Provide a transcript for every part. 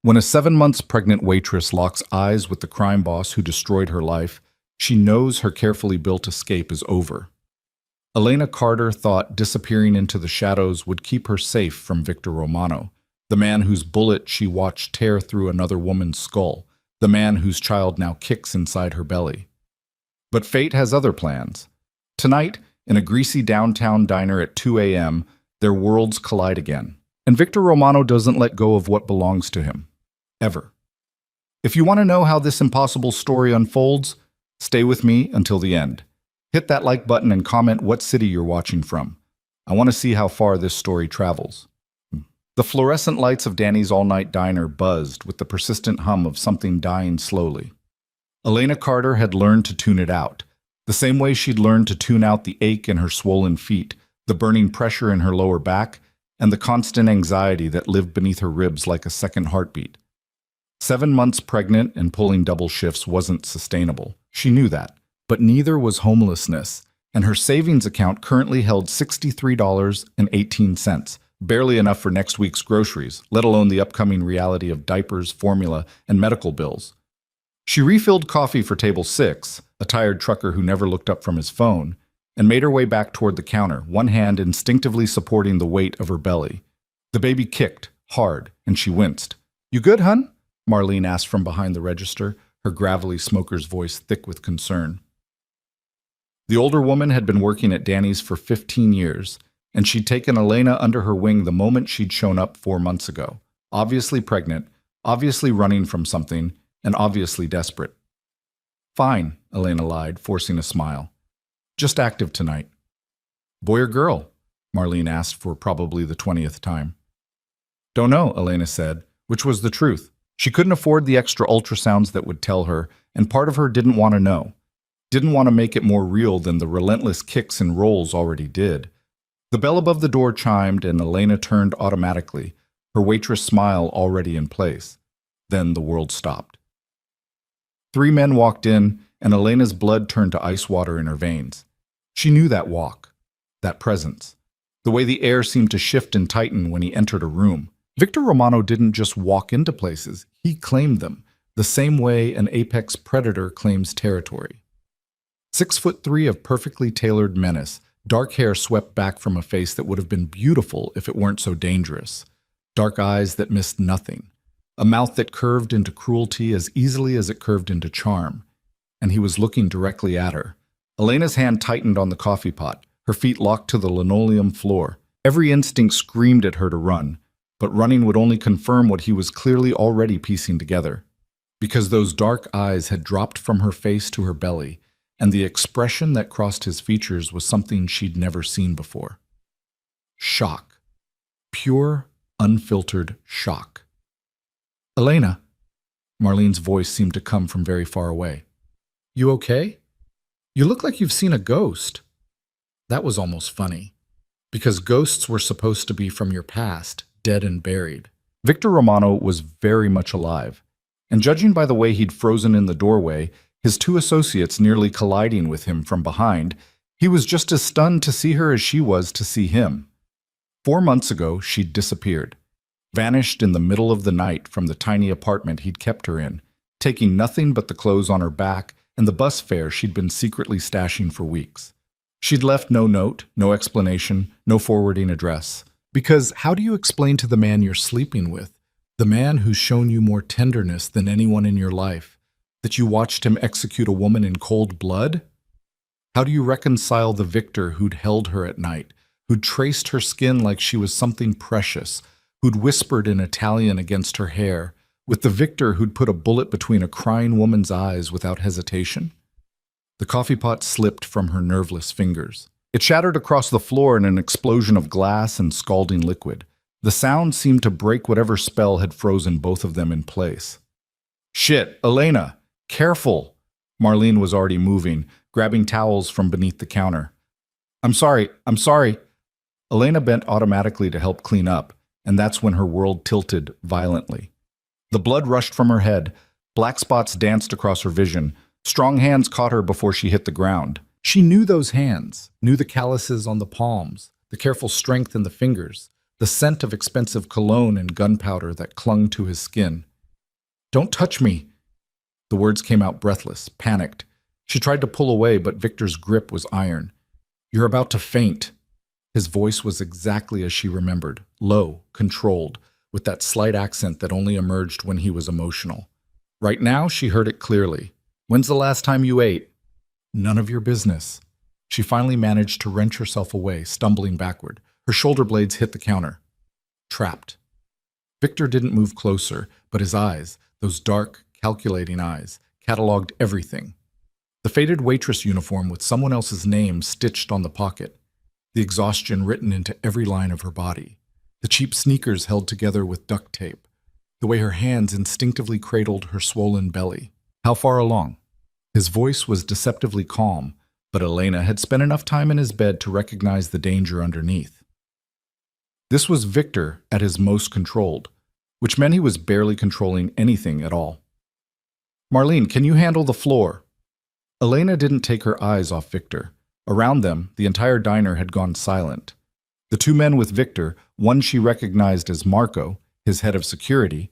When a 7 months pregnant waitress locks eyes with the crime boss who destroyed her life, she knows her carefully built escape is over. Elena Carter thought disappearing into the shadows would keep her safe from Victor Romano, the man whose bullet she watched tear through another woman's skull, the man whose child now kicks inside her belly. But fate has other plans. Tonight, in a greasy downtown diner at 2 a.m., their worlds collide again. And Victor Romano doesn't let go of what belongs to him. Ever. If you want to know how this impossible story unfolds, stay with me until the end. Hit that like button and comment what city you're watching from. I want to see how far this story travels. The fluorescent lights of Danny's all-night diner buzzed with the persistent hum of something dying slowly. Elena Carter had learned to tune it out, the same way she'd learned to tune out the ache in her swollen feet, the burning pressure in her lower back, and the constant anxiety that lived beneath her ribs like a second heartbeat. 7 months pregnant and pulling double shifts wasn't sustainable. She knew that. But neither was homelessness, and her savings account currently held $63.18, barely enough for next week's groceries, let alone the upcoming reality of diapers, formula, and medical bills. She refilled coffee for table 6, a tired trucker who never looked up from his phone, and made her way back toward the counter, one hand instinctively supporting the weight of her belly. The baby kicked, hard, and she winced. "You good, hun?" Marlene asked from behind the register, her gravelly smoker's voice thick with concern. The older woman had been working at Danny's for 15 years, and she'd taken Elena under her wing the moment she'd shown up 4 months ago, obviously pregnant, obviously running from something, and obviously desperate. "Fine," Elena lied, forcing a smile. "Just active tonight." "Boy or girl?" Marlene asked for probably the 20th time. "Don't know," Elena said, which was the truth. She couldn't afford the extra ultrasounds that would tell her, and part of her didn't want to know. Didn't want to make it more real than the relentless kicks and rolls already did. The bell above the door chimed and Elena turned automatically, her waitress smile already in place. Then the world stopped. 3 men walked in, and Elena's blood turned to ice water in her veins. She knew that walk, that presence, the way the air seemed to shift and tighten when he entered a room. Victor Romano didn't just walk into places, he claimed them, the same way an apex predator claims territory. 6'3" of perfectly tailored menace, dark hair swept back from a face that would have been beautiful if it weren't so dangerous. Dark eyes that missed nothing. A mouth that curved into cruelty as easily as it curved into charm. And he was looking directly at her. Elena's hand tightened on the coffee pot, her feet locked to the linoleum floor. Every instinct screamed at her to run, but running would only confirm what he was clearly already piecing together. Because those dark eyes had dropped from her face to her belly, and the expression that crossed his features was something she'd never seen before. Shock. Pure, unfiltered shock. "Elena," Marlene's voice seemed to come from very far away. "You okay? You look like you've seen a ghost." That was almost funny, because ghosts were supposed to be from your past, dead and buried. Victor Romano was very much alive, and judging by the way he'd frozen in the doorway, his 2 associates nearly colliding with him from behind, he was just as stunned to see her as she was to see him. 4 months ago, she'd disappeared, vanished in the middle of the night from the tiny apartment he'd kept her in, taking nothing but the clothes on her back and the bus fare she'd been secretly stashing for weeks. She'd left no note, no explanation, no forwarding address. Because how do you explain to the man you're sleeping with, the man who's shown you more tenderness than anyone in your life, that you watched him execute a woman in cold blood? How do you reconcile the Victor who'd held her at night, who'd traced her skin like she was something precious, who'd whispered in Italian against her hair, with the Victor who'd put a bullet between a crying woman's eyes without hesitation? The coffee pot slipped from her nerveless fingers. It shattered across the floor in an explosion of glass and scalding liquid. The sound seemed to break whatever spell had frozen both of them in place. "Shit, Elena! Careful!" Marlene was already moving, grabbing towels from beneath the counter. I'm sorry. Elena bent automatically to help clean up, and that's when her world tilted violently. The blood rushed from her head, black spots danced across her vision, strong hands caught her before she hit the ground. She knew those hands, knew the calluses on the palms, the careful strength in the fingers, the scent of expensive cologne and gunpowder that clung to his skin. Don't touch me. The words came out breathless, panicked. She tried to pull away, but Victor's grip was iron. You're about to faint. His voice was exactly as she remembered, low, controlled, with that slight accent that only emerged when he was emotional. Right now, she heard it clearly. When's the last time you ate? None of your business. She finally managed to wrench herself away, stumbling backward. Her shoulder blades hit the counter. Trapped. Victor didn't move closer, but his eyes, those dark, calculating eyes, cataloged everything. The faded waitress uniform with someone else's name stitched on the pocket, the exhaustion written into every line of her body, the cheap sneakers held together with duct tape, the way her hands instinctively cradled her swollen belly. How far along? His voice was deceptively calm, but Elena had spent enough time in his bed to recognize the danger underneath. This was Victor at his most controlled, which meant he was barely controlling anything at all. Marlene, can you handle the floor? Elena didn't take her eyes off Victor. Around them, the entire diner had gone silent. The two men with Victor, one she recognized as Marco, his head of security,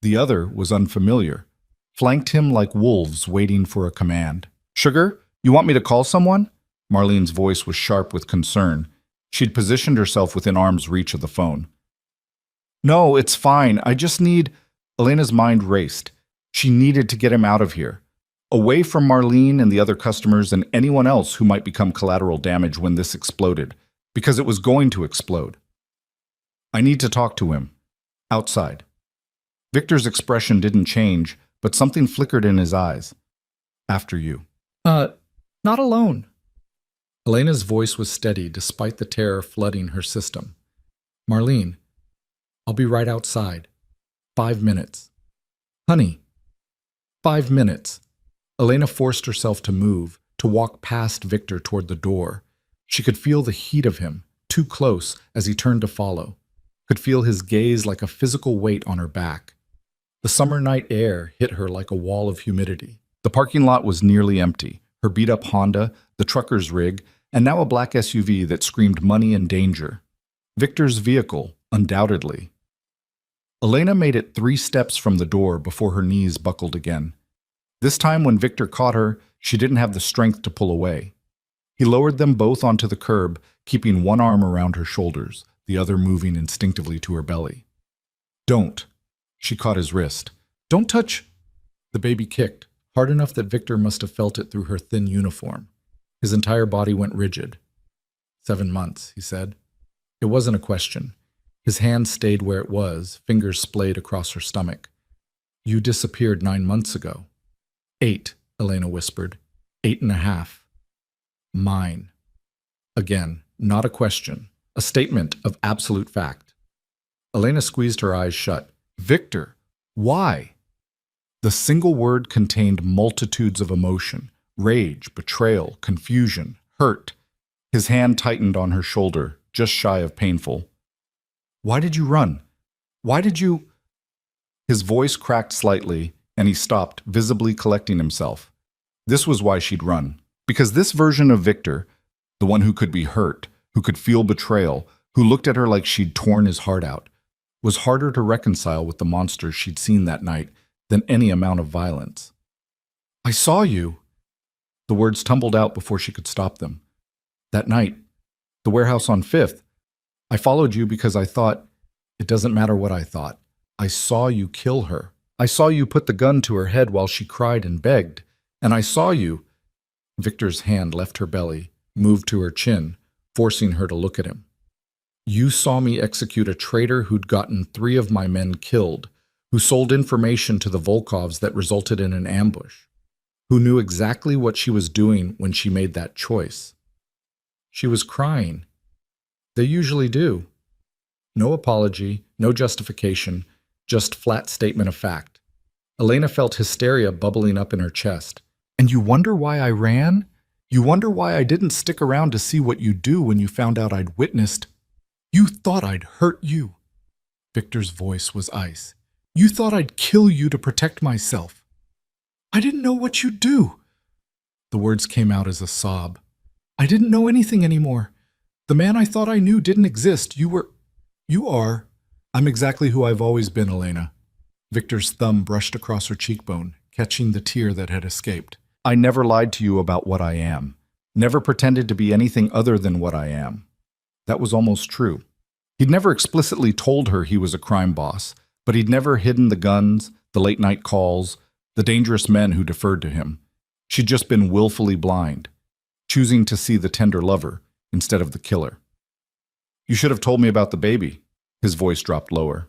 the other was unfamiliar, flanked him like wolves waiting for a command. Sugar, you want me to call someone? Marlene's voice was sharp with concern. She'd positioned herself within arm's reach of the phone. No, it's fine. I just need... Elena's mind raced. She needed to get him out of here, away from Marlene and the other customers and anyone else who might become collateral damage when this exploded, because it was going to explode. I need to talk to him. Outside. Victor's expression didn't change, but something flickered in his eyes. After you. Not alone. Elena's voice was steady despite the terror flooding her system. Marlene, I'll be right outside. 5 minutes. Honey. 5 minutes. Elena forced herself to move, to walk past Victor toward the door. She could feel the heat of him, too close, as he turned to follow. Could feel his gaze like a physical weight on her back. The summer night air hit her like a wall of humidity. The parking lot was nearly empty. Her beat-up Honda, the trucker's rig, and now a black SUV that screamed money and danger. Victor's vehicle, undoubtedly. Elena made it 3 steps from the door before her knees buckled again. This time when Victor caught her, she didn't have the strength to pull away. He lowered them both onto the curb, keeping one arm around her shoulders, the other moving instinctively to her belly. Don't. She caught his wrist. Don't touch. The baby kicked, hard enough that Victor must have felt it through her thin uniform. His entire body went rigid. 7 months, he said. It wasn't a question. His hand stayed where it was, fingers splayed across her stomach. You disappeared 9 months ago. 8, Elena whispered. 8.5. Mine. Again, not a question, a statement of absolute fact. Elena squeezed her eyes shut. Victor, why? The single word contained multitudes of emotion, rage, betrayal, confusion, hurt. His hand tightened on her shoulder, just shy of painful. Why did you run? Why did you... His voice cracked slightly, and he stopped, visibly collecting himself. This was why she'd run. Because this version of Victor, the one who could be hurt, who could feel betrayal, who looked at her like she'd torn his heart out, was harder to reconcile with the monsters she'd seen that night than any amount of violence. I saw you. The words tumbled out before she could stop them. That night, the warehouse on 5th, I followed you because I thought, it doesn't matter what I thought. I saw you kill her. I saw you put the gun to her head while she cried and begged. And I saw you. Victor's hand left her belly, moved to her chin, forcing her to look at him. You saw me execute a traitor who'd gotten 3 of my men killed, who sold information to the Volkovs that resulted in an ambush, who knew exactly what she was doing when she made that choice. She was crying. They usually do. No apology, no justification, just flat statement of fact. Elena felt hysteria bubbling up in her chest. And you wonder why I ran? You wonder why I didn't stick around to see what you'd do when you found out I'd witnessed? You thought I'd hurt you. Victor's voice was ice. You thought I'd kill you to protect myself. I didn't know what you'd do. The words came out as a sob. I didn't know anything anymore. The man I thought I knew didn't exist. You are. I'm exactly who I've always been, Elena. Victor's thumb brushed across her cheekbone, catching the tear that had escaped. I never lied to you about what I am. Never pretended to be anything other than what I am. That was almost true. He'd never explicitly told her he was a crime boss, but he'd never hidden the guns, the late-night calls, the dangerous men who deferred to him. She'd just been willfully blind, choosing to see the tender lover instead of the killer. You should have told me about the baby. His voice dropped lower.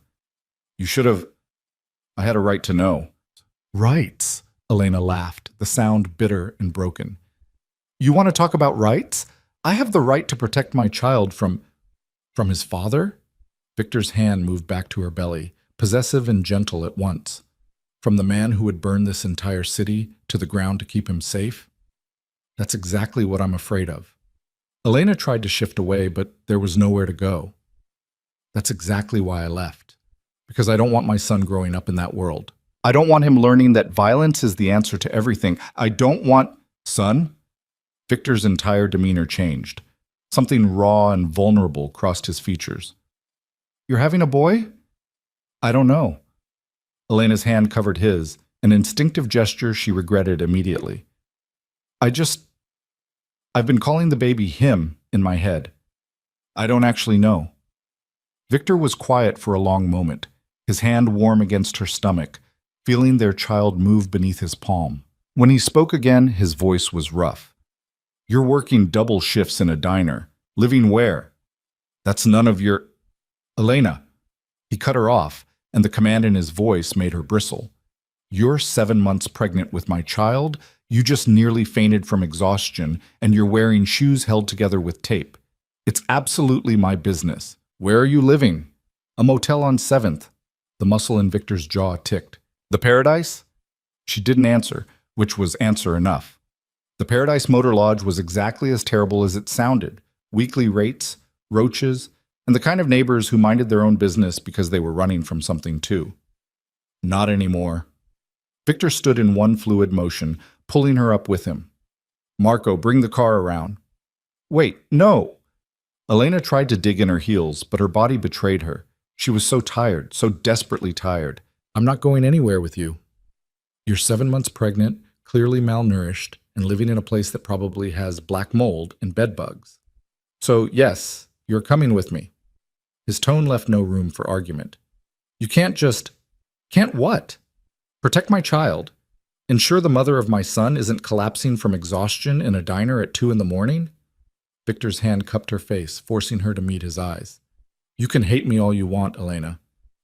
You should have... I had a right to know. Rights, Elena laughed, the sound bitter and broken. You want to talk about rights? I have the right to protect my child from his father? Victor's hand moved back to her belly, possessive and gentle at once. From the man who would burn this entire city to the ground to keep him safe? That's exactly what I'm afraid of. Elena tried to shift away, but there was nowhere to go. That's exactly why I left. Because I don't want my son growing up in that world. I don't want him learning that violence is the answer to everything. I don't want... Son? Victor's entire demeanor changed. Something raw and vulnerable crossed his features. You're having a boy? I don't know. Elena's hand covered his, an instinctive gesture she regretted immediately. I've been calling the baby him in my head. I don't actually know. Victor was quiet for a long moment, his hand warm against her stomach, feeling their child move beneath his palm. When he spoke again, his voice was rough. You're working double shifts in a diner. Living where? That's none of your... Elena. He cut her off, and the command in his voice made her bristle. You're 7 months pregnant with my child, you just nearly fainted from exhaustion, and you're wearing shoes held together with tape. It's absolutely my business. Where are you living? A motel on 7th. The muscle in Victor's jaw ticked. The Paradise? She didn't answer, which was answer enough. The Paradise Motor Lodge was exactly as terrible as it sounded. Weekly rates, roaches, and the kind of neighbors who minded their own business because they were running from something too. Not anymore. Victor stood in one fluid motion, pulling her up with him. Marco, bring the car around. Wait, no! Elena tried to dig in her heels, but her body betrayed her. She was so tired, so desperately tired. I'm not going anywhere with you. You're 7 months pregnant, clearly malnourished, and living in a place that probably has black mold and bed bugs. So, yes, you're coming with me. His tone left no room for argument. You can't just... Can't what? Protect my child. Ensure the mother of my son isn't collapsing from exhaustion in a diner at 2 a.m? Victor's hand cupped her face, forcing her to meet his eyes. You can hate me all you want, Elena.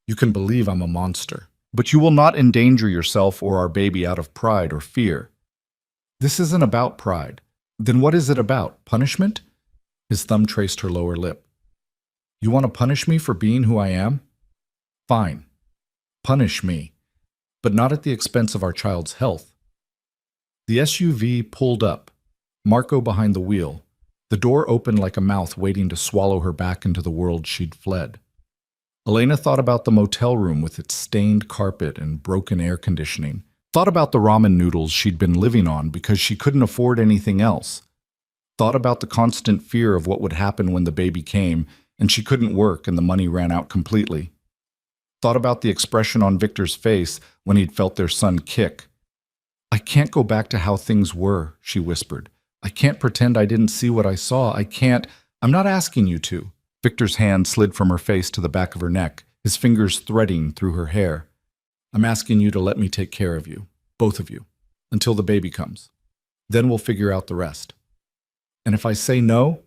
You can believe I'm a monster. But you will not endanger yourself or our baby out of pride or fear. This isn't about pride. Then what is it about? Punishment? His thumb traced her lower lip. You want to punish me for being who I am? Fine. Punish me. But not at the expense of our child's health. The SUV pulled up, Marco behind the wheel. The door opened like a mouth waiting to swallow her back into the world she'd fled. Elena thought about the motel room with its stained carpet and broken air conditioning. Thought about the ramen noodles she'd been living on because she couldn't afford anything else. Thought about the constant fear of what would happen when the baby came and she couldn't work and the money ran out completely. Thought about the expression on Victor's face when he'd felt their son kick. I can't go back to how things were, she whispered. I can't pretend I didn't see what I saw. I'm not asking you to. Victor's hand slid from her face to the back of her neck, his fingers threading through her hair. I'm asking you to let me take care of you, both of you, until the baby comes. Then we'll figure out the rest. And if I say no?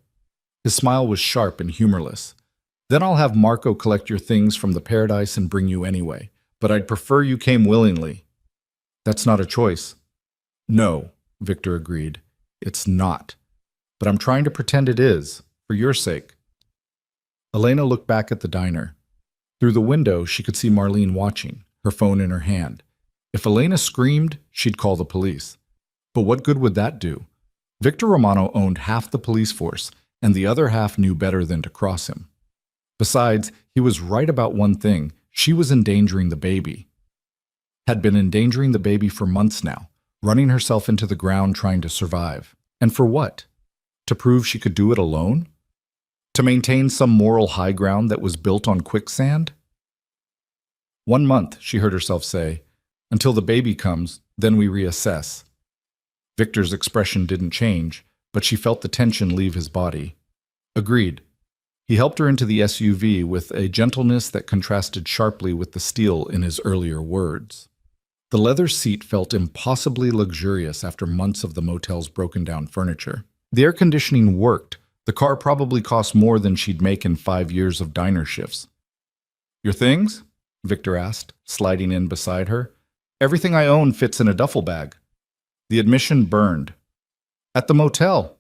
His smile was sharp and humorless. Then I'll have Marco collect your things from the Paradise and bring you anyway. But I'd prefer you came willingly. That's not a choice. No, Victor agreed. It's not. But I'm trying to pretend it is, for your sake. Elena looked back at the diner. Through the window, she could see Marlene watching, her phone in her hand. If Elena screamed, she'd call the police. But what good would that do? Victor Romano owned half the police force, and the other half knew better than to cross him. Besides, he was right about one thing. She was endangering the baby. Had been endangering the baby for months now, running herself into the ground trying to survive. And for what? To prove she could do it alone? To maintain some moral high ground that was built on quicksand? 1 month, she heard herself say. Until the baby comes, then we reassess. Victor's expression didn't change, but she felt the tension leave his body. Agreed. He helped her into the SUV with a gentleness that contrasted sharply with the steel in his earlier words. The leather seat felt impossibly luxurious after months of the motel's broken-down furniture. The air conditioning worked. The car probably cost more than she'd make in 5 years of diner shifts. Your things? Victor asked, sliding in beside her. Everything I own fits in a duffel bag. The admission burned. At the motel.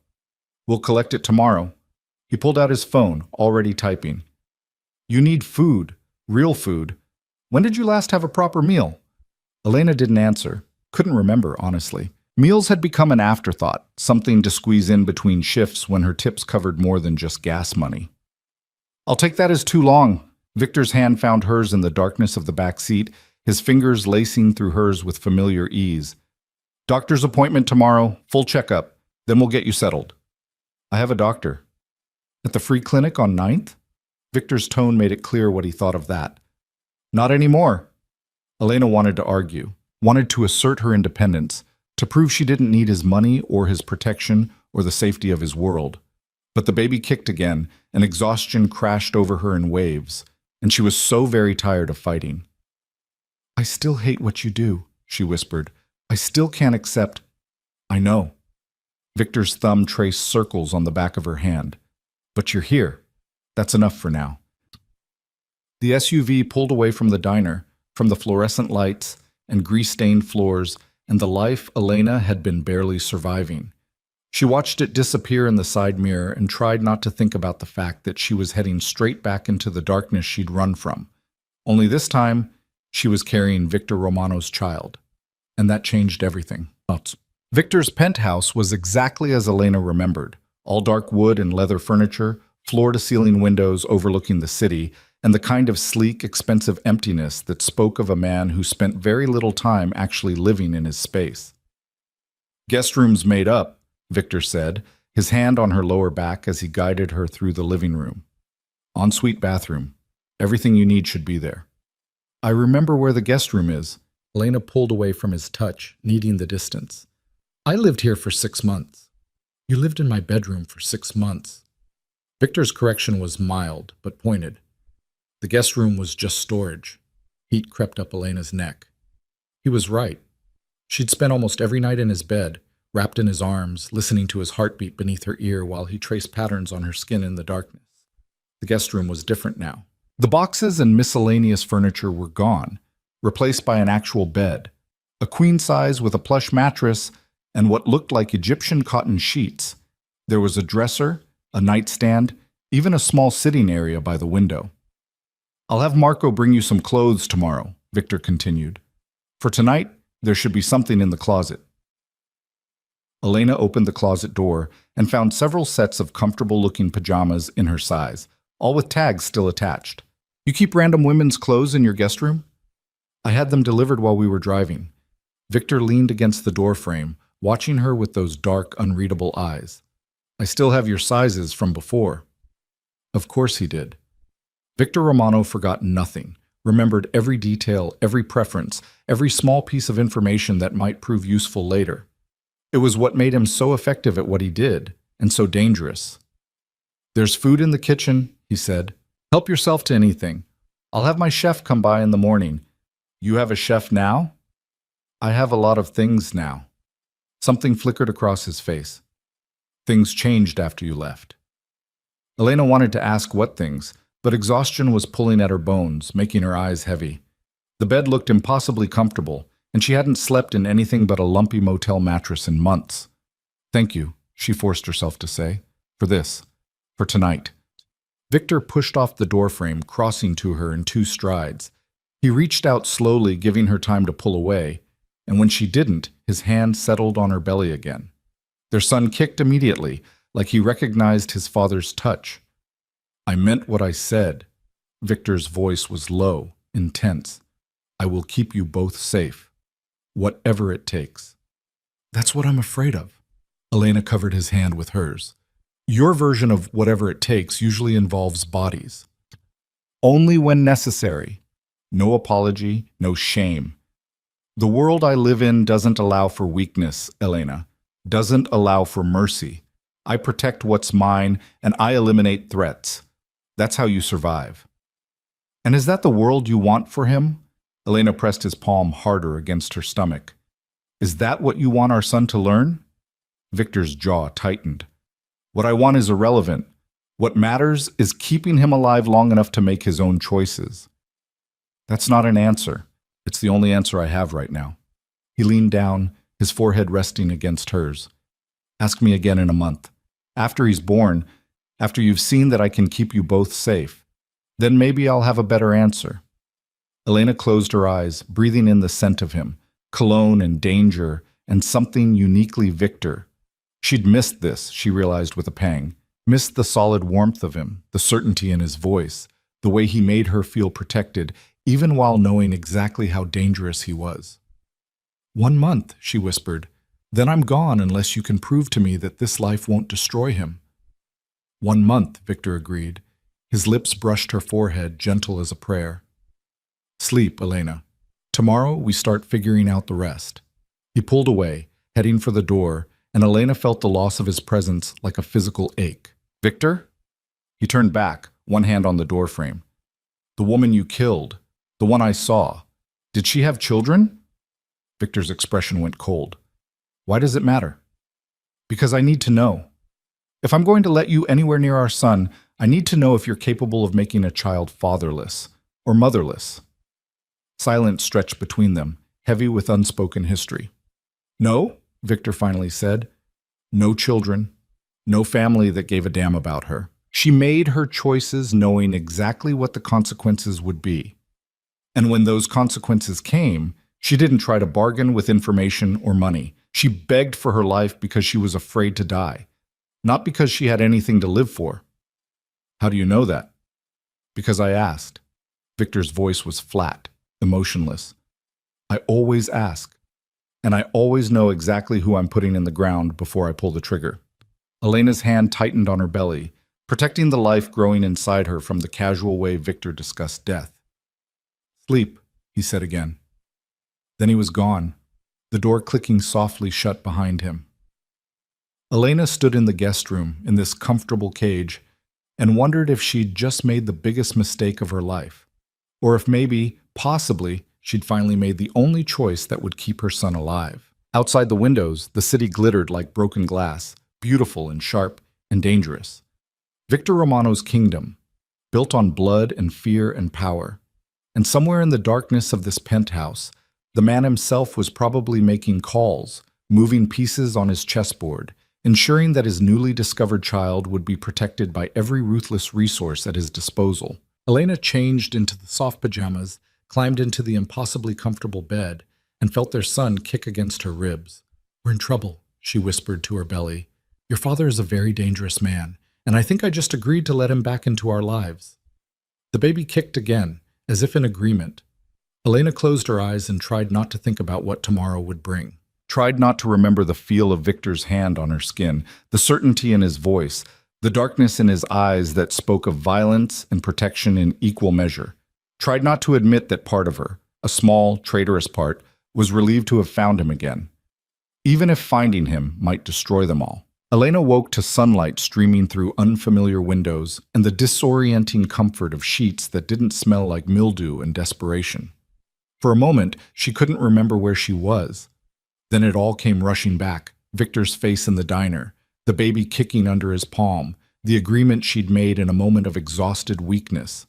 We'll collect it tomorrow. He pulled out his phone, already typing. You need food, real food. When did you last have a proper meal? Elena didn't answer. Couldn't remember, honestly. Meals had become an afterthought, something to squeeze in between shifts when her tips covered more than just gas money. I'll take that as too long. Victor's hand found hers in the darkness of the back seat, his fingers lacing through hers with familiar ease. Doctor's appointment tomorrow, full checkup, then we'll get you settled. I have a doctor. At the free clinic on 9th? Victor's tone made it clear what he thought of that. Not anymore. Elena wanted to argue, wanted to assert her independence, to prove she didn't need his money or his protection or the safety of his world. But the baby kicked again, and exhaustion crashed over her in waves, and she was so very tired of fighting. I still hate what you do, she whispered. I still can't accept. I know. Victor's thumb traced circles on the back of her hand. But you're here. That's enough for now. The SUV pulled away from the diner, from the fluorescent lights and grease-stained floors, and the life Elena had been barely surviving. She watched it disappear in the side mirror and tried not to think about the fact that she was heading straight back into the darkness she'd run from. Only this time, she was carrying Victor Romano's child. And that changed everything. Victor's penthouse was exactly as Elena remembered. All dark wood and leather furniture, floor-to-ceiling windows overlooking the city, and the kind of sleek, expensive emptiness that spoke of a man who spent very little time actually living in his space. Guest rooms made up, Victor said, his hand on her lower back as he guided her through the living room. Ensuite bathroom. Everything you need should be there. I remember where the guest room is. Elena pulled away from his touch, needing the distance. I lived here for 6 months. You lived in my bedroom for 6 months. Victor's correction was mild, but pointed. The guest room was just storage. Heat crept up Elena's neck. He was right. She'd spent almost every night in his bed, wrapped in his arms, listening to his heartbeat beneath her ear while he traced patterns on her skin in the darkness. The guest room was different now. The boxes and miscellaneous furniture were gone, replaced by an actual bed, a queen size with a plush mattress and what looked like Egyptian cotton sheets. There was a dresser, a nightstand, even a small sitting area by the window. I'll have Marco bring you some clothes tomorrow, Victor continued. For tonight, there should be something in the closet. Elena opened the closet door and found several sets of comfortable-looking pajamas in her size, all with tags still attached. You keep random women's clothes in your guest room? I had them delivered while we were driving. Victor leaned against the doorframe, watching her with those dark, unreadable eyes. I still have your sizes from before. Of course he did. Victor Romano forgot nothing, remembered every detail, every preference, every small piece of information that might prove useful later. It was what made him so effective at what he did, and so dangerous. There's food in the kitchen, he said. Help yourself to anything. I'll have my chef come by in the morning. You have a chef now? I have a lot of things now. Something flickered across his face. Things changed after you left. Elena wanted to ask what things, but exhaustion was pulling at her bones, making her eyes heavy. The bed looked impossibly comfortable, and she hadn't slept in anything but a lumpy motel mattress in months. Thank you, she forced herself to say, for this, for tonight. Victor pushed off the doorframe, crossing to her in 2 strides. He reached out slowly, giving her time to pull away, and when she didn't, his hand settled on her belly again. Their son kicked immediately, like he recognized his father's touch. I meant what I said. Victor's voice was low, intense. I will keep you both safe, whatever it takes. That's what I'm afraid of. Elena covered his hand with hers. Your version of whatever it takes usually involves bodies. Only when necessary. No apology, no shame. The world I live in doesn't allow for weakness, Elena. Doesn't allow for mercy. I protect what's mine, and I eliminate threats. That's how you survive. And is that the world you want for him? Elena pressed his palm harder against her stomach. Is that what you want our son to learn? Victor's jaw tightened. What I want is irrelevant. What matters is keeping him alive long enough to make his own choices. That's not an answer. It's the only answer I have right now. He leaned down, his forehead resting against hers. Ask me again in a month. After he's born, after you've seen that I can keep you both safe, then maybe I'll have a better answer. Elena closed her eyes, breathing in the scent of him, cologne and danger, and something uniquely Victor. She'd missed this, she realized with a pang. Missed the solid warmth of him, the certainty in his voice, the way he made her feel protected, even while knowing exactly how dangerous he was. 1 month, she whispered. Then I'm gone unless you can prove to me that this life won't destroy him. 1 month, Victor agreed. His lips brushed her forehead, gentle as a prayer. Sleep, Elena. Tomorrow we start figuring out the rest. He pulled away, heading for the door, and Elena felt the loss of his presence like a physical ache. Victor? He turned back, one hand on the doorframe. The woman you killed, the one I saw, did she have children? Victor's expression went cold. Why does it matter? Because I need to know. If I'm going to let you anywhere near our son, I need to know if you're capable of making a child fatherless or motherless. Silence stretched between them, heavy with unspoken history. No, Victor finally said. No children, no family that gave a damn about her. She made her choices knowing exactly what the consequences would be. And when those consequences came, she didn't try to bargain with information or money. She begged for her life because she was afraid to die, not because she had anything to live for. How do you know that? Because I asked. Victor's voice was flat, emotionless. I always ask, and I always know exactly who I'm putting in the ground before I pull the trigger. Elena's hand tightened on her belly, protecting the life growing inside her from the casual way Victor discussed death. Sleep, he said again. Then he was gone, the door clicking softly shut behind him. Elena stood in the guest room in this comfortable cage and wondered if she'd just made the biggest mistake of her life, or if maybe, possibly, she'd finally made the only choice that would keep her son alive. Outside the windows, the city glittered like broken glass, beautiful and sharp and dangerous. Victor Romano's kingdom, built on blood and fear and power. And somewhere in the darkness of this penthouse, the man himself was probably making calls, moving pieces on his chessboard, ensuring that his newly discovered child would be protected by every ruthless resource at his disposal. Elena changed into the soft pajamas, climbed into the impossibly comfortable bed, and felt their son kick against her ribs. We're in trouble, she whispered to her belly. Your father is a very dangerous man, and I think I just agreed to let him back into our lives. The baby kicked again, as if in agreement. Elena closed her eyes and tried not to think about what tomorrow would bring. Tried not to remember the feel of Victor's hand on her skin, the certainty in his voice, the darkness in his eyes that spoke of violence and protection in equal measure. Tried not to admit that part of her, a small, traitorous part, was relieved to have found him again, even if finding him might destroy them all. Elena woke to sunlight streaming through unfamiliar windows and the disorienting comfort of sheets that didn't smell like mildew and desperation. For a moment, she couldn't remember where she was. Then it all came rushing back, Victor's face in the diner, the baby kicking under his palm, the agreement she'd made in a moment of exhausted weakness.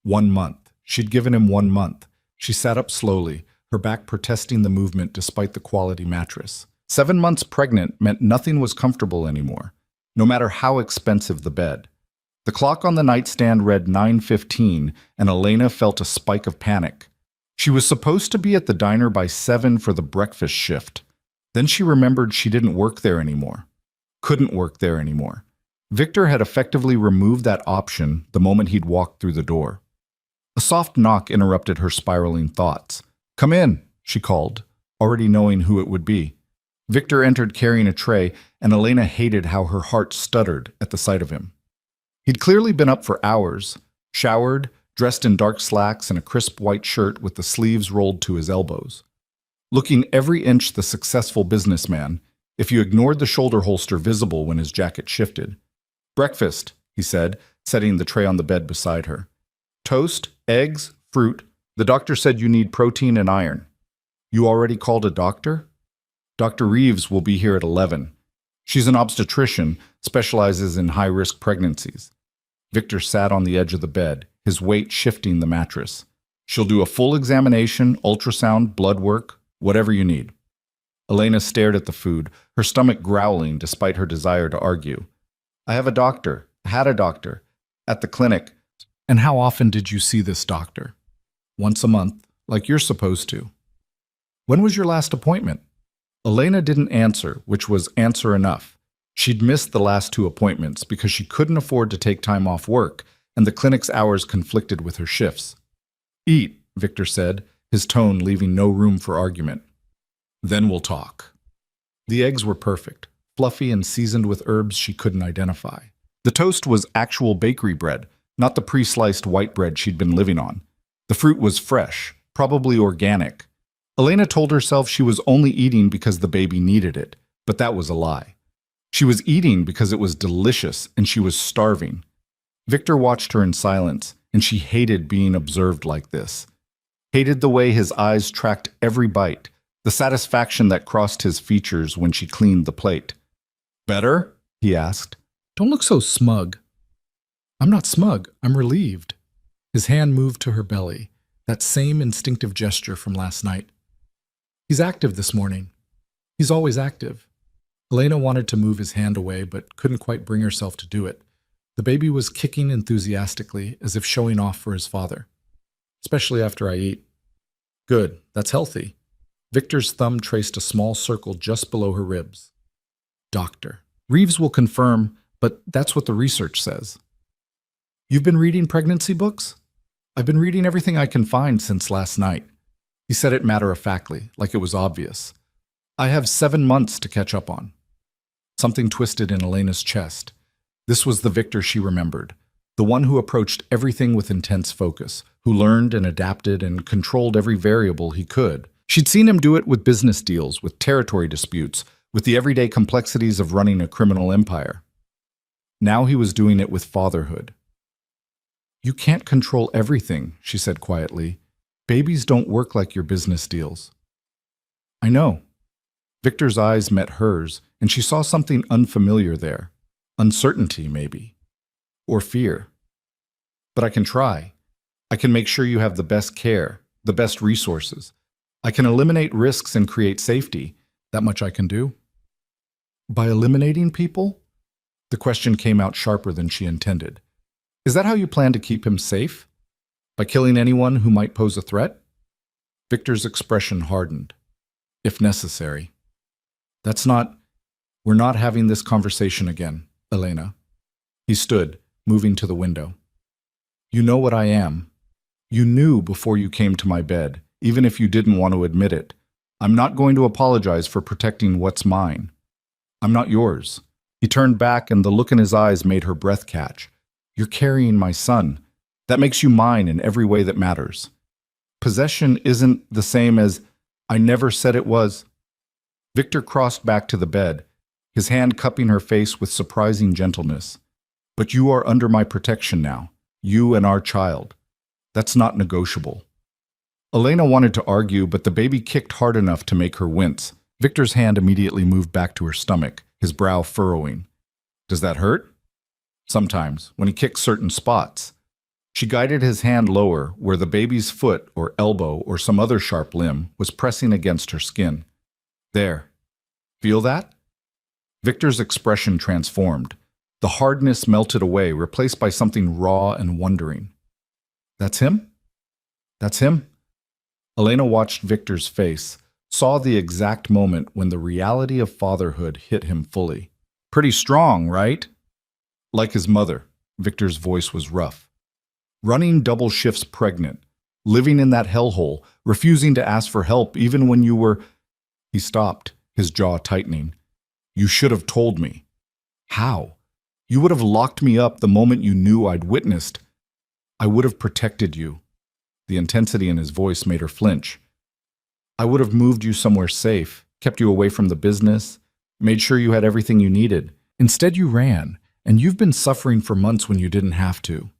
1 month. She'd given him 1 month. She sat up slowly, her back protesting the movement despite the quality mattress. 7 months pregnant meant nothing was comfortable anymore, no matter how expensive the bed. The clock on the nightstand read 9:15, and Elena felt a spike of panic. She was supposed to be at the diner by 7 for the breakfast shift. Then she remembered she didn't work there anymore. Couldn't work there anymore. Victor had effectively removed that option the moment he'd walked through the door. A soft knock interrupted her spiraling thoughts. "Come in," she called, already knowing who it would be. Victor entered carrying a tray, and Elena hated how her heart stuttered at the sight of him. He'd clearly been up for hours, showered, dressed in dark slacks and a crisp white shirt with the sleeves rolled to his elbows. Looking every inch the successful businessman, if you ignored the shoulder holster visible when his jacket shifted. "Breakfast," he said, setting the tray on the bed beside her. "Toast, eggs, fruit. The doctor said you need protein and iron." "You already called a doctor?" "Dr. Reeves will be here at 11. She's an obstetrician, specializes in high-risk pregnancies." Victor sat on the edge of the bed, his weight shifting the mattress. "She'll do a full examination, ultrasound, blood work, whatever you need." Elena stared at the food, her stomach growling despite her desire to argue. "I have a doctor, had a doctor, at the clinic." "And how often did you see this doctor?" "Once a month, like you're supposed to." "When was your last appointment?" Elena didn't answer, which was answer enough. She'd missed the last 2 appointments because she couldn't afford to take time off work, and the clinic's hours conflicted with her shifts. "Eat," Victor said, his tone leaving no room for argument. "Then we'll talk." The eggs were perfect, fluffy and seasoned with herbs she couldn't identify. The toast was actual bakery bread, not the pre-sliced white bread she'd been living on. The fruit was fresh, probably organic. Elena told herself she was only eating because the baby needed it, but that was a lie. She was eating because it was delicious and she was starving. Victor watched her in silence, and she hated being observed like this. Hated the way his eyes tracked every bite, the satisfaction that crossed his features when she cleaned the plate. "Better?" he asked. "Don't look so smug." "I'm not smug, I'm relieved." His hand moved to her belly, that same instinctive gesture from last night. "He's active this morning. He's always active." Elena wanted to move his hand away, but couldn't quite bring herself to do it. The baby was kicking enthusiastically, as if showing off for his father. "Especially after I eat." "Good, that's healthy." Victor's thumb traced a small circle just below her ribs. "Doctor. Reeves will confirm, but that's what the research says." "You've been reading pregnancy books?" "I've been reading everything I can find since last night." He said it matter-of-factly, like it was obvious. "I have 7 months to catch up on." Something twisted in Elena's chest. This was the Victor she remembered, the one who approached everything with intense focus, who learned and adapted and controlled every variable he could. She'd seen him do it with business deals, with territory disputes, with the everyday complexities of running a criminal empire. Now he was doing it with fatherhood. "You can't control everything," she said quietly. "Babies don't work like your business deals." "I know." Victor's eyes met hers, and she saw something unfamiliar there. Uncertainty, maybe. Or fear. "But I can try. I can make sure you have the best care, the best resources. I can eliminate risks and create safety. That much I can do." "By eliminating people?" The question came out sharper than she intended. "Is that how you plan to keep him safe? By killing anyone who might pose a threat?" Victor's expression hardened. "If necessary." We're not having this conversation again, Elena." He stood, moving to the window. "You know what I am. You knew before you came to my bed, even if you didn't want to admit it. I'm not going to apologize for protecting what's mine. I'm not yours." He turned back, and the look in his eyes made her breath catch. "You're carrying my son. That makes you mine in every way that matters. Possession isn't the same as, I never said it was." Victor crossed back to the bed, his hand cupping her face with surprising gentleness. "But you are under my protection now, you and our child. That's not negotiable." Elena wanted to argue, but the baby kicked hard enough to make her wince. Victor's hand immediately moved back to her stomach, his brow furrowing. "Does that hurt?" "Sometimes, when he kicks certain spots." She guided his hand lower, where the baby's foot or elbow or some other sharp limb was pressing against her skin. "There. Feel that?" Victor's expression transformed. The hardness melted away, replaced by something raw and wondering. "That's him?" "That's him." Elena watched Victor's face, saw the exact moment when the reality of fatherhood hit him fully. "Pretty strong, right?" "Like his mother." Victor's voice was rough. "Running double shifts pregnant, living in that hellhole, refusing to ask for help even when you were—" He stopped, his jaw tightening. "You should have told me." "How?" "You would have locked me up the moment you knew I'd witnessed." I would have protected you. The intensity in his voice made her flinch. I would have moved you somewhere safe, kept you away from the business, made sure you had everything you needed. Instead, you ran, and you've been suffering for months when you didn't have to.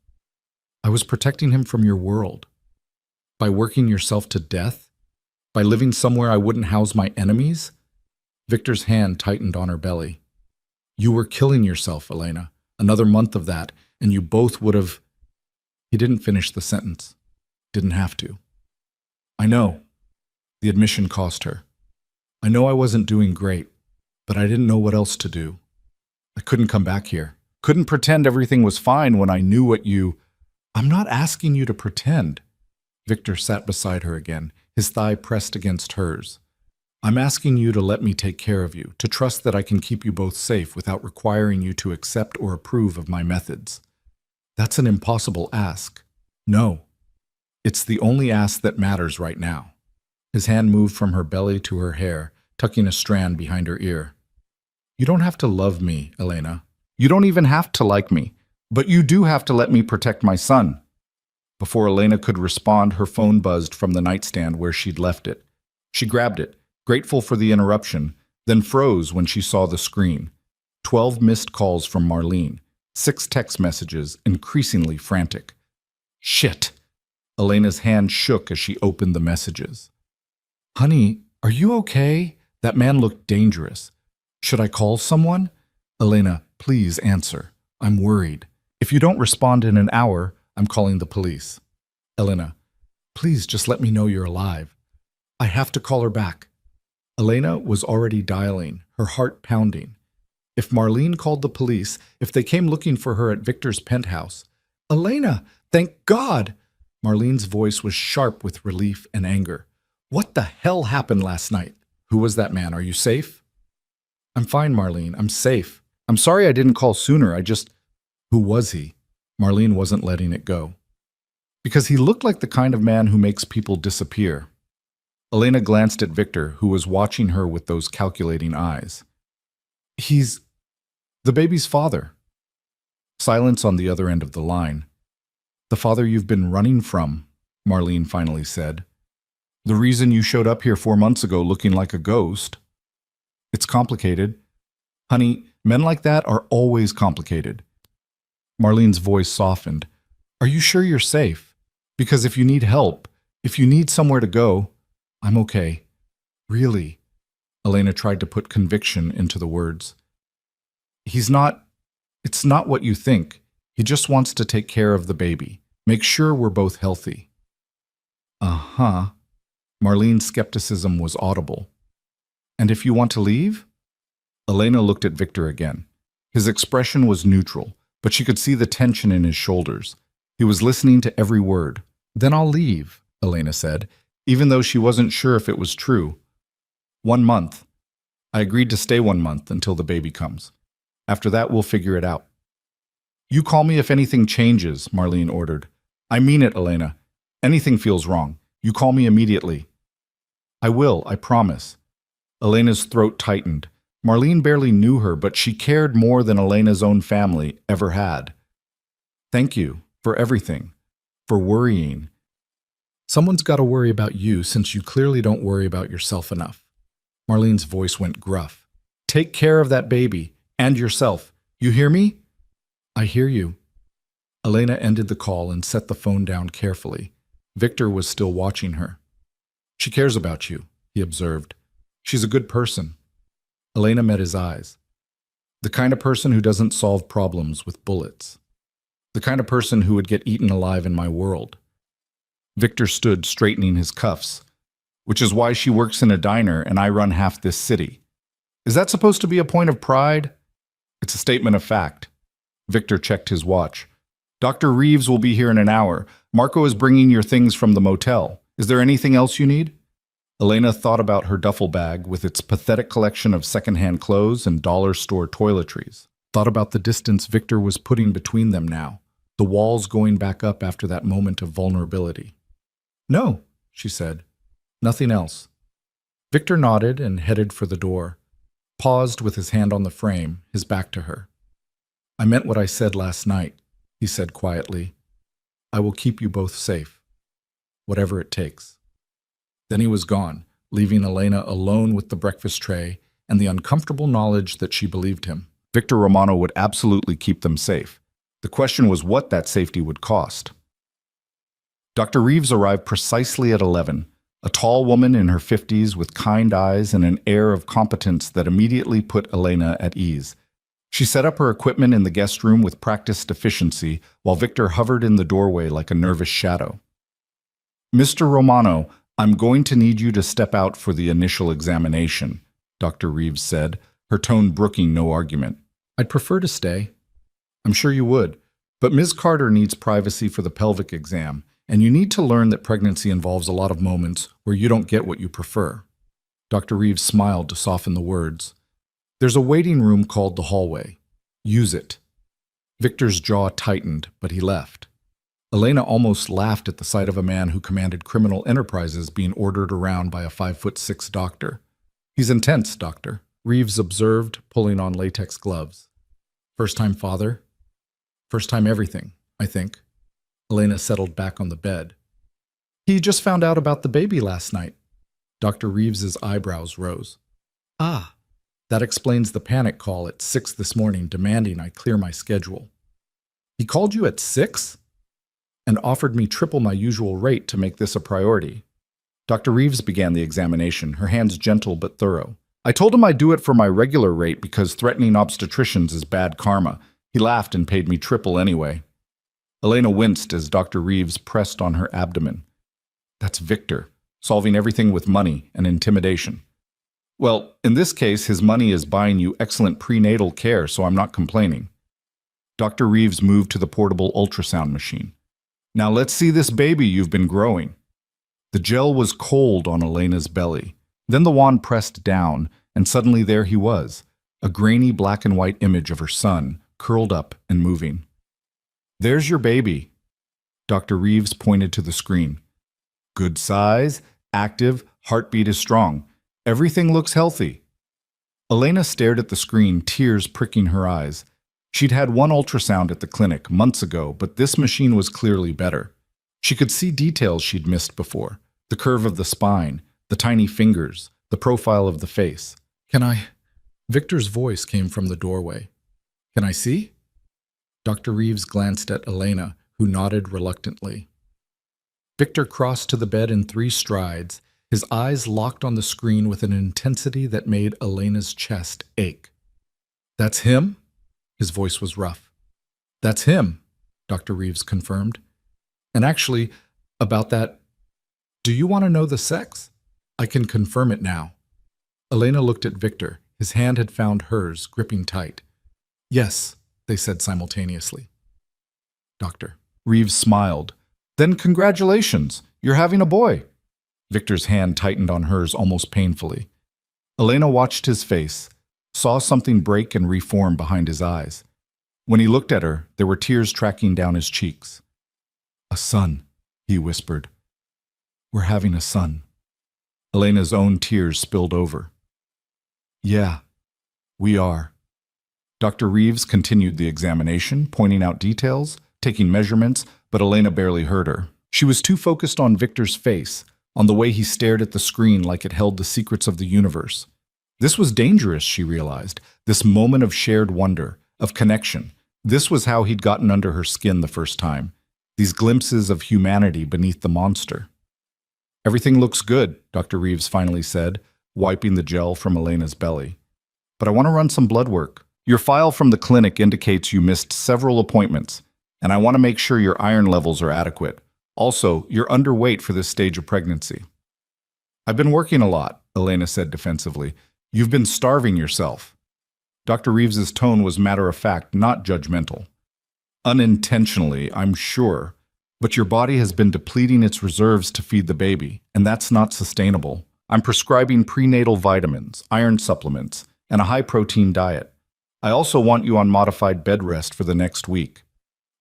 I was protecting him from your world. By working yourself to death? By living somewhere I wouldn't house my enemies? Victor's hand tightened on her belly. You were killing yourself, Elena. Another month of that, and you both would have... He didn't finish the sentence. Didn't have to. I know. The admission cost her. I know I wasn't doing great, but I didn't know what else to do. I couldn't come back here. Couldn't pretend everything was fine when I knew what you... I'm not asking you to pretend. Victor sat beside her again, his thigh pressed against hers. I'm asking you to let me take care of you, to trust that I can keep you both safe without requiring you to accept or approve of my methods. That's an impossible ask. No. It's the only ask that matters right now. His hand moved from her belly to her hair, tucking a strand behind her ear. You don't have to love me, Elena. You don't even have to like me. But you do have to let me protect my son. Before Elena could respond, her phone buzzed from the nightstand where she'd left it. She grabbed it, grateful for the interruption, then froze when she saw the screen. 12 missed calls from Marlene, 6 text messages, increasingly frantic. Shit! Elena's hand shook as she opened the messages. Honey, are you okay? That man looked dangerous. Should I call someone? Elena, please answer. I'm worried. If you don't respond in an hour, I'm calling the police. Elena, please just let me know you're alive. I have to call her back. Elena was already dialing, her heart pounding. If Marlene called the police, if they came looking for her at Victor's penthouse. Elena, thank God! Marlene's voice was sharp with relief and anger. What the hell happened last night? Who was that man? Are you safe? I'm fine, Marlene. I'm safe. I'm sorry I didn't call sooner. Who was he? Marlene wasn't letting it go. Because he looked like the kind of man who makes people disappear. Elena glanced at Victor, who was watching her with those calculating eyes. He's the baby's father. Silence on the other end of the line. The father you've been running from, Marlene finally said. The reason you showed up here 4 months ago looking like a ghost. It's complicated. Honey, men like that are always complicated. Marlene's voice softened. Are you sure you're safe? Because if you need help, if you need somewhere to go, I'm okay. Really? Elena tried to put conviction into the words. It's not what you think. He just wants to take care of the baby. Make sure we're both healthy. Uh-huh. Marlene's skepticism was audible. And if you want to leave? Elena looked at Victor again. His expression was neutral, but she could see the tension in his shoulders. He was listening to every word. Then I'll leave, Elena said, even though she wasn't sure if it was true. 1 month. I agreed to stay 1 month until the baby comes. After that, we'll figure it out. You call me if anything changes, Marlene ordered. I mean it, Elena. Anything feels wrong. You call me immediately. I will, I promise. Elena's throat tightened. Marlene barely knew her, but she cared more than Elena's own family ever had. Thank you for everything, for worrying. Someone's got to worry about you since you clearly don't worry about yourself enough. Marlene's voice went gruff. Take care of that baby and yourself. You hear me? I hear you. Elena ended the call and set the phone down carefully. Victor was still watching her. She cares about you, he observed. She's a good person. Elena met his eyes. The kind of person who doesn't solve problems with bullets. The kind of person who would get eaten alive in my world. Victor stood straightening his cuffs, which is why she works in a diner and I run half this city. Is that supposed to be a point of pride? It's a statement of fact. Victor checked his watch. Dr. Reeves will be here in an hour. Marco is bringing your things from the motel. Is there anything else you need? Elena thought about her duffel bag with its pathetic collection of secondhand clothes and dollar store toiletries. Thought about the distance Victor was putting between them now, the walls going back up after that moment of vulnerability. No, she said. Nothing else. Victor nodded and headed for the door, paused with his hand on the frame, his back to her. I meant what I said last night, he said quietly. I will keep you both safe, whatever it takes." Then he was gone, leaving Elena alone with the breakfast tray and the uncomfortable knowledge that she believed him. Victor Romano would absolutely keep them safe. The question was what that safety would cost. Dr. Reeves arrived precisely at 11, a tall woman in her 50s with kind eyes and an air of competence that immediately put Elena at ease. She set up her equipment in the guest room with practiced efficiency, while Victor hovered in the doorway like a nervous shadow. "Mr. Romano, I'm going to need you to step out for the initial examination," Dr. Reeves said, her tone brooking no argument. "I'd prefer to stay." "I'm sure you would, but Ms. Carter needs privacy for the pelvic exam, and you need to learn that pregnancy involves a lot of moments where you don't get what you prefer." Dr. Reeves smiled to soften the words. "There's a waiting room called the hallway. Use it." Victor's jaw tightened, but he left. Elena almost laughed at the sight of a man who commanded criminal enterprises being ordered around by a 5'6" doctor. "He's intense, doctor," Reeves observed, pulling on latex gloves. "First-time father? First-time everything, I think." Elena settled back on the bed. "He just found out about the baby last night." Dr. Reeves's eyebrows rose. "Ah, that explains the panic call at 6 this morning demanding I clear my schedule." "He called you at 6? And offered me triple my usual rate to make this a priority." Dr. Reeves began the examination, her hands gentle but thorough. "I told him I'd do it for my regular rate because threatening obstetricians is bad karma. He laughed and paid me triple anyway." Elena winced as Dr. Reeves pressed on her abdomen. "That's Victor, solving everything with money and intimidation." "Well, in this case, his money is buying you excellent prenatal care, so I'm not complaining." Dr. Reeves moved to the portable ultrasound machine. "Now let's see this baby you've been growing." The gel was cold on Elena's belly. Then the wand pressed down, and suddenly there he was, a grainy black and white image of her son, curled up and moving. "There's your baby." Dr. Reeves pointed to the screen. "Good size, active, heartbeat is strong. Everything looks healthy." Elena stared at the screen, tears pricking her eyes. She'd had one ultrasound at the clinic months ago, but this machine was clearly better. She could see details she'd missed before, the curve of the spine, the tiny fingers, the profile of the face. "Can I?" Victor's voice came from the doorway. "Can I see?" Dr. Reeves glanced at Elena, who nodded reluctantly. Victor crossed to the bed in 3 strides, his eyes locked on the screen with an intensity that made Elena's chest ache. "That's him?" His voice was rough. "That's him," Dr. Reeves confirmed. "And actually, about that, do you want to know the sex? I can confirm it now." Elena looked at Victor. His hand had found hers, gripping tight. "Yes," they said simultaneously. "Doctor." Reeves smiled. "Then congratulations, you're having a boy." Victor's hand tightened on hers almost painfully. Elena watched his face, saw something break and reform behind his eyes. When he looked at her, there were tears tracking down his cheeks. "A son," he whispered. "We're having a son." Elena's own tears spilled over. "Yeah, we are." Dr. Reeves continued the examination, pointing out details, taking measurements, but Elena barely heard her. She was too focused on Victor's face, on the way he stared at the screen like it held the secrets of the universe. This was dangerous, she realized, this moment of shared wonder, of connection. This was how he'd gotten under her skin the first time, these glimpses of humanity beneath the monster. "Everything looks good," Dr. Reeves finally said, wiping the gel from Elena's belly. "But I want to run some blood work. Your file from the clinic indicates you missed several appointments, and I want to make sure your iron levels are adequate. Also, you're underweight for this stage of pregnancy." "I've been working a lot," Elena said defensively. "You've been starving yourself." Dr. Reeves's tone was matter-of-fact, not judgmental. "Unintentionally, I'm sure, but your body has been depleting its reserves to feed the baby, and that's not sustainable. I'm prescribing prenatal vitamins, iron supplements, and a high-protein diet. I also want you on modified bed rest for the next week."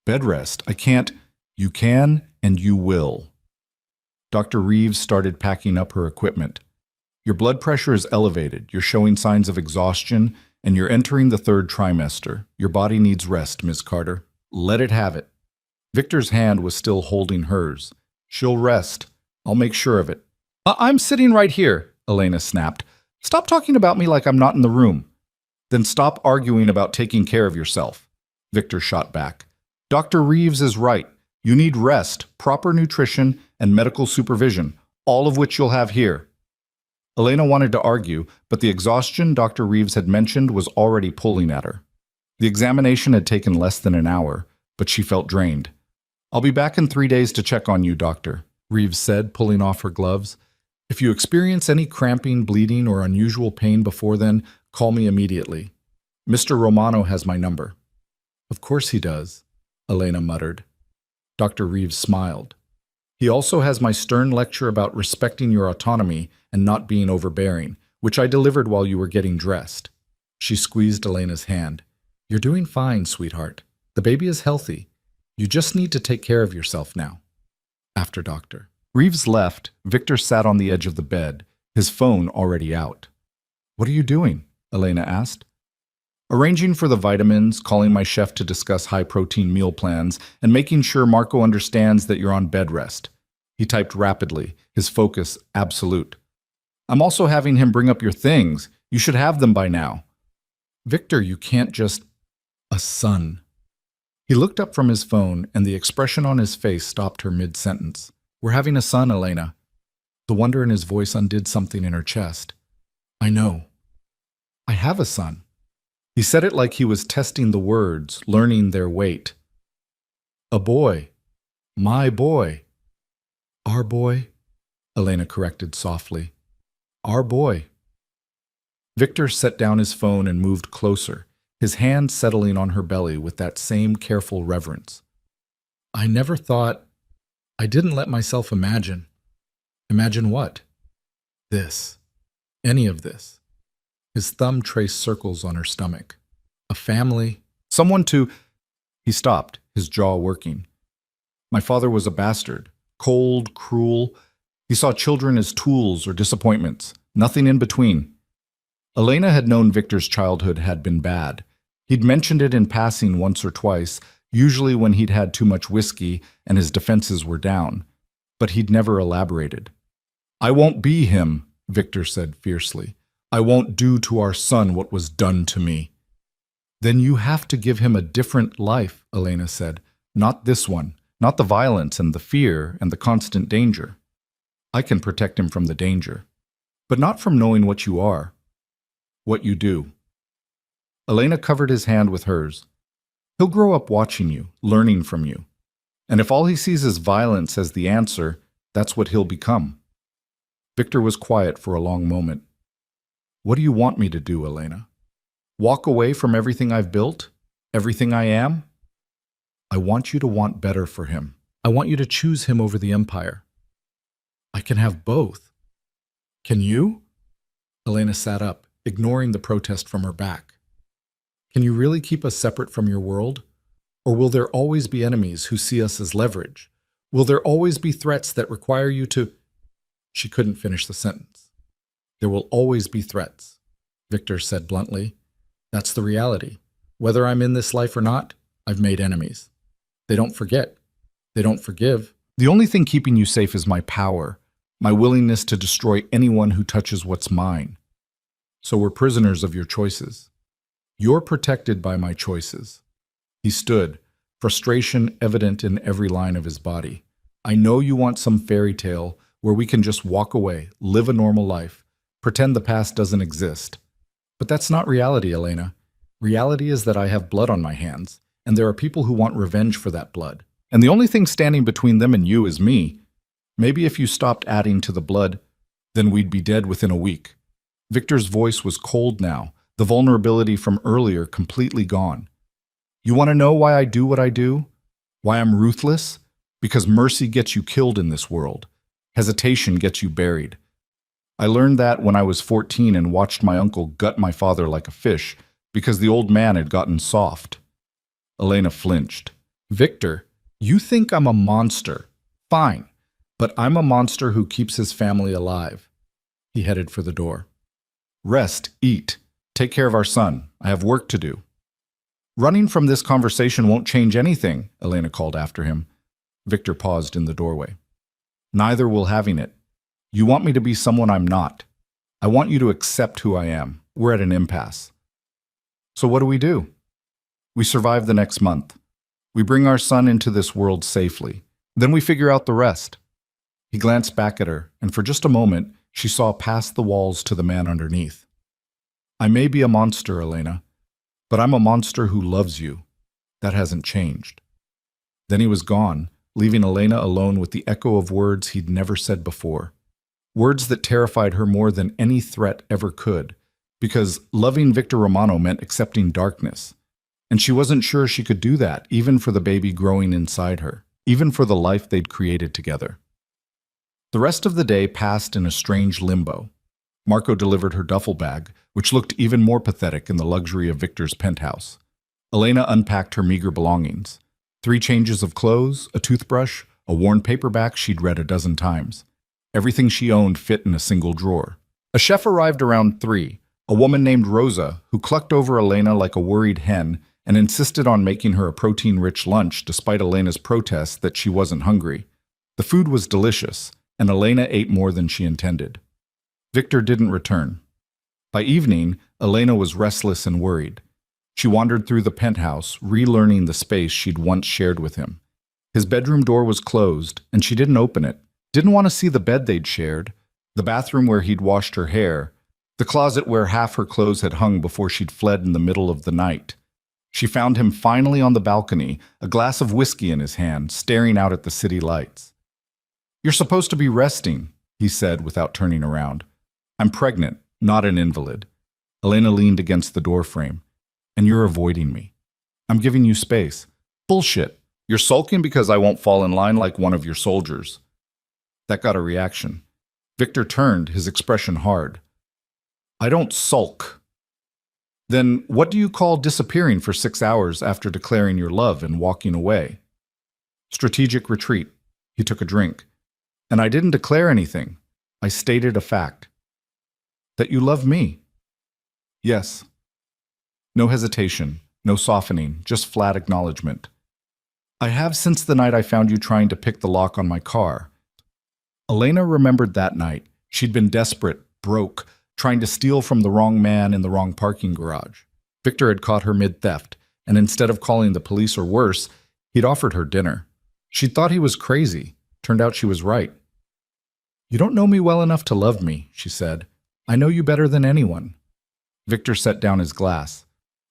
"Bed rest? I can't." "You can, and you will." Dr. Reeves started packing up her equipment. "Your blood pressure is elevated, you're showing signs of exhaustion, and you're entering the 3rd trimester. Your body needs rest, Ms. Carter. Let it have it." Victor's hand was still holding hers. She'll rest. I'll make sure of it. I'm sitting right here, Elena snapped. Stop talking about me like I'm not in the room. Then stop arguing about taking care of yourself. Victor shot back. Dr. Reeves is right. You need rest, proper nutrition, and medical supervision, all of which you'll have here. Elena wanted to argue, but the exhaustion Dr. Reeves had mentioned was already pulling at her. The examination had taken less than an hour, but she felt drained. I'll be back in 3 days to check on you, doctor, Reeves said, pulling off her gloves. If you experience any cramping, bleeding, or unusual pain before then, call me immediately. Mr. Romano has my number. Of course he does, Elena muttered. Dr. Reeves smiled. He also has my stern lecture about respecting your autonomy and not being overbearing, which I delivered while you were getting dressed. She squeezed Elena's hand. You're doing fine, sweetheart. The baby is healthy. You just need to take care of yourself now. After Doctor Reeves left, Victor sat on the edge of the bed, his phone already out. What are you doing? Elena asked. Arranging for the vitamins, calling my chef to discuss high-protein meal plans, and making sure Marco understands that you're on bed rest. He typed rapidly, his focus absolute. I'm also having him bring up your things. You should have them by now. Victor, you can't just... A son. He looked up from his phone, and the expression on his face stopped her mid-sentence. We're having a son, Elena. The wonder in his voice undid something in her chest. I know. I have a son. He said it like he was testing the words, learning their weight. A boy. My boy. Our boy, Elena corrected softly. Our boy. Victor set down his phone and moved closer, his hand settling on her belly with that same careful reverence. I never thought... I didn't let myself imagine. Imagine what? This. Any of this. His thumb traced circles on her stomach. A family. Someone to... He stopped, his jaw working. My father was a bastard. Cold, cruel. He saw children as tools or disappointments. Nothing in between. Elena had known Victor's childhood had been bad. He'd mentioned it in passing once or twice, usually when he'd had too much whiskey and his defenses were down. But he'd never elaborated. I won't be him, Victor said fiercely. I won't do to our son what was done to me. Then you have to give him a different life, Elena said. Not this one. Not the violence and the fear and the constant danger. I can protect him from the danger. But not from knowing what you are. What you do. Elena covered his hand with hers. He'll grow up watching you, learning from you. And if all he sees is violence as the answer, that's what he'll become. Victor was quiet for a long moment. What do you want me to do, Elena? Walk away from everything I've built? Everything I am? I want you to want better for him. I want you to choose him over the empire. I can have both. Can you? Elena sat up, ignoring the protest from her back. Can you really keep us separate from your world? Or will there always be enemies who see us as leverage? Will there always be threats that require you to... She couldn't finish the sentence. There will always be threats, Victor said bluntly. That's the reality. Whether I'm in this life or not, I've made enemies. They don't forget. They don't forgive. The only thing keeping you safe is my power, my willingness to destroy anyone who touches what's mine. So we're prisoners of your choices. You're protected by my choices. He stood, frustration evident in every line of his body. I know you want some fairy tale where we can just walk away, live a normal life, pretend the past doesn't exist. But that's not reality, Elena. Reality is that I have blood on my hands, and there are people who want revenge for that blood. And the only thing standing between them and you is me. Maybe if you stopped adding to the blood, then we'd be dead within a week. Victor's voice was cold now, the vulnerability from earlier completely gone. You want to know why I do what I do? Why I'm ruthless? Because mercy gets you killed in this world. Hesitation gets you buried. I learned that when I was 14 and watched my uncle gut my father like a fish because the old man had gotten soft. Elena flinched. Victor, you think I'm a monster. Fine, but I'm a monster who keeps his family alive. He headed for the door. Rest, eat, take care of our son. I have work to do. Running from this conversation won't change anything, Elena called after him. Victor paused in the doorway. Neither will having it. You want me to be someone I'm not. I want you to accept who I am. We're at an impasse. So what do? We survive the next month. We bring our son into this world safely. Then we figure out the rest. He glanced back at her, and for just a moment, she saw past the walls to the man underneath. I may be a monster, Elena, but I'm a monster who loves you. That hasn't changed. Then he was gone, leaving Elena alone with the echo of words he'd never said before. Words that terrified her more than any threat ever could, because loving Victor Romano meant accepting darkness. And she wasn't sure she could do that, even for the baby growing inside her, even for the life they'd created together. The rest of the day passed in a strange limbo. Marco delivered her duffel bag, which looked even more pathetic in the luxury of Victor's penthouse. Elena unpacked her meager belongings. 3 changes of clothes, a toothbrush, a worn paperback she'd read a dozen times. Everything she owned fit in a single drawer. A chef arrived around 3, a woman named Rosa, who clucked over Elena like a worried hen and insisted on making her a protein-rich lunch despite Elena's protests that she wasn't hungry. The food was delicious, and Elena ate more than she intended. Victor didn't return. By evening, Elena was restless and worried. She wandered through the penthouse, relearning the space she'd once shared with him. His bedroom door was closed, and she didn't open it. Didn't want to see the bed they'd shared, the bathroom where he'd washed her hair, the closet where half her clothes had hung before she'd fled in the middle of the night. She found him finally on the balcony, a glass of whiskey in his hand, staring out at the city lights. "You're supposed to be resting," he said without turning around. "I'm pregnant, not an invalid." Elena leaned against the doorframe. "And you're avoiding me. I'm giving you space." "Bullshit. You're sulking because I won't fall in line like one of your soldiers." That got a reaction. Victor turned, his expression hard. "I don't sulk." "Then what do you call disappearing for 6 hours after declaring your love and walking away?" "Strategic retreat." He took a drink. "And I didn't declare anything. I stated a fact." "That you love me." "Yes." No hesitation, no softening, just flat acknowledgement. "I have since the night I found you trying to pick the lock on my car." Elena remembered that night. She'd been desperate, broke, trying to steal from the wrong man in the wrong parking garage. Victor had caught her mid-theft, and instead of calling the police or worse, he'd offered her dinner. She'd thought he was crazy. Turned out she was right. "You don't know me well enough to love me," she said. "I know you better than anyone." Victor set down his glass.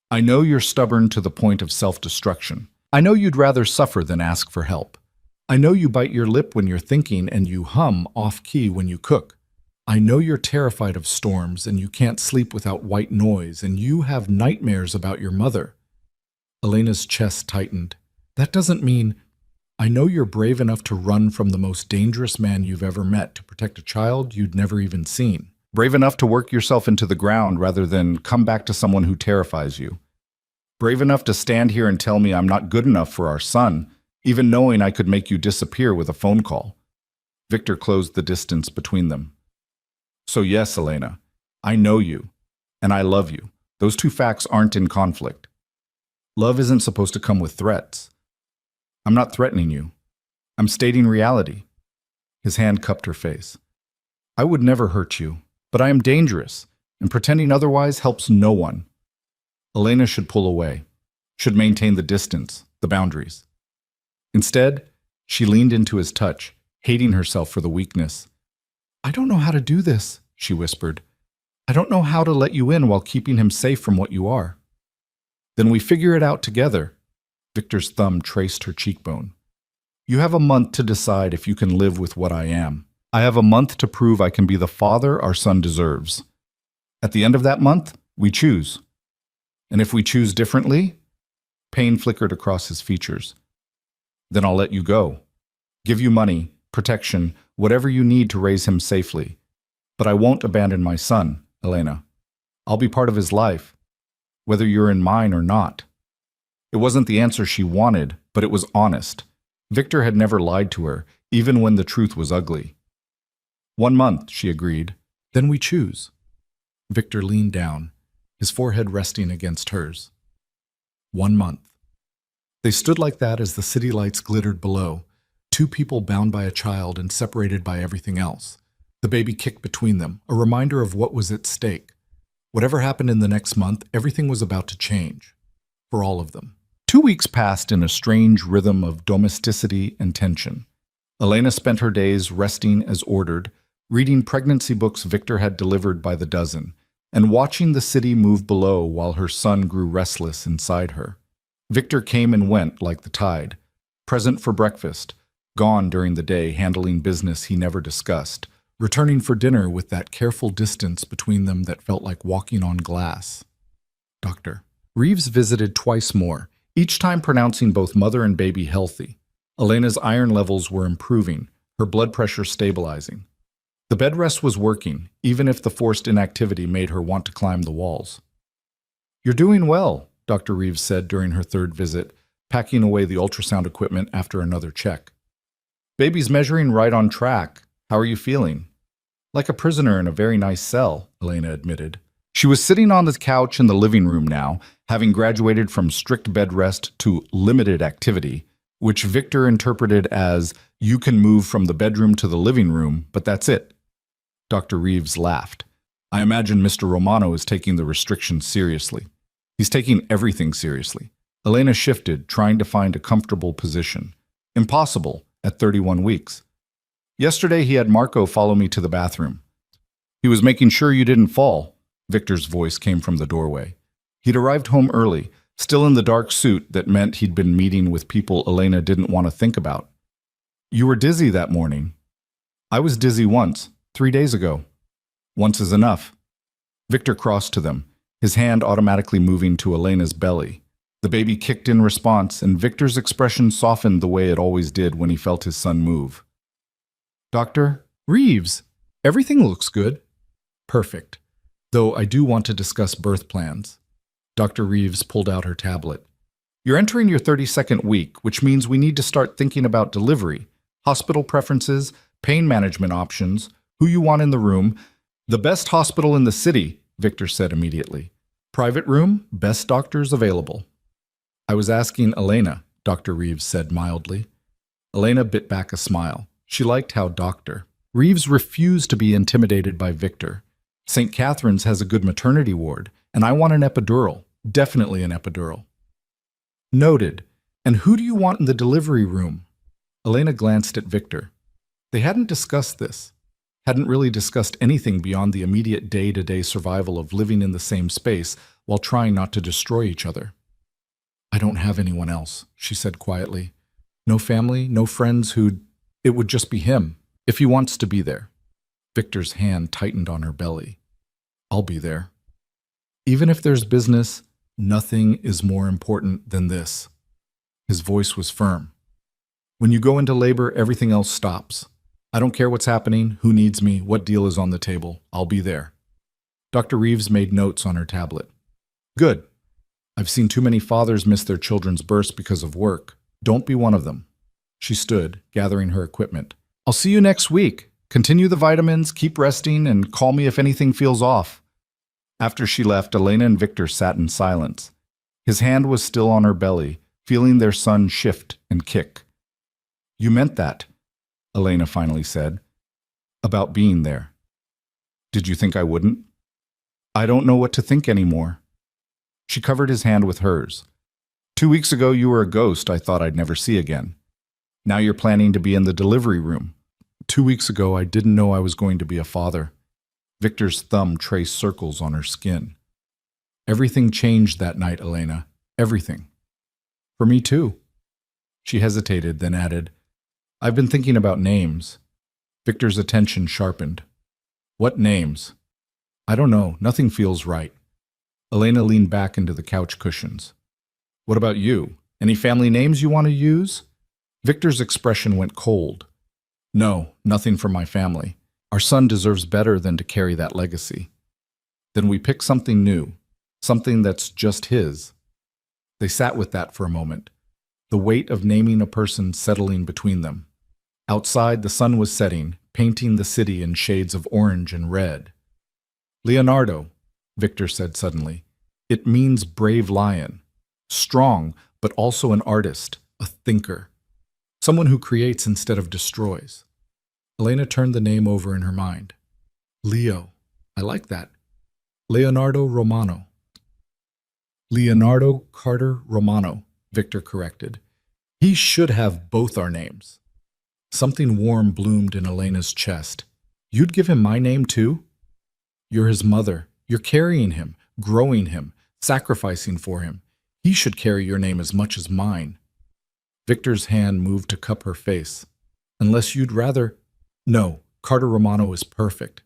"I know you're stubborn to the point of self-destruction. I know you'd rather suffer than ask for help. I know you bite your lip when you're thinking and you hum off-key when you cook. I know you're terrified of storms and you can't sleep without white noise and you have nightmares about your mother." Elena's chest tightened. "That doesn't mean... I know you're brave enough to run from the most dangerous man you've ever met to protect a child you'd never even seen. Brave enough to work yourself into the ground rather than come back to someone who terrifies you. Brave enough to stand here and tell me I'm not good enough for our son, even knowing I could make you disappear with a phone call." Victor closed the distance between them. "So yes, Elena, I know you, and I love you. Those 2 facts aren't in conflict. Love isn't supposed to come with threats. I'm not threatening you. I'm stating reality." His hand cupped her face. "I would never hurt you, but I am dangerous, and pretending otherwise helps no one." Elena should pull away, should maintain the distance, the boundaries. Instead, she leaned into his touch, hating herself for the weakness. "I don't know how to do this," she whispered. "I don't know how to let you in while keeping him safe from what you are." "Then we figure it out together." Victor's thumb traced her cheekbone. "You have a month to decide if you can live with what I am. I have a month to prove I can be the father our son deserves. At the end of that month, we choose. And if we choose differently..." Pain flickered across his features. "Then I'll let you go. Give you money, protection, whatever you need to raise him safely. But I won't abandon my son, Elena. I'll be part of his life, whether you're in mine or not." It wasn't the answer she wanted, but it was honest. Victor had never lied to her, even when the truth was ugly. "1 month," she agreed. "Then we choose." Victor leaned down, his forehead resting against hers. 1 month. They stood like that as the city lights glittered below, two people bound by a child and separated by everything else. The baby kicked between them, a reminder of what was at stake. Whatever happened in the next month, everything was about to change. For all of them. 2 weeks passed in a strange rhythm of domesticity and tension. Elena spent her days resting as ordered, reading pregnancy books Victor had delivered by the dozen, and watching the city move below while her son grew restless inside her. Victor came and went like the tide, present for breakfast, gone during the day handling business he never discussed, returning for dinner with that careful distance between them that felt like walking on glass. Dr. Reeves visited twice more, each time pronouncing both mother and baby healthy. Elena's iron levels were improving, her blood pressure stabilizing. The bed rest was working, even if the forced inactivity made her want to climb the walls. "You're doing well," Dr. Reeves said during her third visit, packing away the ultrasound equipment after another check. "Baby's measuring right on track. How are you feeling?" "Like a prisoner in a very nice cell," Elena admitted. She was sitting on the couch in the living room now, having graduated from strict bed rest to limited activity, which Victor interpreted as, "You can move from the bedroom to the living room, but that's it." Dr. Reeves laughed. "I imagine Mr. Romano is taking the restrictions seriously. He's taking everything seriously." Elena shifted, trying to find a comfortable position. Impossible at 31 weeks. "Yesterday he had Marco follow me to the bathroom. He was making sure you didn't fall." Victor's voice came from the doorway. He'd arrived home early, still in the dark suit that meant he'd been meeting with people Elena didn't want to think about. "You were dizzy that morning." "I was dizzy once, 3 days ago." "Once is enough." Victor crossed to them, his hand automatically moving to Elena's belly. The baby kicked in response, and Victor's expression softened the way it always did when he felt his son move. "Dr. Reeves, everything looks good." "Perfect. Though I do want to discuss birth plans." Dr. Reeves pulled out her tablet. "You're entering your 32nd week, which means we need to start thinking about delivery, hospital preferences, pain management options, who you want in the room. The best hospital in the city," Victor said immediately. "Private room, best doctors available." "I was asking Elena," Dr. Reeves said mildly. Elena bit back a smile. She liked how Dr. Reeves refused to be intimidated by Victor. "St. Catherine's has a good maternity ward, and I want an epidural. Definitely an epidural." "Noted. And who do you want in the delivery room?" Elena glanced at Victor. They hadn't discussed this, hadn't really discussed anything beyond the immediate day-to-day survival of living in the same space while trying not to destroy each other. "I don't have anyone else," she said quietly. "No family, no friends who'd... It would just be him, if he wants to be there." Victor's hand tightened on her belly. "I'll be there. Even if there's business, nothing is more important than this." His voice was firm. "When you go into labor, everything else stops. I don't care what's happening, who needs me, what deal is on the table. I'll be there." Dr. Reeves made notes on her tablet. "Good. I've seen too many fathers miss their children's births because of work. Don't be one of them." She stood, gathering her equipment. "I'll see you next week. Continue the vitamins, keep resting, and call me if anything feels off." After she left, Elena and Victor sat in silence. His hand was still on her belly, feeling their son shift and kick. "You meant that," Elena finally said, "about being there." "Did you think I wouldn't?" "I don't know what to think anymore." She covered his hand with hers. 2 weeks ago you were a ghost I thought I'd never see again. Now you're planning to be in the delivery room. 2 weeks ago I didn't know I was going to be a father." Victor's thumb traced circles on her skin. "Everything changed that night, Elena. Everything. For me too." She hesitated, then added, "I've been thinking about names." Victor's attention sharpened. "What names?" "I don't know. Nothing feels right." Elena leaned back into the couch cushions. "What about you? Any family names you want to use?" Victor's expression went cold. "No, nothing for my family. Our son deserves better than to carry that legacy." "Then we pick something new, something that's just his." They sat with that for a moment, the weight of naming a person settling between them. Outside, the sun was setting, painting the city in shades of orange and red. "Leonardo," Victor said suddenly. "It means brave lion." Strong, but also an artist, a thinker. Someone who creates instead of destroys. Elena turned the name over in her mind. Leo. I like that. Leonardo Romano. Leonardo Carter Romano, Victor corrected. He should have both our names. Something warm bloomed in Elena's chest. You'd give him my name too? You're his mother. You're carrying him, growing him, sacrificing for him. He should carry your name as much as mine. Victor's hand moved to cup her face. Unless you'd rather... No, Carter Romano is perfect.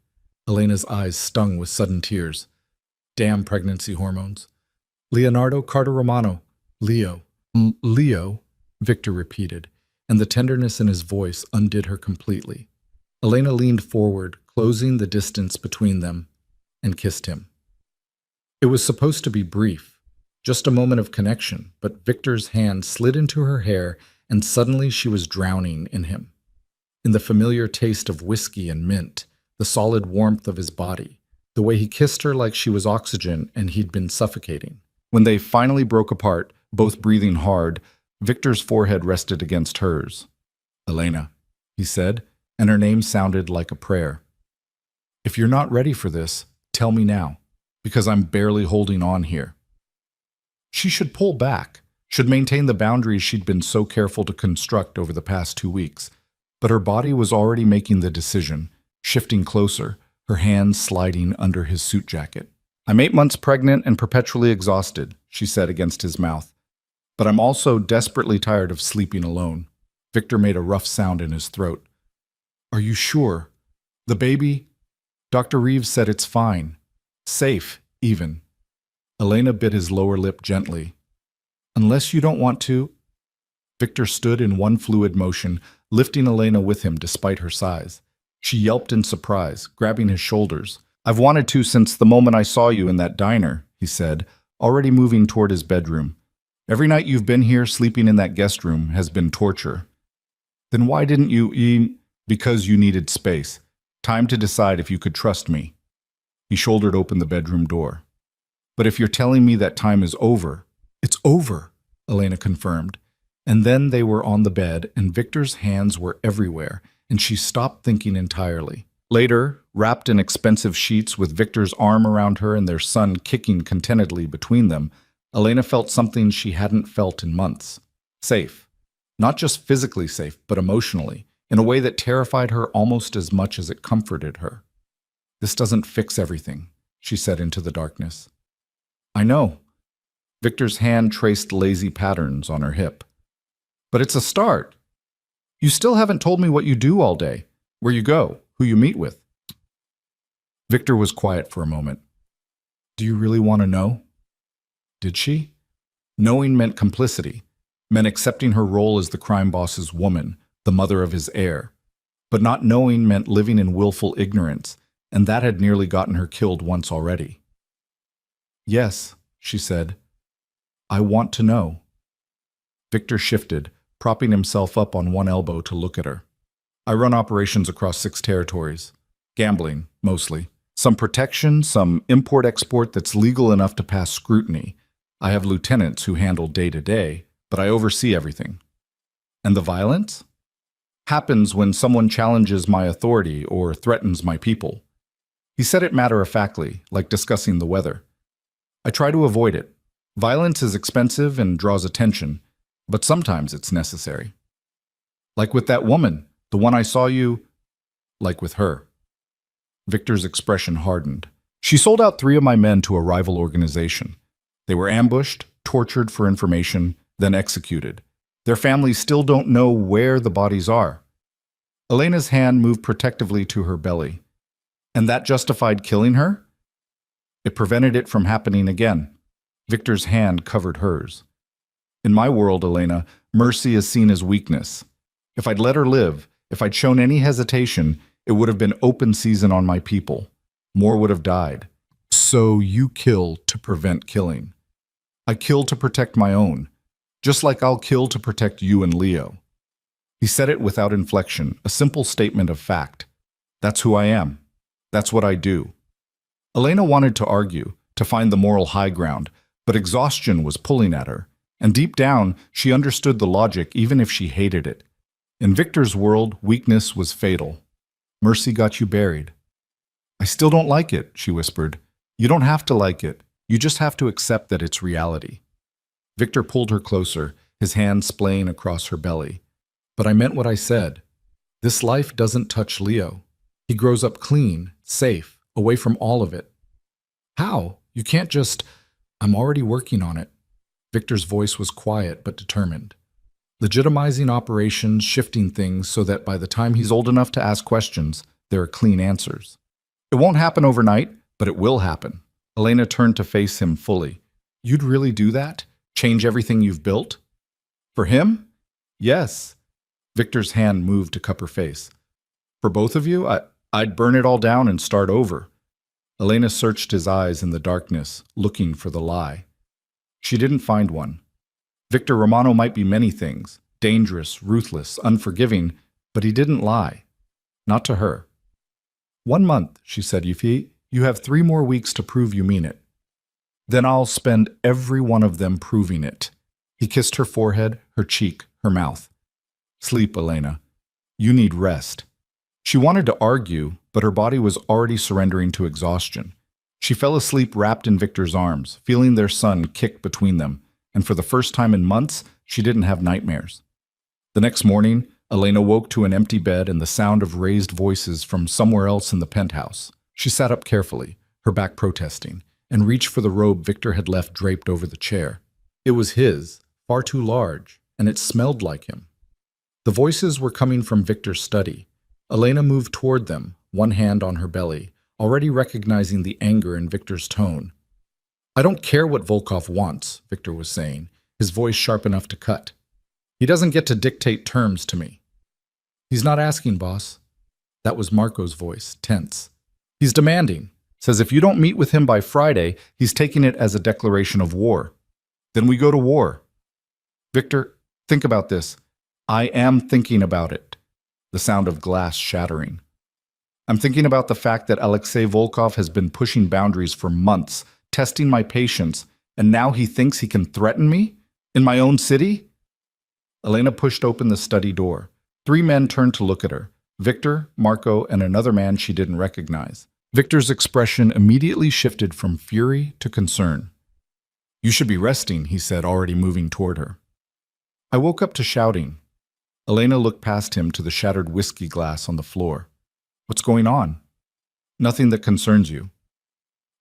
Elena's eyes stung with sudden tears. Damn pregnancy hormones. Leonardo Carter Romano. Leo. Leo, Victor repeated, and the tenderness in his voice undid her completely. Elena leaned forward, closing the distance between them, and kissed him. It was supposed to be brief, just a moment of connection, but Victor's hand slid into her hair, and suddenly she was drowning in him. In the familiar taste of whiskey and mint, the solid warmth of his body, the way he kissed her like she was oxygen and he'd been suffocating. When they finally broke apart, both breathing hard, Victor's forehead rested against hers. Elena, he said, and her name sounded like a prayer. If you're not ready for this, tell me now, because I'm barely holding on here. She should pull back, should maintain the boundaries she'd been so careful to construct over the past 2 weeks, but her body was already making the decision, shifting closer, her hands sliding under his suit jacket. I'm 8 months pregnant and perpetually exhausted, she said against his mouth. But I'm also desperately tired of sleeping alone. Victor made a rough sound in his throat. Are you sure? The baby? Dr. Reeves said it's fine. Safe, even. Elena bit his lower lip gently. Unless you don't want to... Victor stood in one fluid motion, lifting Elena with him despite her size. She yelped in surprise, grabbing his shoulders. I've wanted to since the moment I saw you in that diner, he said, already moving toward his bedroom. Every night you've been here sleeping in that guest room has been torture. Then why didn't you eat? Because you needed space. Time to decide if you could trust me. He shouldered open the bedroom door. But if you're telling me that time is over, it's over, Elena confirmed. And then they were on the bed, and Victor's hands were everywhere, and she stopped thinking entirely. Later, wrapped in expensive sheets with Victor's arm around her and their son kicking contentedly between them, Elena felt something she hadn't felt in months. Safe. Not just physically safe, but emotionally, in a way that terrified her almost as much as it comforted her. This doesn't fix everything, she said into the darkness. I know. Victor's hand traced lazy patterns on her hip. But it's a start. You still haven't told me what you do all day, where you go, who you meet with. Victor was quiet for a moment. Do you really want to know? Did she? Knowing meant complicity, meant accepting her role as the crime boss's woman, the mother of his heir. But not knowing meant living in willful ignorance, and that had nearly gotten her killed once already. Yes, she said. I want to know. Victor shifted, propping himself up on one elbow to look at her. I run operations across 6 territories. Gambling, mostly. Some protection, some import-export that's legal enough to pass scrutiny. I have lieutenants who handle day-to-day, but I oversee everything. And the violence? Happens when someone challenges my authority or threatens my people. He said it matter-of-factly, like discussing the weather. I try to avoid it. Violence is expensive and draws attention, but sometimes it's necessary. Like with that woman, the one I saw you, like with her. Victor's expression hardened. She sold out 3 of my men to a rival organization. They were ambushed, tortured for information, then executed. Their families still don't know where the bodies are. Elena's hand moved protectively to her belly. And that justified killing her? It prevented it from happening again. Victor's hand covered hers. In my world, Elena, mercy is seen as weakness. If I'd let her live, if I'd shown any hesitation, it would have been open season on my people. More would have died. So you kill to prevent killing. I kill to protect my own, just like I'll kill to protect you and Leo. He said it without inflection, a simple statement of fact. That's who I am. That's what I do. Elena wanted to argue, to find the moral high ground, but exhaustion was pulling at her, And deep down, she understood the logic even if she hated it. In Victor's world, weakness was fatal. Mercy got you buried. I still don't like it, she whispered. You don't have to like it. You just have to accept that it's reality. Victor pulled her closer, his hand splaying across her belly. But I meant what I said. This life doesn't touch Leo. He grows up clean, safe, away from all of it. How? You can't just... I'm already working on it. Victor's voice was quiet but determined. Legitimizing operations, shifting things so that by the time he's old enough to ask questions, there are clean answers. It won't happen overnight, but it will happen. Elena turned to face him fully. You'd really do that? Change everything you've built? For him? Yes. Victor's hand moved to cup her face. For both of you, I'd burn it all down and start over. Elena searched his eyes in the darkness, looking for the lie. She didn't find one. Victor Romano might be many things, dangerous, ruthless, unforgiving, but he didn't lie. Not to her. 1 month, she said, Yuffie. You have 3 more weeks to prove you mean it. Then I'll spend every one of them proving it. He kissed her forehead, her cheek, her mouth. Sleep, Elena. You need rest. She wanted to argue, but her body was already surrendering to exhaustion. She fell asleep wrapped in Victor's arms, feeling their sun kick between them, and for the first time in months, she didn't have nightmares. The next morning, Elena woke to an empty bed and the sound of raised voices from somewhere else in the penthouse. She sat up carefully, her back protesting, and reached for the robe Victor had left draped over the chair. It was his, far too large, and it smelled like him. The voices were coming from Victor's study. Elena moved toward them, one hand on her belly, already recognizing the anger in Victor's tone. I don't care what Volkov wants, Victor was saying, his voice sharp enough to cut. He doesn't get to dictate terms to me. He's not asking, boss. That was Marco's voice, tense. He's demanding. Says if you don't meet with him by Friday, he's taking it as a declaration of war. Then we go to war. Victor, think about this. I am thinking about it. The sound of glass shattering. I'm thinking about the fact that Alexei Volkov has been pushing boundaries for months, testing my patience, and now he thinks he can threaten me? In my own city? Elena pushed open the study door. 3 men turned to look at her. Victor, Marco, and another man she didn't recognize. Victor's expression immediately shifted from fury to concern. You should be resting, he said, already moving toward her. I woke up to shouting. Elena looked past him to the shattered whiskey glass on the floor. What's going on? Nothing that concerns you.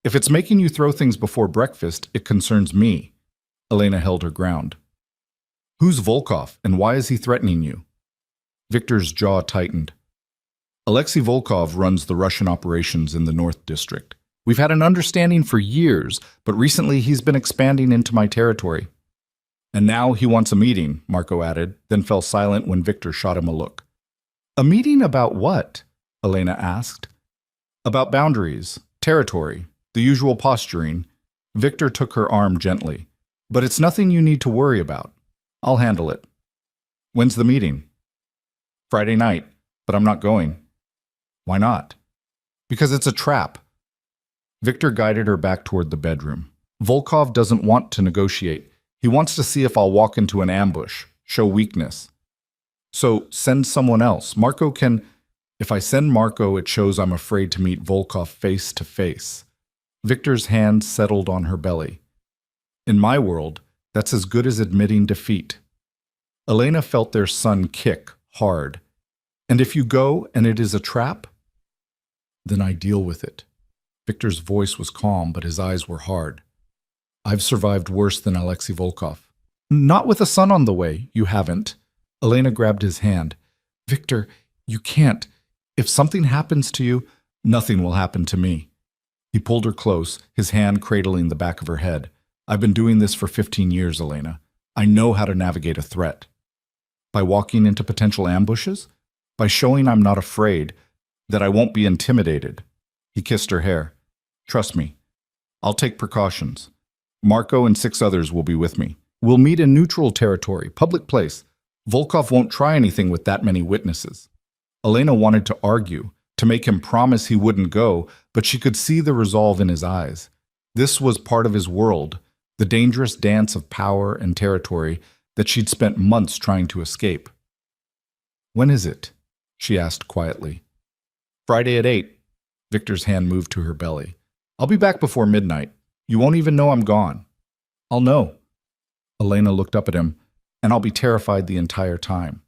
If it's making you throw things before breakfast, it concerns me. Elena held her ground. Who's Volkov, and why is he threatening you? Victor's jaw tightened. Alexei Volkov runs the Russian operations in the North District. We've had an understanding for years, but recently he's been expanding into my territory. And now he wants a meeting, Marco added, then fell silent when Victor shot him a look. A meeting about what? Elena asked. About boundaries, territory, the usual posturing. Victor took her arm gently. But it's nothing you need to worry about. I'll handle it. When's the meeting? Friday night, but I'm not going. Why not? Because it's a trap. Victor guided her back toward the bedroom. Volkov doesn't want to negotiate. He wants to see if I'll walk into an ambush, show weakness. So send someone else. Marco can... If I send Marco, it shows I'm afraid to meet Volkov face to face. Victor's hand settled on her belly. In my world, that's as good as admitting defeat. Elena felt their sun kick hard. And if you go and it is a trap, then I deal with it. Victor's voice was calm, but his eyes were hard. I've survived worse than Alexei Volkov. Not with a son on the way, you haven't. Elena grabbed his hand. Victor, you can't. If something happens to you, nothing will happen to me. He pulled her close, his hand cradling the back of her head. I've been doing this for 15 years, Elena. I know how to navigate a threat. By walking into potential ambushes? By showing I'm not afraid, that I won't be intimidated. He kissed her hair. Trust me. I'll take precautions. Marco and 6 others will be with me. We'll meet in neutral territory, public place. Volkov won't try anything with that many witnesses. Elena wanted to argue, to make him promise he wouldn't go, but she could see the resolve in his eyes. This was part of his world. the dangerous dance of power and territory that she'd spent months trying to escape. "When is it?" she asked quietly. "Friday at 8. Victor's hand moved to her belly. "I'll be back before midnight. You won't even know I'm gone." "I'll know." Elena looked up at him, "And I'll be terrified the entire time."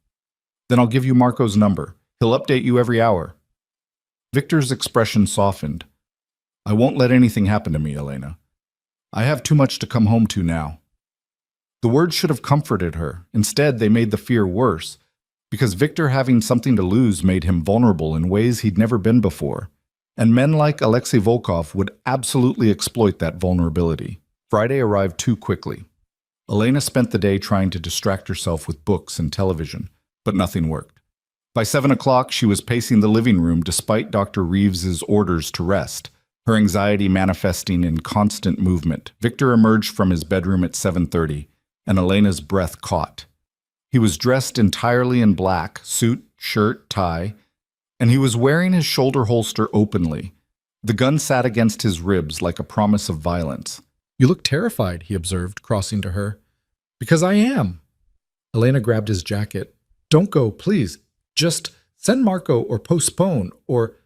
"Then I'll give you Marco's number. He'll update you every hour." Victor's expression softened. "I won't let anything happen to me, Elena. I have too much to come home to now." The words should have comforted her. Instead, they made the fear worse, because Victor having something to lose made him vulnerable in ways he'd never been before. And men like Alexei Volkov would absolutely exploit that vulnerability. Friday arrived too quickly. Elena spent the day trying to distract herself with books and television, but nothing worked. By 7 o'clock, she was pacing the living room despite Dr. Reeves's orders to rest, her anxiety manifesting in constant movement. Victor emerged from his bedroom at 7:30, and Elena's breath caught. He was dressed entirely in black, suit, shirt, tie, and he was wearing his shoulder holster openly. The gun sat against his ribs like a promise of violence. "You look terrified," he observed, crossing to her. "Because I am." Elena grabbed his jacket. "Don't go, please. Just send Marco or postpone, or—"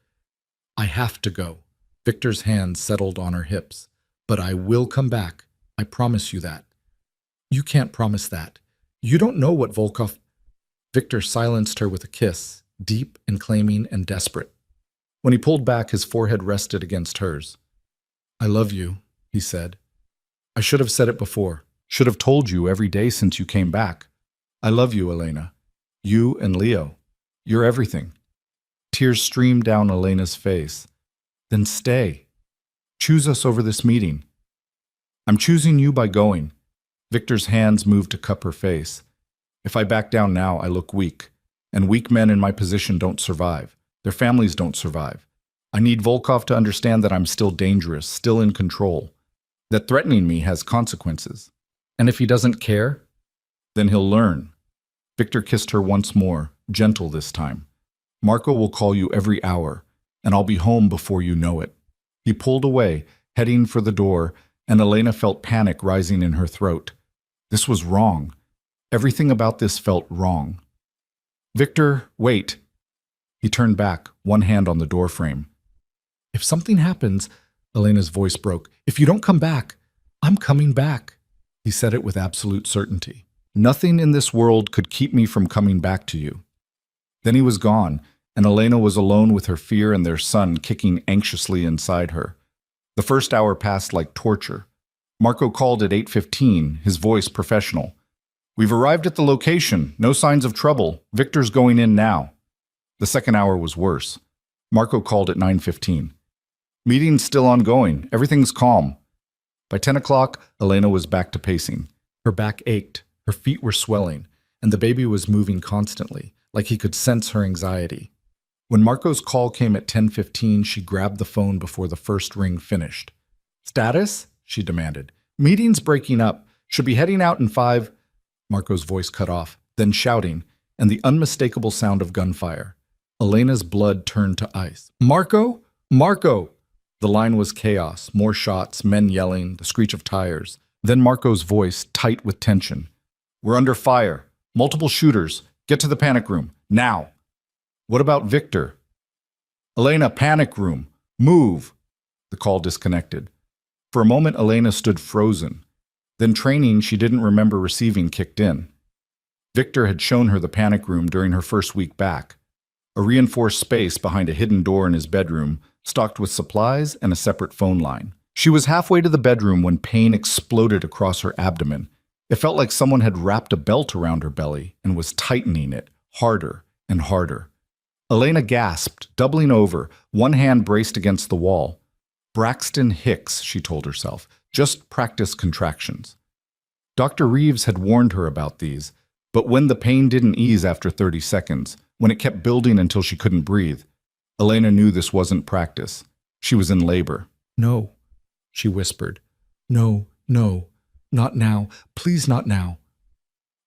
"I have to go." Victor's hand settled on her hips. "But I will come back. I promise you that." "You can't promise that. You don't know what Volkov—" Victor silenced her with a kiss, deep and claiming and desperate. When he pulled back, his forehead rested against hers. "I love you," he said. "I should have said it before. Should have told you every day since you came back. I love you, Elena. You and Leo. You're everything." Tears streamed down Elena's face. "Then stay. Choose us over this meeting." "I'm choosing you by going." Victor's hands moved to cup her face. "If I back down now, I look weak. And weak men in my position don't survive. Their families don't survive. I need Volkov to understand that I'm still dangerous, still in control. That threatening me has consequences. And if he doesn't care, then he'll learn." Victor kissed her once more, gentle this time. "Marco will call you every hour, and I'll be home before you know it." He pulled away, heading for the door, and Elena felt panic rising in her throat. This was wrong. Everything about this felt wrong. "Victor, wait." He turned back, one hand on the doorframe. "If something happens," Elena's voice broke, "if you don't come back, I'm coming back." He said it with absolute certainty. "Nothing in this world could keep me from coming back to you." Then he was gone, and Elena was alone with her fear and their son kicking anxiously inside her. The first hour passed like torture. Marco called at 8:15, his voice professional. "We've arrived at the location. No signs of trouble. Victor's going in now." The second hour was worse. Marco called at 9:15. "Meeting's still ongoing. Everything's calm." By 10 o'clock, Elena was back to pacing. Her back ached, her feet were swelling, and the baby was moving constantly, like he could sense her anxiety. When Marco's call came at 10:15, she grabbed the phone before the first ring finished. "Status?" she demanded. "Meeting's breaking up. Should be heading out in 5—" Marco's voice cut off, then shouting, and the unmistakable sound of gunfire. Elena's blood turned to ice. "Marco? Marco!" The line was chaos, more shots, men yelling, the screech of tires. Then Marco's voice, tight with tension. "We're under fire. Multiple shooters. Get to the panic room. Now." "What about Victor?" "Elena, panic room. Move." The call disconnected. For a moment, Elena stood frozen. Then training she didn't remember receiving kicked in. Victor had shown her the panic room during her first week back. A reinforced space behind a hidden door in his bedroom, stocked with supplies and a separate phone line. She was halfway to the bedroom when pain exploded across her abdomen. It felt like someone had wrapped a belt around her belly and was tightening it harder and harder. Elena gasped, doubling over, one hand braced against the wall. Braxton Hicks, she told herself, just practice contractions. Dr. Reeves had warned her about these, but when the pain didn't ease after 30 seconds, when it kept building until she couldn't breathe, Elena knew this wasn't practice. She was in labor. "No," she whispered. "No, no, not now. Please not now."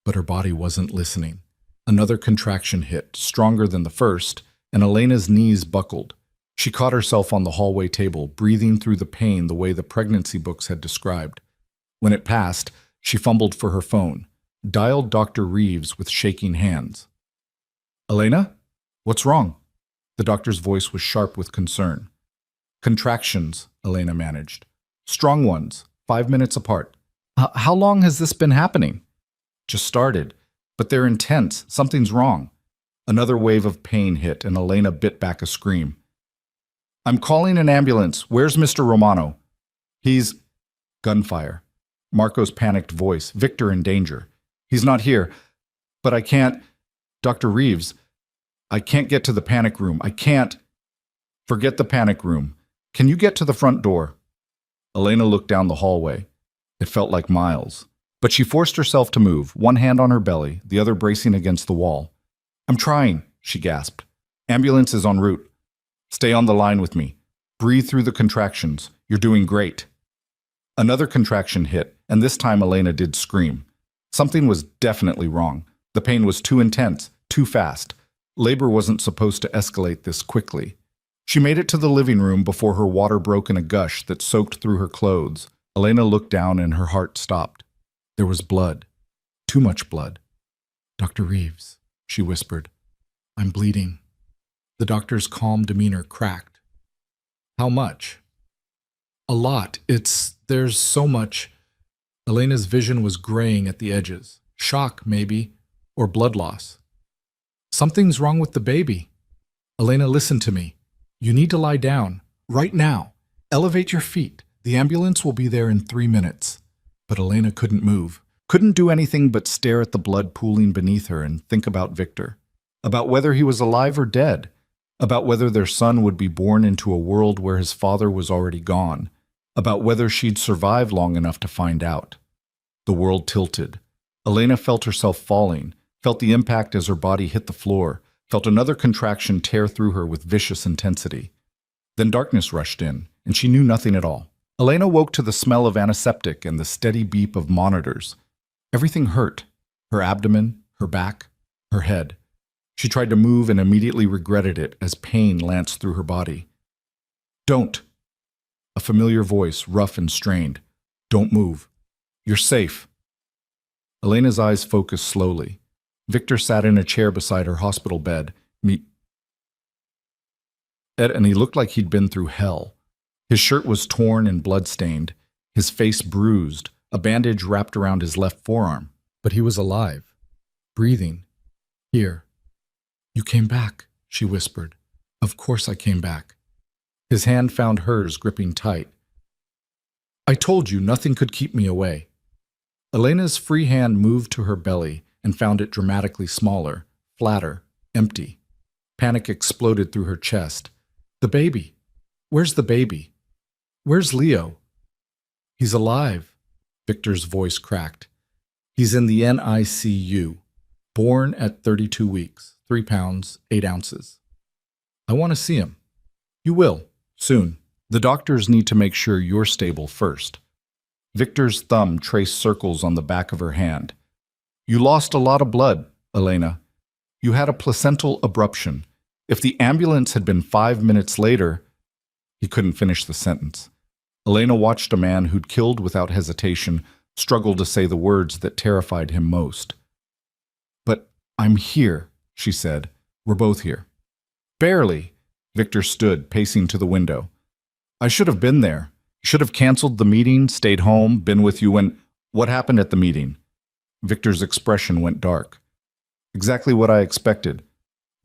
But her body wasn't listening. Another contraction hit, stronger than the first, and Elena's knees buckled. She caught herself on the hallway table, breathing through the pain the way the pregnancy books had described. When it passed, she fumbled for her phone, dialed Dr. Reeves with shaking hands. Elena? What's wrong? The doctor's voice was sharp with concern. Contractions, Elena managed. Strong ones, 5 minutes apart. How long has this been happening? Just started, but they're intense. Something's wrong. Another wave of pain hit, and Elena bit back a scream. I'm calling an ambulance. Where's Mr. Romano? He's... Gunfire. Marco's panicked voice. Victor in danger. He's not here. But I can't... Dr. Reeves, I can't get to the panic room. I can't... Forget the panic room. Can you get to the front door? Elena looked down the hallway. It felt like miles. But she forced herself to move, one hand on her belly, the other bracing against the wall. I'm trying, she gasped. Ambulance is en route. Stay on the line with me. Breathe through the contractions. You're doing great. Another contraction hit, and this time Elena did scream. Something was definitely wrong. The pain was too intense, too fast. Labor wasn't supposed to escalate this quickly. She made it to the living room before her water broke in a gush that soaked through her clothes. Elena looked down and her heart stopped. There was blood. Too much blood. Dr. Reeves, she whispered. I'm bleeding. The doctor's calm demeanor cracked. How much? A lot. There's so much. Elena's vision was graying at the edges. Shock, maybe, or blood loss. Something's wrong with the baby. Elena, listen to me. You need to lie down, right now. Elevate your feet. The ambulance will be there in 3 minutes. But Elena couldn't move, couldn't do anything but stare at the blood pooling beneath her and think about Victor, about whether he was alive or dead, about whether their son would be born into a world where his father was already gone, about whether she'd survive long enough to find out. The world tilted. Elena felt herself falling, felt the impact as her body hit the floor, felt another contraction tear through her with vicious intensity. Then darkness rushed in, and she knew nothing at all. Elena woke to the smell of antiseptic and the steady beep of monitors. Everything hurt. Her abdomen, her back, her head. She tried to move and immediately regretted it as pain lanced through her body. Don't. A familiar voice, rough and strained. Don't move. You're safe. Elena's eyes focused slowly. Victor sat in a chair beside her hospital bed. And he looked like he'd been through hell. His shirt was torn and blood-stained, his face bruised, a bandage wrapped around his left forearm. But he was alive, breathing. Here. You came back, she whispered. Of course I came back. His hand found hers, gripping tight. I told you nothing could keep me away. Elena's free hand moved to her belly and found it dramatically smaller, flatter, empty. Panic exploded through her chest. The baby. Where's the baby? Where's Leo? He's alive. Victor's voice cracked. He's in the NICU. Born at 32 weeks, 3 pounds, 8 ounces. I want to see him. You will, soon. The doctors need to make sure you're stable first. Victor's thumb traced circles on the back of her hand. You lost a lot of blood, Elena. You had a placental abruption. If the ambulance had been 5 minutes later... He couldn't finish the sentence. Elena watched a man who'd killed without hesitation struggle to say the words that terrified him most. But I'm here, she said. We're both here. Barely. Victor stood, pacing to the window. I should have been there. Should have canceled the meeting, stayed home, been with you when... What happened at the meeting? Victor's expression went dark. Exactly what I expected.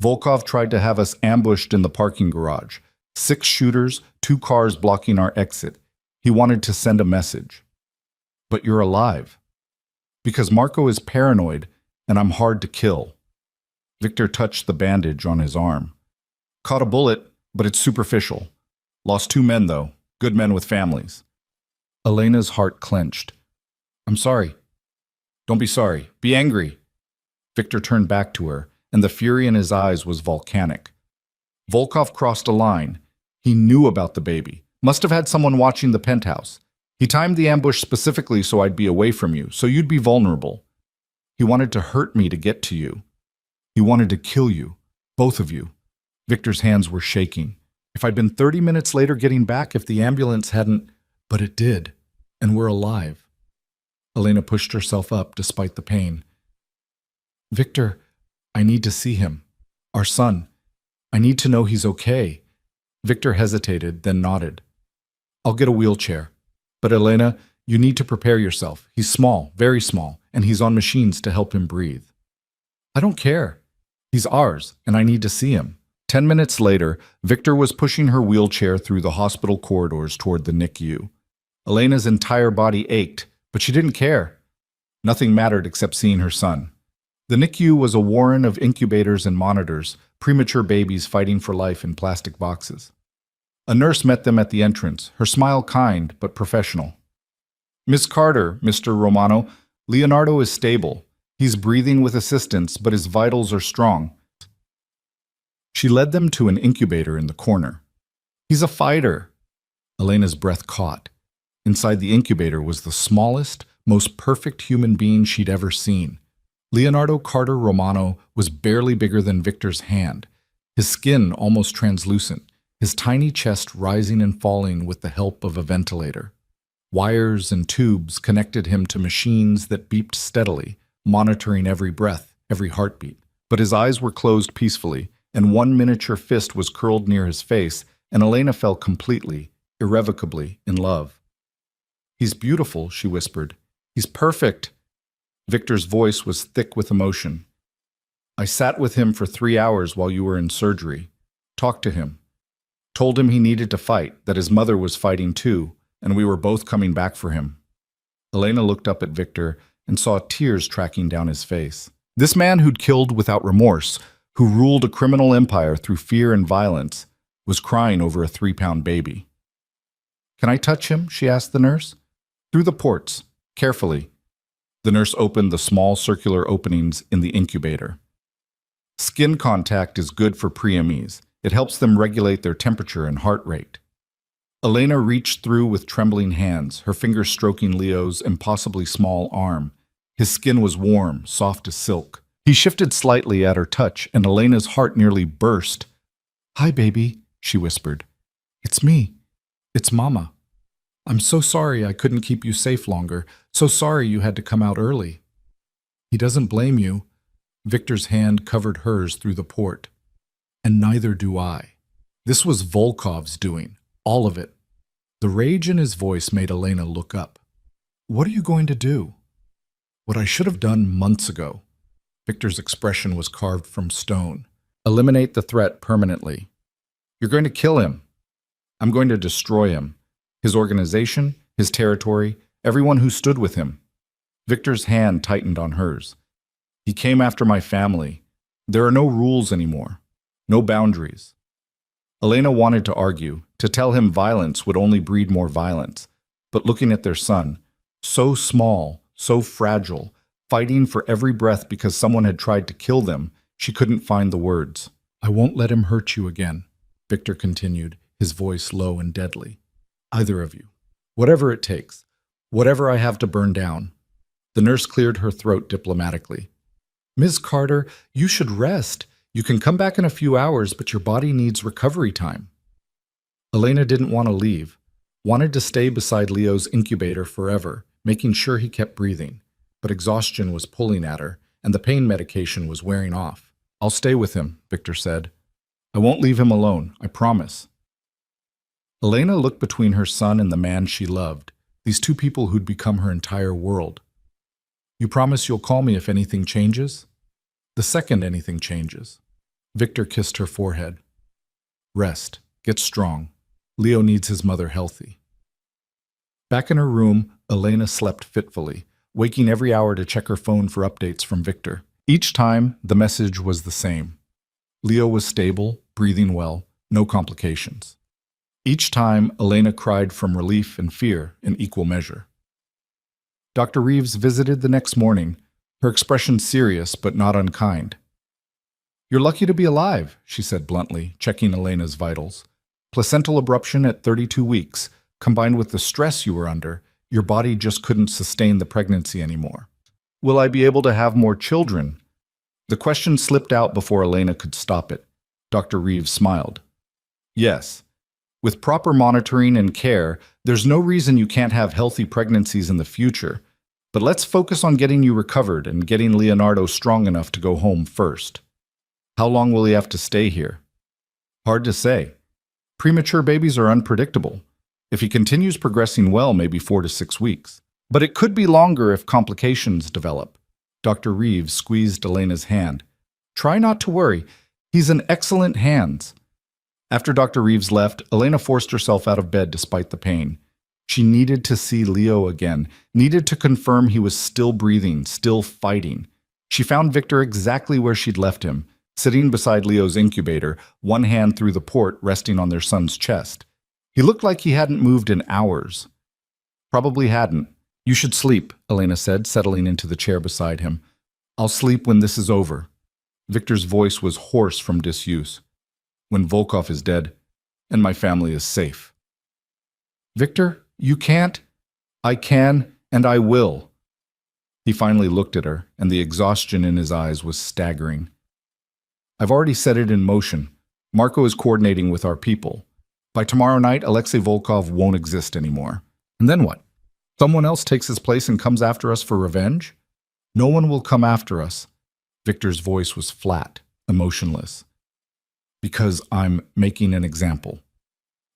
Volkov tried to have us ambushed in the parking garage. 6 shooters, 2 cars blocking our exit. He wanted to send a message. But you're alive. Because Marco is paranoid, and I'm hard to kill. Victor touched the bandage on his arm. Caught a bullet, but it's superficial. Lost 2 men, though. Good men with families. Elena's heart clenched. I'm sorry. Don't be sorry. Be angry. Victor turned back to her, and the fury in his eyes was volcanic. Volkov crossed a line. He knew about the baby. Must have had someone watching the penthouse. He timed the ambush specifically so I'd be away from you, so you'd be vulnerable. He wanted to hurt me to get to you. He wanted to kill you. Both of you. Victor's hands were shaking. If I'd been 30 minutes later getting back, if the ambulance hadn't... But it did. And we're alive. Elena pushed herself up despite the pain. Victor, I need to see him. Our son. I need to know he's okay. Victor hesitated, then nodded. I'll get a wheelchair. But Elena, you need to prepare yourself. He's small, very small, and he's on machines to help him breathe. I don't care. He's ours, and I need to see him. 10 minutes later, Victor was pushing her wheelchair through the hospital corridors toward the NICU. Elena's entire body ached, but she didn't care. Nothing mattered except seeing her son. The NICU was a warren of incubators and monitors, premature babies fighting for life in plastic boxes. A nurse met them at the entrance, her smile kind but professional. Miss Carter, Mr. Romano, Leonardo is stable. He's breathing with assistance, but his vitals are strong. She led them to an incubator in the corner. He's a fighter. Elena's breath caught. Inside the incubator was the smallest, most perfect human being she'd ever seen. Leonardo Carter Romano was barely bigger than Victor's hand, his skin almost translucent, his tiny chest rising and falling with the help of a ventilator. Wires and tubes connected him to machines that beeped steadily, monitoring every breath, every heartbeat. But his eyes were closed peacefully, and one miniature fist was curled near his face, and Elena fell completely, irrevocably in love. He's beautiful, she whispered. He's perfect. Victor's voice was thick with emotion. I sat with him for 3 hours while you were in surgery. Talked to him. Told him he needed to fight, that his mother was fighting too, and we were both coming back for him. Elena looked up at Victor and saw tears tracking down his face. This man who'd killed without remorse, who ruled a criminal empire through fear and violence, was crying over a 3-pound baby. Can I touch him? She asked the nurse. Through the ports, carefully. The nurse opened the small circular openings in the incubator. Skin contact is good for preemies. It helps them regulate their temperature and heart rate. Elena reached through with trembling hands, her fingers stroking Leo's impossibly small arm. His skin was warm, soft as silk. He shifted slightly at her touch, and Elena's heart nearly burst. Hi, baby, she whispered. It's me. It's Mama. I'm so sorry I couldn't keep you safe longer. So sorry you had to come out early. He doesn't blame you. Victor's hand covered hers through the port. And neither do I. This was Volkov's doing. All of it. The rage in his voice made Elena look up. What are you going to do? What I should have done months ago. Victor's expression was carved from stone. Eliminate the threat permanently. You're going to kill him. I'm going to destroy him. His organization, his territory, everyone who stood with him. Victor's hand tightened on hers. He came after my family. There are no rules anymore. No boundaries. Elena wanted to argue, to tell him violence would only breed more violence. But looking at their son, so small, so fragile, fighting for every breath because someone had tried to kill them, she couldn't find the words. I won't let him hurt you again, Victor continued, his voice low and deadly. Either of you. Whatever it takes. Whatever I have to burn down. The nurse cleared her throat diplomatically. Ms. Carter, you should rest. You can come back in a few hours, but your body needs recovery time. Elena didn't want to leave. Wanted to stay beside Leo's incubator forever, making sure he kept breathing. But exhaustion was pulling at her, and the pain medication was wearing off. I'll stay with him, Victor said. I won't leave him alone, I promise. Elena looked between her son and the man she loved, these two people who'd become her entire world. You promise you'll call me if anything changes? The second anything changes. Victor kissed her forehead. Rest. Get strong. Leo needs his mother healthy. Back in her room, Elena slept fitfully, waking every hour to check her phone for updates from Victor. Each time, the message was the same. Leo was stable, breathing well, no complications. Each time, Elena cried from relief and fear in equal measure. Dr. Reeves visited the next morning, her expression serious but not unkind. You're lucky to be alive, she said bluntly, checking Elena's vitals. Placental abruption at 32 weeks, combined with the stress you were under, your body just couldn't sustain the pregnancy anymore. Will I be able to have more children? The question slipped out before Elena could stop it. Dr. Reeves smiled. Yes. With proper monitoring and care, there's no reason you can't have healthy pregnancies in the future, But let's focus on getting you recovered and getting Leonardo strong enough to go home first. How long will he have to stay here? Hard to say. Premature babies are unpredictable. If he continues progressing well, maybe 4 to 6 weeks. But it could be longer if complications develop. Dr. Reeves squeezed Elena's hand. Try not to worry. He's in excellent hands. After Dr. Reeves left, Elena forced herself out of bed despite the pain. She needed to see Leo again, needed to confirm he was still breathing, still fighting. She found Victor exactly where she'd left him, sitting beside Leo's incubator, one hand through the port resting on their son's chest. He looked like he hadn't moved in hours. Probably hadn't. You should sleep, Elena said, settling into the chair beside him. I'll sleep when this is over. Victor's voice was hoarse from disuse. When Volkov is dead, and my family is safe. Victor, you can't. I can, and I will. He finally looked at her, and the exhaustion in his eyes was staggering. I've already set it in motion. Marco is coordinating with our people. By tomorrow night, Alexei Volkov won't exist anymore. And then what? Someone else takes his place and comes after us for revenge? No one will come after us. Victor's voice was flat, emotionless. Because I'm making an example.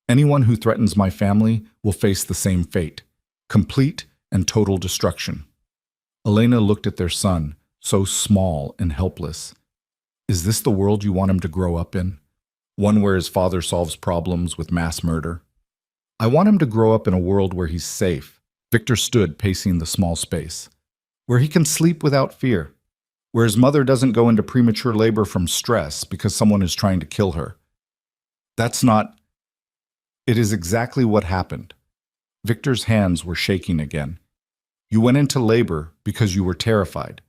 Anyone who threatens my family will face the same fate, complete and total destruction. Elena looked at their son, so small and helpless. Is this the world you want him to grow up in? One where his father solves problems with mass murder? I want him to grow up in a world where he's safe. Victor stood pacing the small space. Where he can sleep without fear. Where his mother doesn't go into premature labor from stress because someone is trying to kill her. That's not... It is exactly what happened. Victor's hands were shaking again. You went into labor because you were terrified.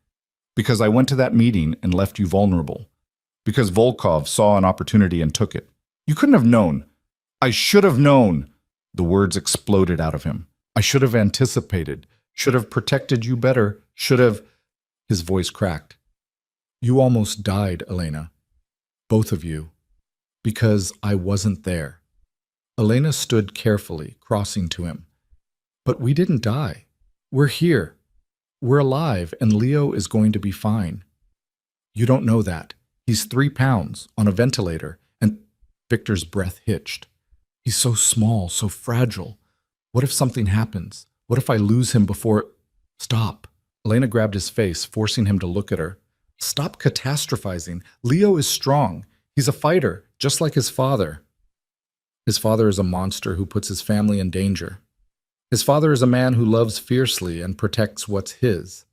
Because I went to that meeting and left you vulnerable. Because Volkov saw an opportunity and took it. You couldn't have known. I should have known. The words exploded out of him. I should have anticipated. Should have protected you better. Should have... His voice cracked. You almost died, Elena. Both of you. Because I wasn't there. Elena stood carefully, crossing to him. But we didn't die. We're here. We're alive, and Leo is going to be fine. You don't know that. He's 3 pounds, on a ventilator, and Victor's breath hitched. He's so small, so fragile. What if something happens? What if I lose him before... Stop. Elena grabbed his face, forcing him to look at her. Stop catastrophizing. Leo is strong. He's a fighter, just like his father. His father is a monster who puts his family in danger. His father is a man who loves fiercely and protects what's his.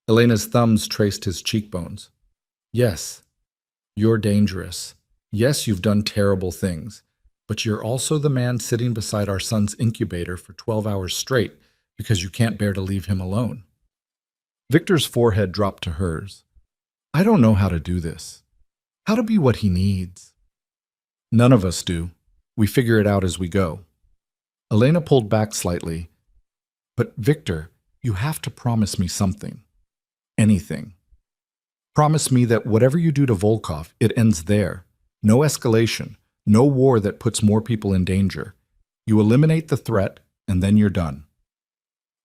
Elena's thumbs traced his cheekbones. Yes, you're dangerous. Yes, you've done terrible things. But you're also the man sitting beside our son's incubator for 12 hours straight because you can't bear to leave him alone. Victor's forehead dropped to hers. I don't know how to do this. How to be what he needs. None of us do. We figure it out as we go. Elena pulled back slightly. But Victor, you have to promise me something. Anything. Promise me that whatever you do to Volkov, it ends there. No escalation. No war that puts more people in danger. You eliminate the threat, and then you're done.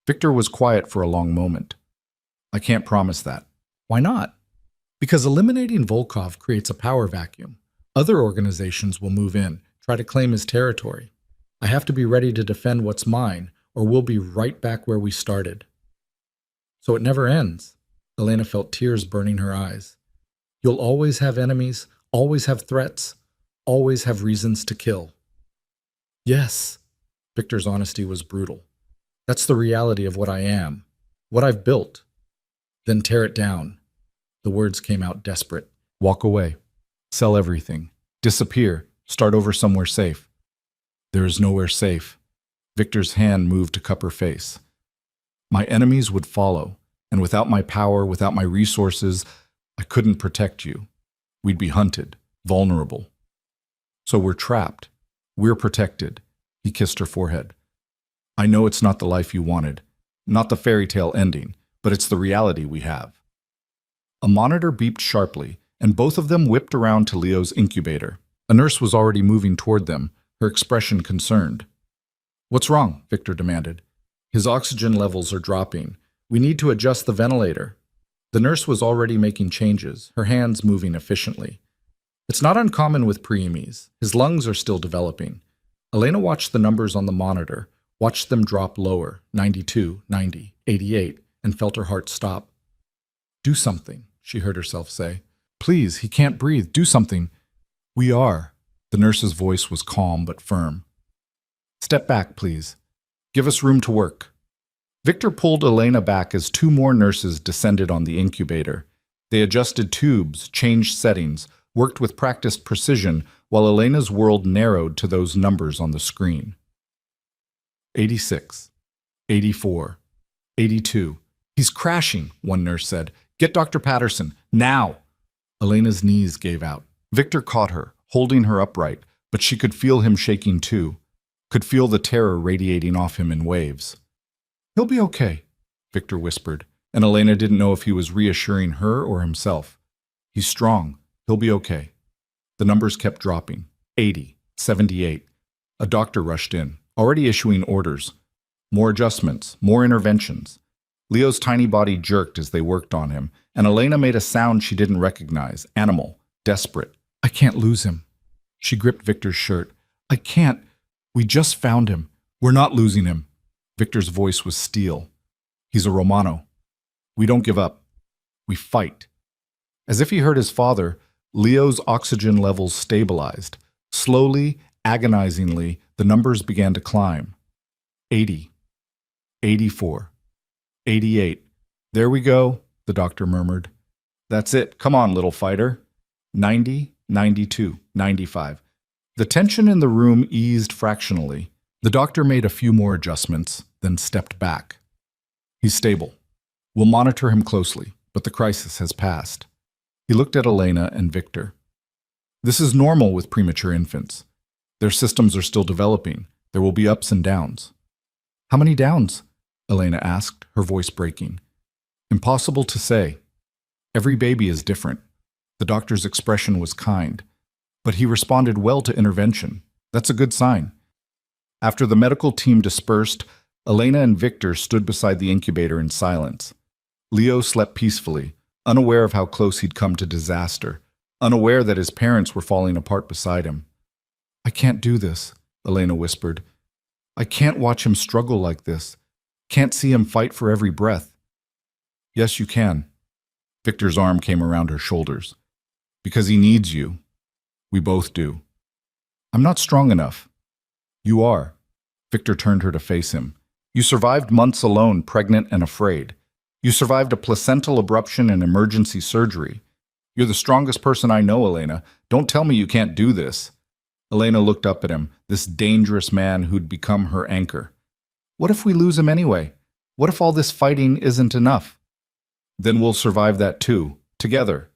Victor was quiet for a long moment. I can't promise that. Why not? Because eliminating Volkov creates a power vacuum. Other organizations will move in, try to claim his territory. I have to be ready to defend what's mine, or we'll be right back where we started. So it never ends. Elena felt tears burning her eyes. You'll always have enemies, always have threats, always have reasons to kill. Yes. Victor's honesty was brutal. That's the reality of what I am, what I've built. Then tear it down. The words came out desperate. Walk away. Sell everything. Disappear. Start over somewhere safe. There is nowhere safe. Victor's hand moved to cup her face. My enemies would follow, and without my power, without my resources, I couldn't protect you. We'd be hunted, vulnerable. So we're trapped. We're protected. He kissed her forehead. I know it's not the life you wanted, not the fairy tale ending, but it's the reality we have. A monitor beeped sharply, and both of them whipped around to Leo's incubator. A nurse was already moving toward them, her expression concerned. What's wrong? Victor demanded. His oxygen levels are dropping. We need to adjust the ventilator. The nurse was already making changes, her hands moving efficiently. It's not uncommon with preemies. His lungs are still developing. Elena watched the numbers on the monitor, watched them drop lower, 92, 90, 88, and felt her heart stop. Do something, she heard herself say. Please, he can't breathe. Do something. We are. The nurse's voice was calm but firm. Step back, please. Give us room to work. Victor pulled Elena back as two more nurses descended on the incubator. They adjusted tubes, changed settings, worked with practiced precision while Elena's world narrowed to those numbers on the screen. 86, 84, 82. He's crashing, one nurse said. Get Dr. Patterson, now! Elena's knees gave out. Victor caught her, holding her upright, but she could feel him shaking too, could feel the terror radiating off him in waves. He'll be okay, Victor whispered, and Elena didn't know if he was reassuring her or himself. He's strong. He'll be okay. The numbers kept dropping. 80, 78. A doctor rushed in, already issuing orders. More adjustments, more interventions. Leo's tiny body jerked as they worked on him, and Elena made a sound she didn't recognize, animal, desperate. I can't lose him. She gripped Victor's shirt. I can't. We just found him. We're not losing him. Victor's voice was steel. He's a Romano. We don't give up. We fight. As if he heard his father, Leo's oxygen levels stabilized. Slowly, agonizingly, the numbers began to climb. 80, 84, 88. There we go, the doctor murmured. That's it. Come on, little fighter. 90, 92, 95. The tension in the room eased fractionally. The doctor made a few more adjustments, then stepped back. He's stable. We'll monitor him closely, but the crisis has passed. He looked at Elena and Victor. This is normal with premature infants. Their systems are still developing. There will be ups and downs. How many downs? Elena asked, her voice breaking. Impossible to say. Every baby is different. The doctor's expression was kind, but he responded well to intervention. That's a good sign. After the medical team dispersed, Elena and Victor stood beside the incubator in silence. Leo slept peacefully, unaware of how close he'd come to disaster, unaware that his parents were falling apart beside him. I can't do this, Elena whispered. I can't watch him struggle like this. Can't see him fight for every breath. Yes, you can. Victor's arm came around her shoulders. Because he needs you. We both do. I'm not strong enough. You are. Victor turned her to face him. You survived months alone, pregnant and afraid. You survived a placental abruption and emergency surgery. You're the strongest person I know, Elena. Don't tell me you can't do this. Elena looked up at him, this dangerous man who'd become her anchor. What if we lose him anyway? What if all this fighting isn't enough? Then we'll survive that too, together.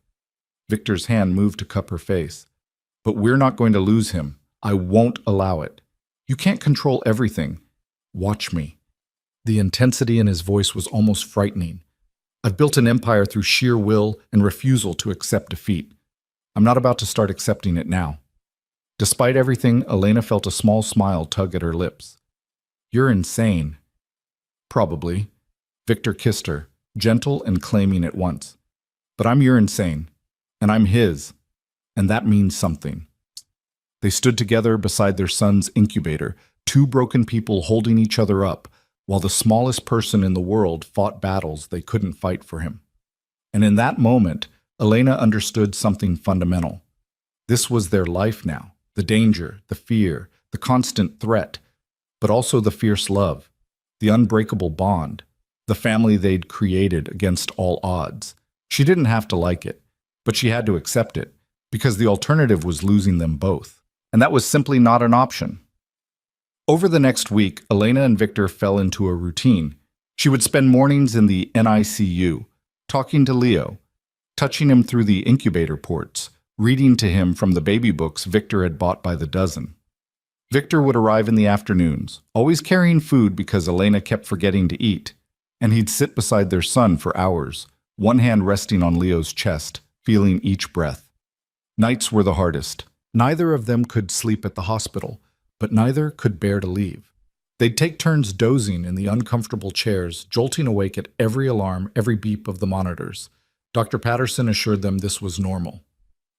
Victor's hand moved to cup her face. But we're not going to lose him. I won't allow it. You can't control everything. Watch me. The intensity in his voice was almost frightening. I've built an empire through sheer will and refusal to accept defeat. I'm not about to start accepting it now. Despite everything, Elena felt a small smile tug at her lips. You're insane. Probably. Victor kissed her, gentle and claiming at once. But I'm your insane, and I'm his, and that means something. They stood together beside their son's incubator, two broken people holding each other up, while the smallest person in the world fought battles they couldn't fight for him. And in that moment, Elena understood something fundamental. This was their life now, the danger, the fear, the constant threat, but also the fierce love, the unbreakable bond, the family they'd created against all odds. She didn't have to like it, but she had to accept it, because the alternative was losing them both. And that was simply not an option. Over the next week, Elena and Victor fell into a routine. She would spend mornings in the NICU, talking to Leo, touching him through the incubator ports, reading to him from the baby books Victor had bought by the dozen. Victor would arrive in the afternoons, always carrying food because Elena kept forgetting to eat, and he'd sit beside their son for hours, one hand resting on Leo's chest, feeling each breath. Nights were the hardest. Neither of them could sleep at the hospital, but neither could bear to leave. They'd take turns dozing in the uncomfortable chairs, jolting awake at every alarm, every beep of the monitors. Dr. Patterson assured them this was normal.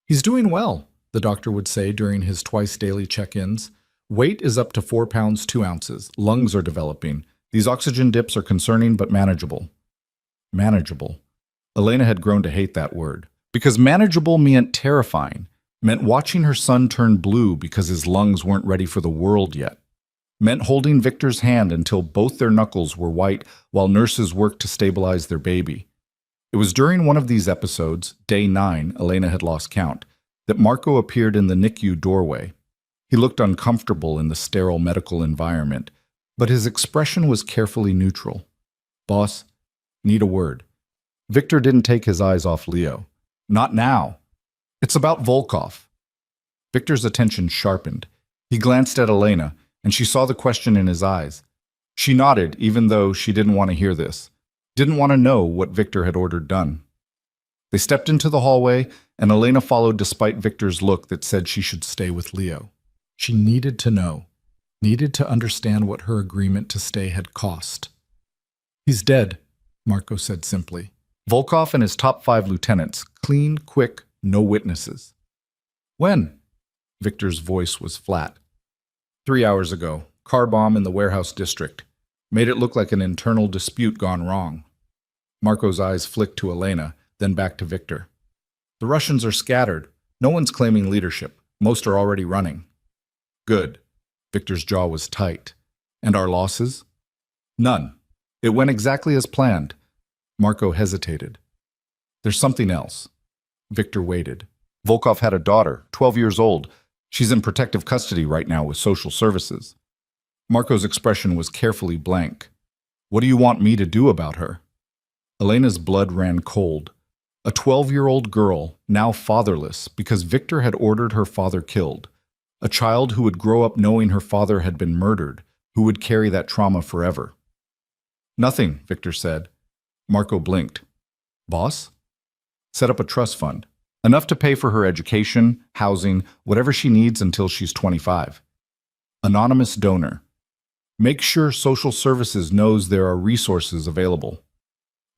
"He's doing well," the doctor would say during his twice-daily check-ins. "Weight is up to 4 pounds 2 ounces. Lungs are developing. These oxygen dips are concerning but manageable." Manageable. Elena had grown to hate that word. Because manageable meant terrifying, meant watching her son turn blue because his lungs weren't ready for the world yet. Meant holding Victor's hand until both their knuckles were white while nurses worked to stabilize their baby. It was during one of these episodes, day 9, Elena had lost count, that Marco appeared in the NICU doorway. He looked uncomfortable in the sterile medical environment, but his expression was carefully neutral. "Boss, need a word." Victor didn't take his eyes off Leo. "Not now. It's about Volkov." Victor's attention sharpened. He glanced at Elena, and she saw the question in his eyes. She nodded, even though she didn't want to hear this. Didn't want to know what Victor had ordered done. They stepped into the hallway, and Elena followed despite Victor's look that said she should stay with Leo. She needed to know, needed to understand what her agreement to stay had cost. "He's dead," Marco said simply. "Volkov and his top 5 lieutenants, clean, quick, no witnesses." "When?" Victor's voice was flat. 3 hours ago, car bomb in the warehouse district. Made it look like an internal dispute gone wrong." Marco's eyes flicked to Elena, then back to Victor. "The Russians are scattered. No one's claiming leadership. Most are already running." "Good." Victor's jaw was tight. "And our losses?" "None. It went exactly as planned." Marco hesitated. "There's something else." Victor waited. "Volkov had a daughter, 12 years old. She's in protective custody right now with social services." Marco's expression was carefully blank. "What do you want me to do about her?" Elena's blood ran cold. A 12-year-old girl, now fatherless because Victor had ordered her father killed. A child who would grow up knowing her father had been murdered, who would carry that trauma forever. "Nothing," Victor said. Marco blinked. "Boss?" "Set up a trust fund. Enough to pay for her education, housing, whatever she needs until she's 25. Anonymous donor. Make sure social services knows there are resources available."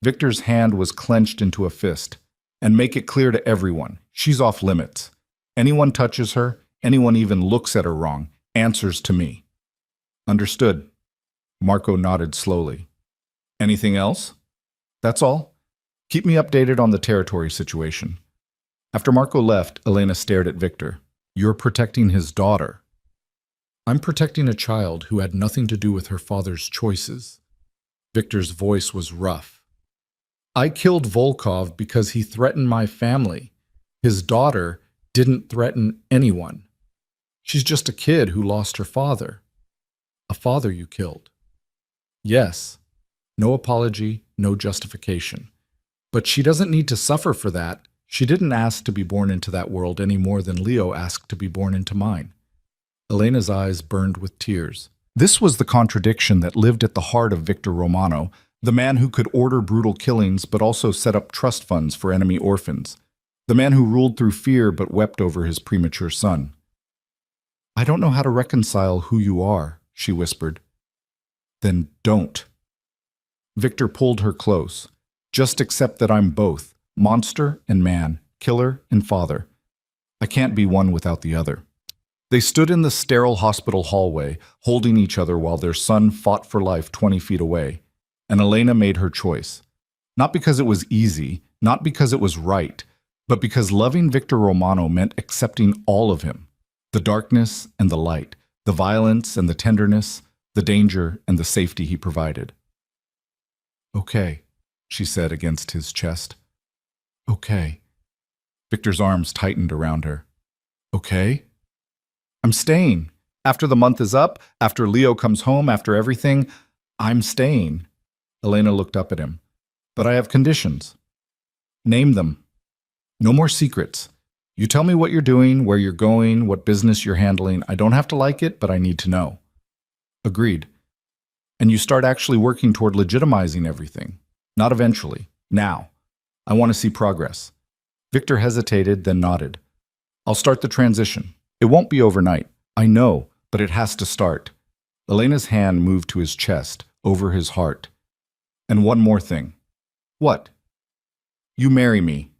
Victor's hand was clenched into a fist. "And make it clear to everyone, she's off limits. Anyone touches her, anyone even looks at her wrong, answers to me." "Understood." Marco nodded slowly. "Anything else?" "That's all. Keep me updated on the territory situation." After Marco left, Elena stared at Victor. "You're protecting his daughter." "I'm protecting a child who had nothing to do with her father's choices." Victor's voice was rough. "I killed Volkov because he threatened my family. His daughter didn't threaten anyone. She's just a kid who lost her father." "A father you killed?" "Yes. No apology, no justification. But she doesn't need to suffer for that. She didn't ask to be born into that world any more than Leo asked to be born into mine." Elena's eyes burned with tears. This was the contradiction that lived at the heart of Victor Romano, the man who could order brutal killings but also set up trust funds for enemy orphans, the man who ruled through fear but wept over his premature son. "I don't know how to reconcile who you are," she whispered. "Then don't." Victor pulled her close. "Just accept that I'm both, monster and man, killer and father. I can't be one without the other." They stood in the sterile hospital hallway, holding each other while their son fought for life 20 feet away. And Elena made her choice. Not because it was easy, not because it was right, but because loving Victor Romano meant accepting all of him. The darkness and the light, the violence and the tenderness, the danger and the safety he provided. "Okay," she said against his chest. "Okay." Victor's arms tightened around her. "Okay?" "I'm staying. After the month is up, after Leo comes home, after everything, I'm staying." Elena looked up at him. "But I have conditions." "Name them." "No more secrets. You tell me what you're doing, where you're going, what business you're handling. I don't have to like it, but I need to know." "Agreed." "And you start actually working toward legitimizing everything. Not eventually. Now. I want to see progress." Victor hesitated, then nodded. "I'll start the transition. It won't be overnight. I know, but it has to start. Elena's hand moved to his chest, over his heart. And one more thing. What? You marry me.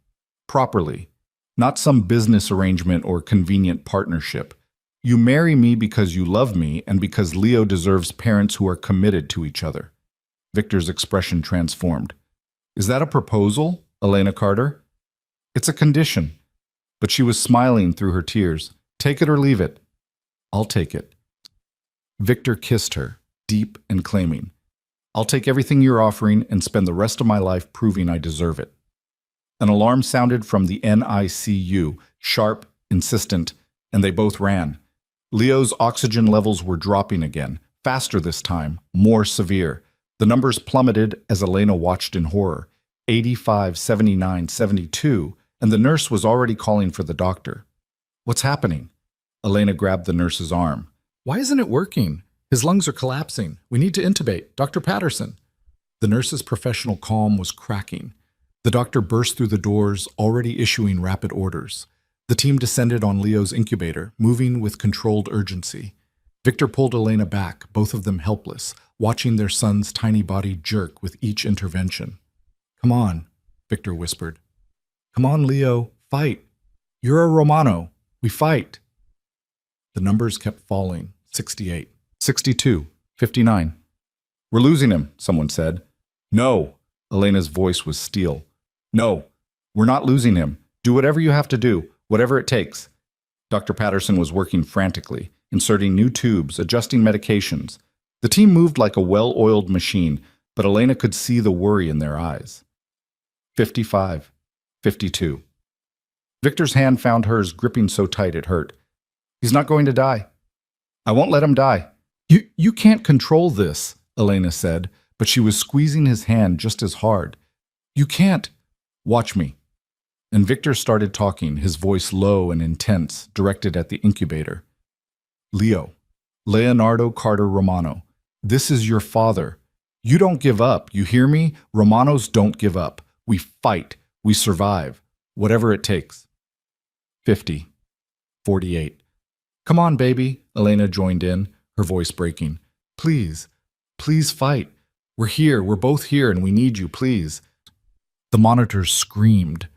Properly. Not some business arrangement or convenient partnership. You marry me because you love me and because Leo deserves parents who are committed to each other. Victor's expression transformed. Is that a proposal, Elena Carter? It's a condition. But she was smiling through her tears. Take it or leave it. I'll take it. Victor kissed her, deep and claiming. I'll take everything you're offering and spend the rest of my life proving I deserve it. An alarm sounded from the NICU, sharp, insistent, and they both ran. Leo's oxygen levels were dropping again, faster this time, more severe. The numbers plummeted as Elena watched in horror. 85, 79, 72, and the nurse was already calling for the doctor. What's happening? Elena grabbed the nurse's arm. Why isn't it working? His lungs are collapsing. We need to intubate. Dr. Patterson. The nurse's professional calm was cracking. The doctor burst through the doors, already issuing rapid orders. The team descended on Leo's incubator, moving with controlled urgency. Victor pulled Elena back, both of them helpless, watching their son's tiny body jerk with each intervention. Come on, Victor whispered. Come on, Leo, fight. You're a Romano. We fight. The numbers kept falling. 68, 62, 59. We're losing him, someone said. No. Elena's voice was steel. No, we're not losing him. Do whatever you have to do, whatever it takes. Dr. Patterson was working frantically, inserting new tubes, adjusting medications. The team moved like a well-oiled machine, but Elena could see the worry in their eyes. 55, 52. Victor's hand found hers, gripping so tight it hurt. He's not going to die. I won't let him die. You can't control this, Elena said, but she was squeezing his hand just as hard. You can't. Watch me. And Victor started talking, his voice low and intense, directed at the incubator. Leo, Leonardo Carter Romano, this is your father. You don't give up, you hear me? Romanos don't give up. We fight. We survive. Whatever it takes. 50. 48. Come on, baby, Elena joined in, her voice breaking. Please, please fight. We're here, we're both here, and we need you, please. The monitors screamed.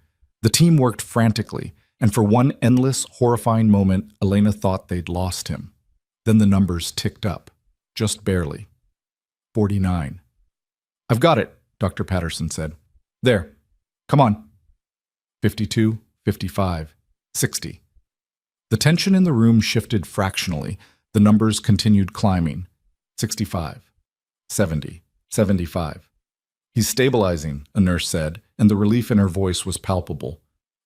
The team worked frantically, and for one endless, horrifying moment, Elena thought they'd lost him. Then the numbers ticked up, just barely. 49. I've got it, Dr. Patterson said. There. Come on. 52, 55, 60. The tension in the room shifted fractionally. The numbers continued climbing. 65, 70, 75. He's stabilizing, a nurse said, and the relief in her voice was palpable.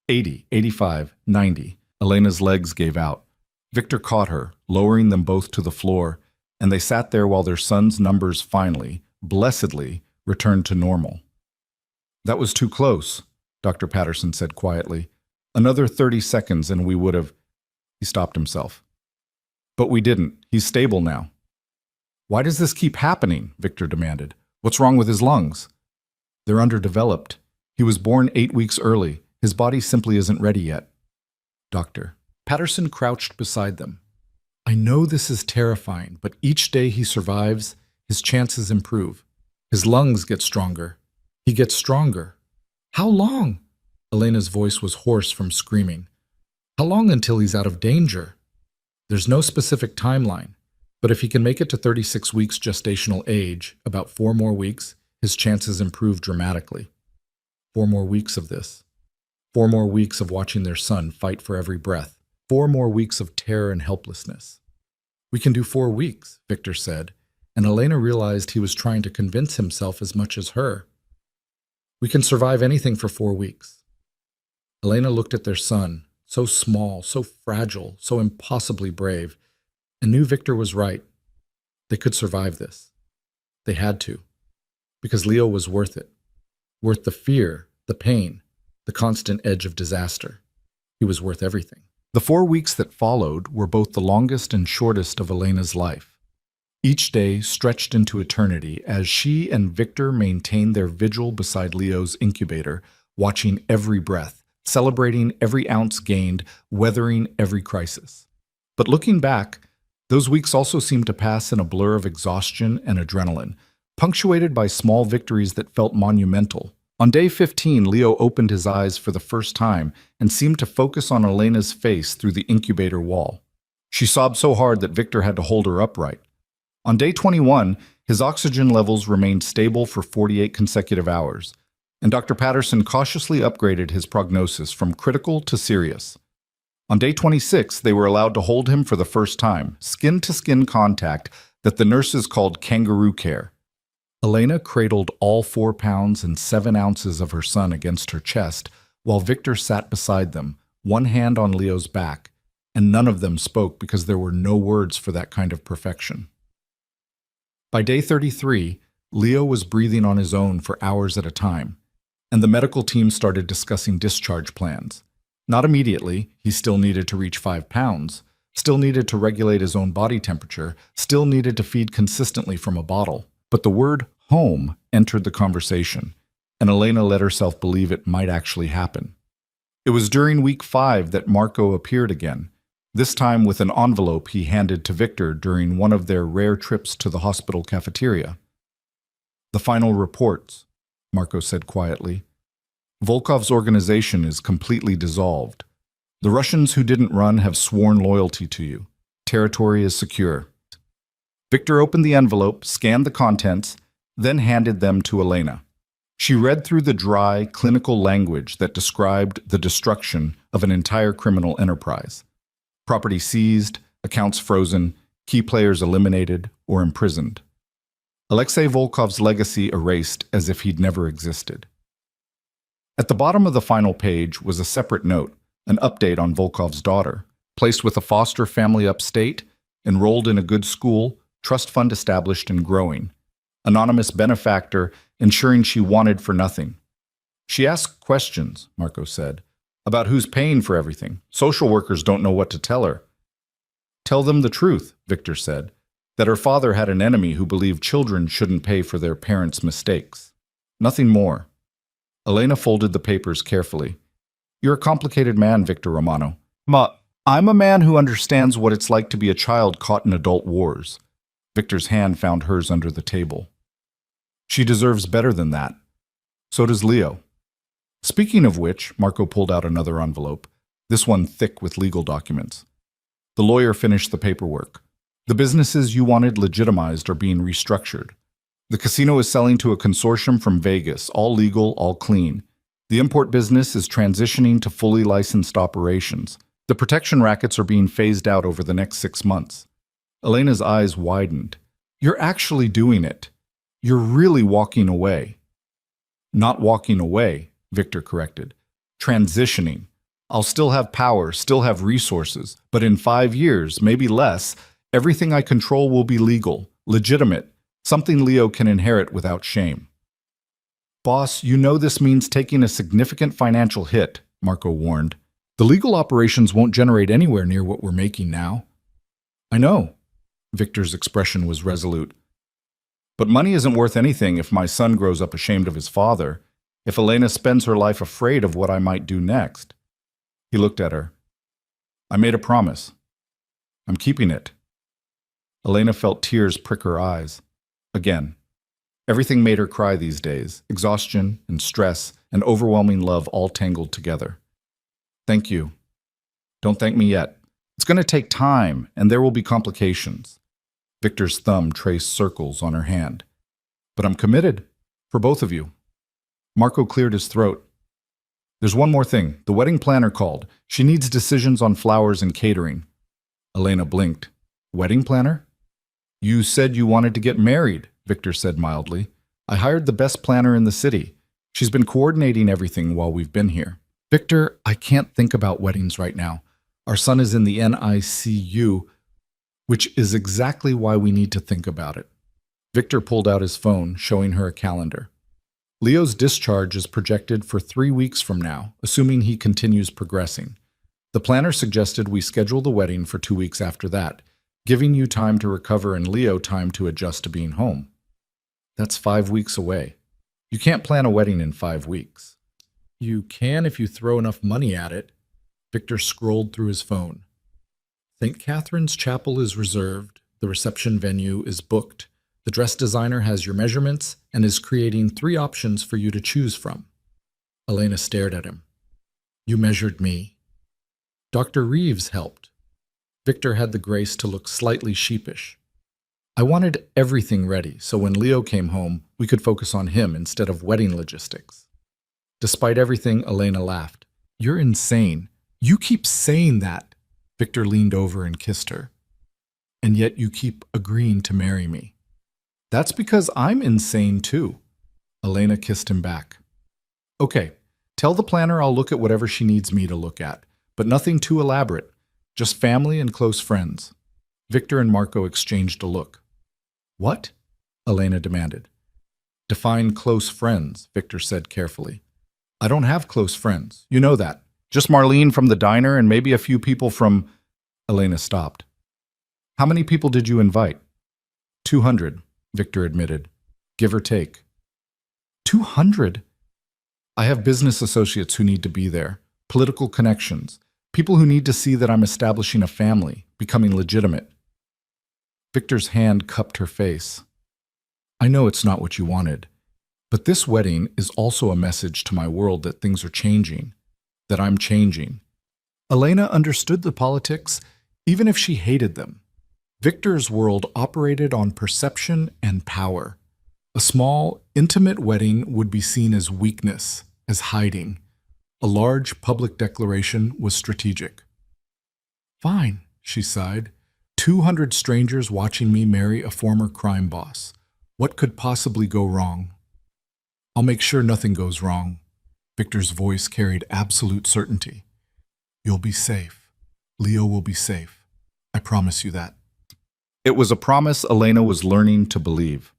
80, 85, 90. Elena's legs gave out. Victor caught her, lowering them both to the floor, and they sat there while their son's numbers finally, blessedly, returned to normal. That was too close, Dr. Patterson said quietly. Another 30 seconds and we would have... He stopped himself. But we didn't. He's stable now. Why does this keep happening? Victor demanded. What's wrong with his lungs? They're underdeveloped. He was born 8 weeks early. His body simply isn't ready yet. Doctor. Patterson crouched beside them. I know this is terrifying, but each day he survives, his chances improve. His lungs get stronger. He gets stronger. How long? Elena's voice was hoarse from screaming. How long until he's out of danger? There's no specific timeline, but if he can make it to 36 weeks gestational age, about 4 more weeks, his chances improve dramatically. 4 more weeks of this. 4 more weeks of watching their son fight for every breath. 4 more weeks of terror and helplessness. We can do 4 weeks, Victor said, and Elena realized he was trying to convince himself as much as her. We can survive anything for 4 weeks. Elena looked at their son, so small, so fragile, so impossibly brave, and knew Victor was right. They could survive this. They had to, because Leo was worth it. Worth the fear, the pain, the constant edge of disaster. He was worth everything. The 4 weeks that followed were both the longest and shortest of Elena's life. Each day stretched into eternity as she and Victor maintained their vigil beside Leo's incubator, watching every breath, celebrating every ounce gained, weathering every crisis. But looking back, Those weeks also seemed to pass in a blur of exhaustion and adrenaline, punctuated by small victories that felt monumental. On day 15, Leo opened his eyes for the first time and seemed to focus on Elena's face through the incubator wall. She sobbed so hard that Victor had to hold her upright. On day 21, his oxygen levels remained stable for 48 consecutive hours, and Dr. Patterson cautiously upgraded his prognosis from critical to serious. On day 26, they were allowed to hold him for the first time, skin-to-skin contact that the nurses called kangaroo care. Elena cradled all 4 pounds and 7 ounces of her son against her chest, while Victor sat beside them, one hand on Leo's back, and none of them spoke because there were no words for that kind of perfection. By day 33, Leo was breathing on his own for hours at a time, and the medical team started discussing discharge plans. Not immediately, he still needed to reach 5 pounds, still needed to regulate his own body temperature, still needed to feed consistently from a bottle. But the word home entered the conversation, and Elena let herself believe it might actually happen. It was during week 5 that Marco appeared again, this time with an envelope he handed to Victor during one of their rare trips to the hospital cafeteria. "The final reports," Marco said quietly. "Volkov's organization is completely dissolved. The Russians who didn't run have sworn loyalty to you. Territory is secure." Victor opened the envelope, scanned the contents, then handed them to Elena. She read through the dry, clinical language that described the destruction of an entire criminal enterprise. Property seized, accounts frozen, key players eliminated or imprisoned. Alexei Volkov's legacy erased as if he'd never existed. At the bottom of the final page was a separate note, an update on Volkov's daughter, placed with a foster family upstate, enrolled in a good school, trust fund established and growing. Anonymous benefactor ensuring she wanted for nothing. "She asked questions," Marco said, "about who's paying for everything. Social workers don't know what to tell her." "Tell them the truth," Victor said, "that her father had an enemy who believed children shouldn't pay for their parents' mistakes. Nothing more." Elena folded the papers carefully. "You're a complicated man, Victor Romano. I'm a man who understands what it's like to be a child caught in adult wars." Victor's hand found hers under the table. "She deserves better than that. So does Leo." Speaking of which, Marco pulled out another envelope, this one thick with legal documents. The lawyer finished the paperwork. "The businesses you wanted legitimized are being restructured. The casino is selling to a consortium from Vegas, all legal, all clean. The import business is transitioning to fully licensed operations. The protection rackets are being phased out over the next 6 months." Elena's eyes widened. "You're actually doing it. You're really walking away." "Not walking away," Victor corrected. "Transitioning. I'll still have power, still have resources, but in 5 years, maybe less, everything I control will be legal, legitimate, something Leo can inherit without shame." "Boss, you know this means taking a significant financial hit," Marco warned. "The legal operations won't generate anywhere near what we're making now." "I know." Victor's expression was resolute. "But money isn't worth anything if my son grows up ashamed of his father, if Elena spends her life afraid of what I might do next." He looked at her. "I made a promise. I'm keeping it." Elena felt tears prick her eyes. Again. Everything made her cry these days, exhaustion and stress and overwhelming love all tangled together. "Thank you. Don't thank me yet. It's going to take time, and there will be complications." Victor's thumb traced circles on her hand. "But I'm committed. For both of you." Marco cleared his throat. "There's one more thing. The wedding planner called. She needs decisions on flowers and catering." Elena blinked. "Wedding planner?" "You said you wanted to get married," Victor said mildly. "I hired the best planner in the city. She's been coordinating everything while we've been here." "Victor, I can't think about weddings right now. Our son is in the NICU, which is exactly why we need to think about it." Victor pulled out his phone, showing her a calendar. "Leo's discharge is projected for 3 weeks from now, assuming he continues progressing. The planner suggested we schedule the wedding for 2 weeks after that, giving you time to recover and Leo time to adjust to being home. That's 5 weeks away. You can't plan a wedding in 5 weeks." "You can if you throw enough money at it." Victor scrolled through his phone. St. Catherine's Chapel is reserved. The reception venue is booked. The dress designer has your measurements and is creating 3 options for you to choose from. Elena stared at him. You measured me. Dr. Reeves helped. Victor had the grace to look slightly sheepish. I wanted everything ready, so when Leo came home, we could focus on him instead of wedding logistics. Despite everything, Elena laughed. You're insane. You keep saying that. Victor leaned over and kissed her. And yet you keep agreeing to marry me. That's because I'm insane too. Elena kissed him back. Okay, tell the planner I'll look at whatever she needs me to look at, but nothing too elaborate. Just family and close friends. Victor and Marco exchanged a look. What? Elena demanded. Define close friends, Victor said carefully. I don't have close friends. You know that. Just Marlene from the diner and maybe a few people from... Elena stopped. How many people did you invite? 200, Victor admitted. Give or take. 200? I have business associates who need to be there, political connections, people who need to see that I'm establishing a family, becoming legitimate. Victor's hand cupped her face. I know it's not what you wanted, but this wedding is also a message to my world that things are changing, that I'm changing. Elena understood the politics, even if she hated them. Victor's world operated on perception and power. A small, intimate wedding would be seen as weakness, as hiding. A large public declaration was strategic. Fine, she sighed. 200 strangers watching me marry a former crime boss. What could possibly go wrong? I'll make sure nothing goes wrong. Victor's voice carried absolute certainty. You'll be safe. Leo will be safe. I promise you that. It was a promise Elena was learning to believe.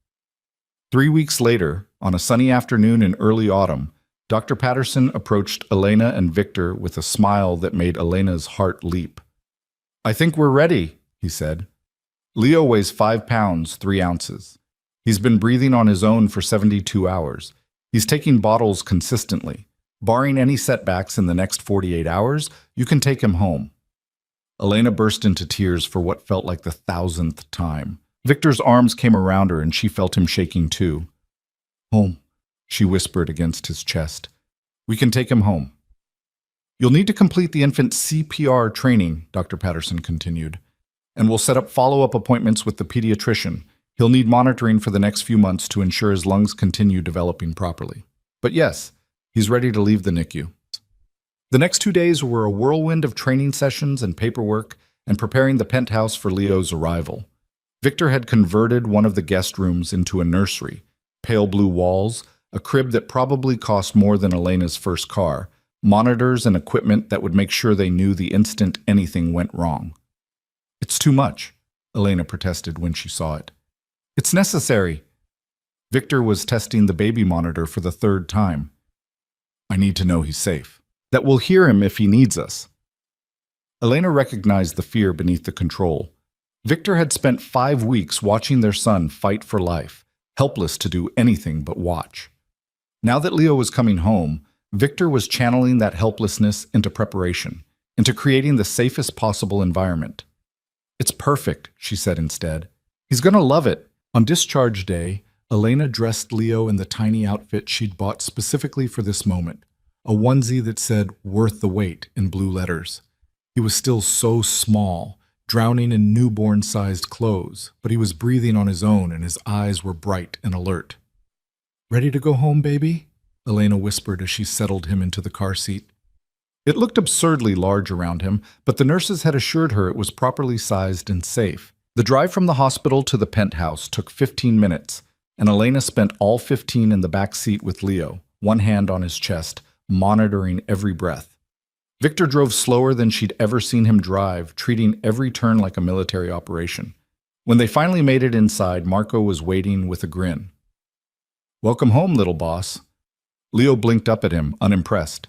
3 weeks later, on a sunny afternoon in early autumn, Dr. Patterson approached Elena and Victor with a smile that made Elena's heart leap. I think we're ready, he said. Leo weighs 5 pounds, 3 ounces. He's been breathing on his own for 72 hours. He's taking bottles consistently. Barring any setbacks in the next 48 hours, you can take him home. Elena burst into tears for what felt like the 1,000th time. Victor's arms came around her and she felt him shaking too. Home, she whispered against his chest. We can take him home. You'll need to complete the infant CPR training, Dr. Patterson continued, and we'll set up follow-up appointments with the pediatrician. He'll need monitoring for the next few months to ensure his lungs continue developing properly. But yes, he's ready to leave the NICU. The next 2 days were a whirlwind of training sessions and paperwork and preparing the penthouse for Leo's arrival. Victor had converted one of the guest rooms into a nursery, pale blue walls, a crib that probably cost more than Elena's first car, monitors and equipment that would make sure they knew the instant anything went wrong. It's too much, Elena protested when she saw it. It's necessary. Victor was testing the baby monitor for the 3rd time. I need to know he's safe. That we'll hear him if he needs us. Elena recognized the fear beneath the control. Victor had spent 5 weeks watching their son fight for life, helpless to do anything but watch. Now that Leo was coming home, Victor was channeling that helplessness into preparation, into creating the safest possible environment. It's perfect, she said instead. He's gonna love it. On discharge day, Elena dressed Leo in the tiny outfit she'd bought specifically for this moment, a onesie that said, "Worth the wait," in blue letters. He was still so small, drowning in newborn-sized clothes, but he was breathing on his own and his eyes were bright and alert. Ready to go home, baby? Elena whispered as she settled him into the car seat. It looked absurdly large around him, but the nurses had assured her it was properly sized and safe. The drive from the hospital to the penthouse took 15 minutes, and Elena spent all 15 in the back seat with Leo, one hand on his chest, monitoring every breath. Victor drove slower than she'd ever seen him drive, treating every turn like a military operation. When they finally made it inside, Marco was waiting with a grin. Welcome home, little boss. Leo blinked up at him, unimpressed.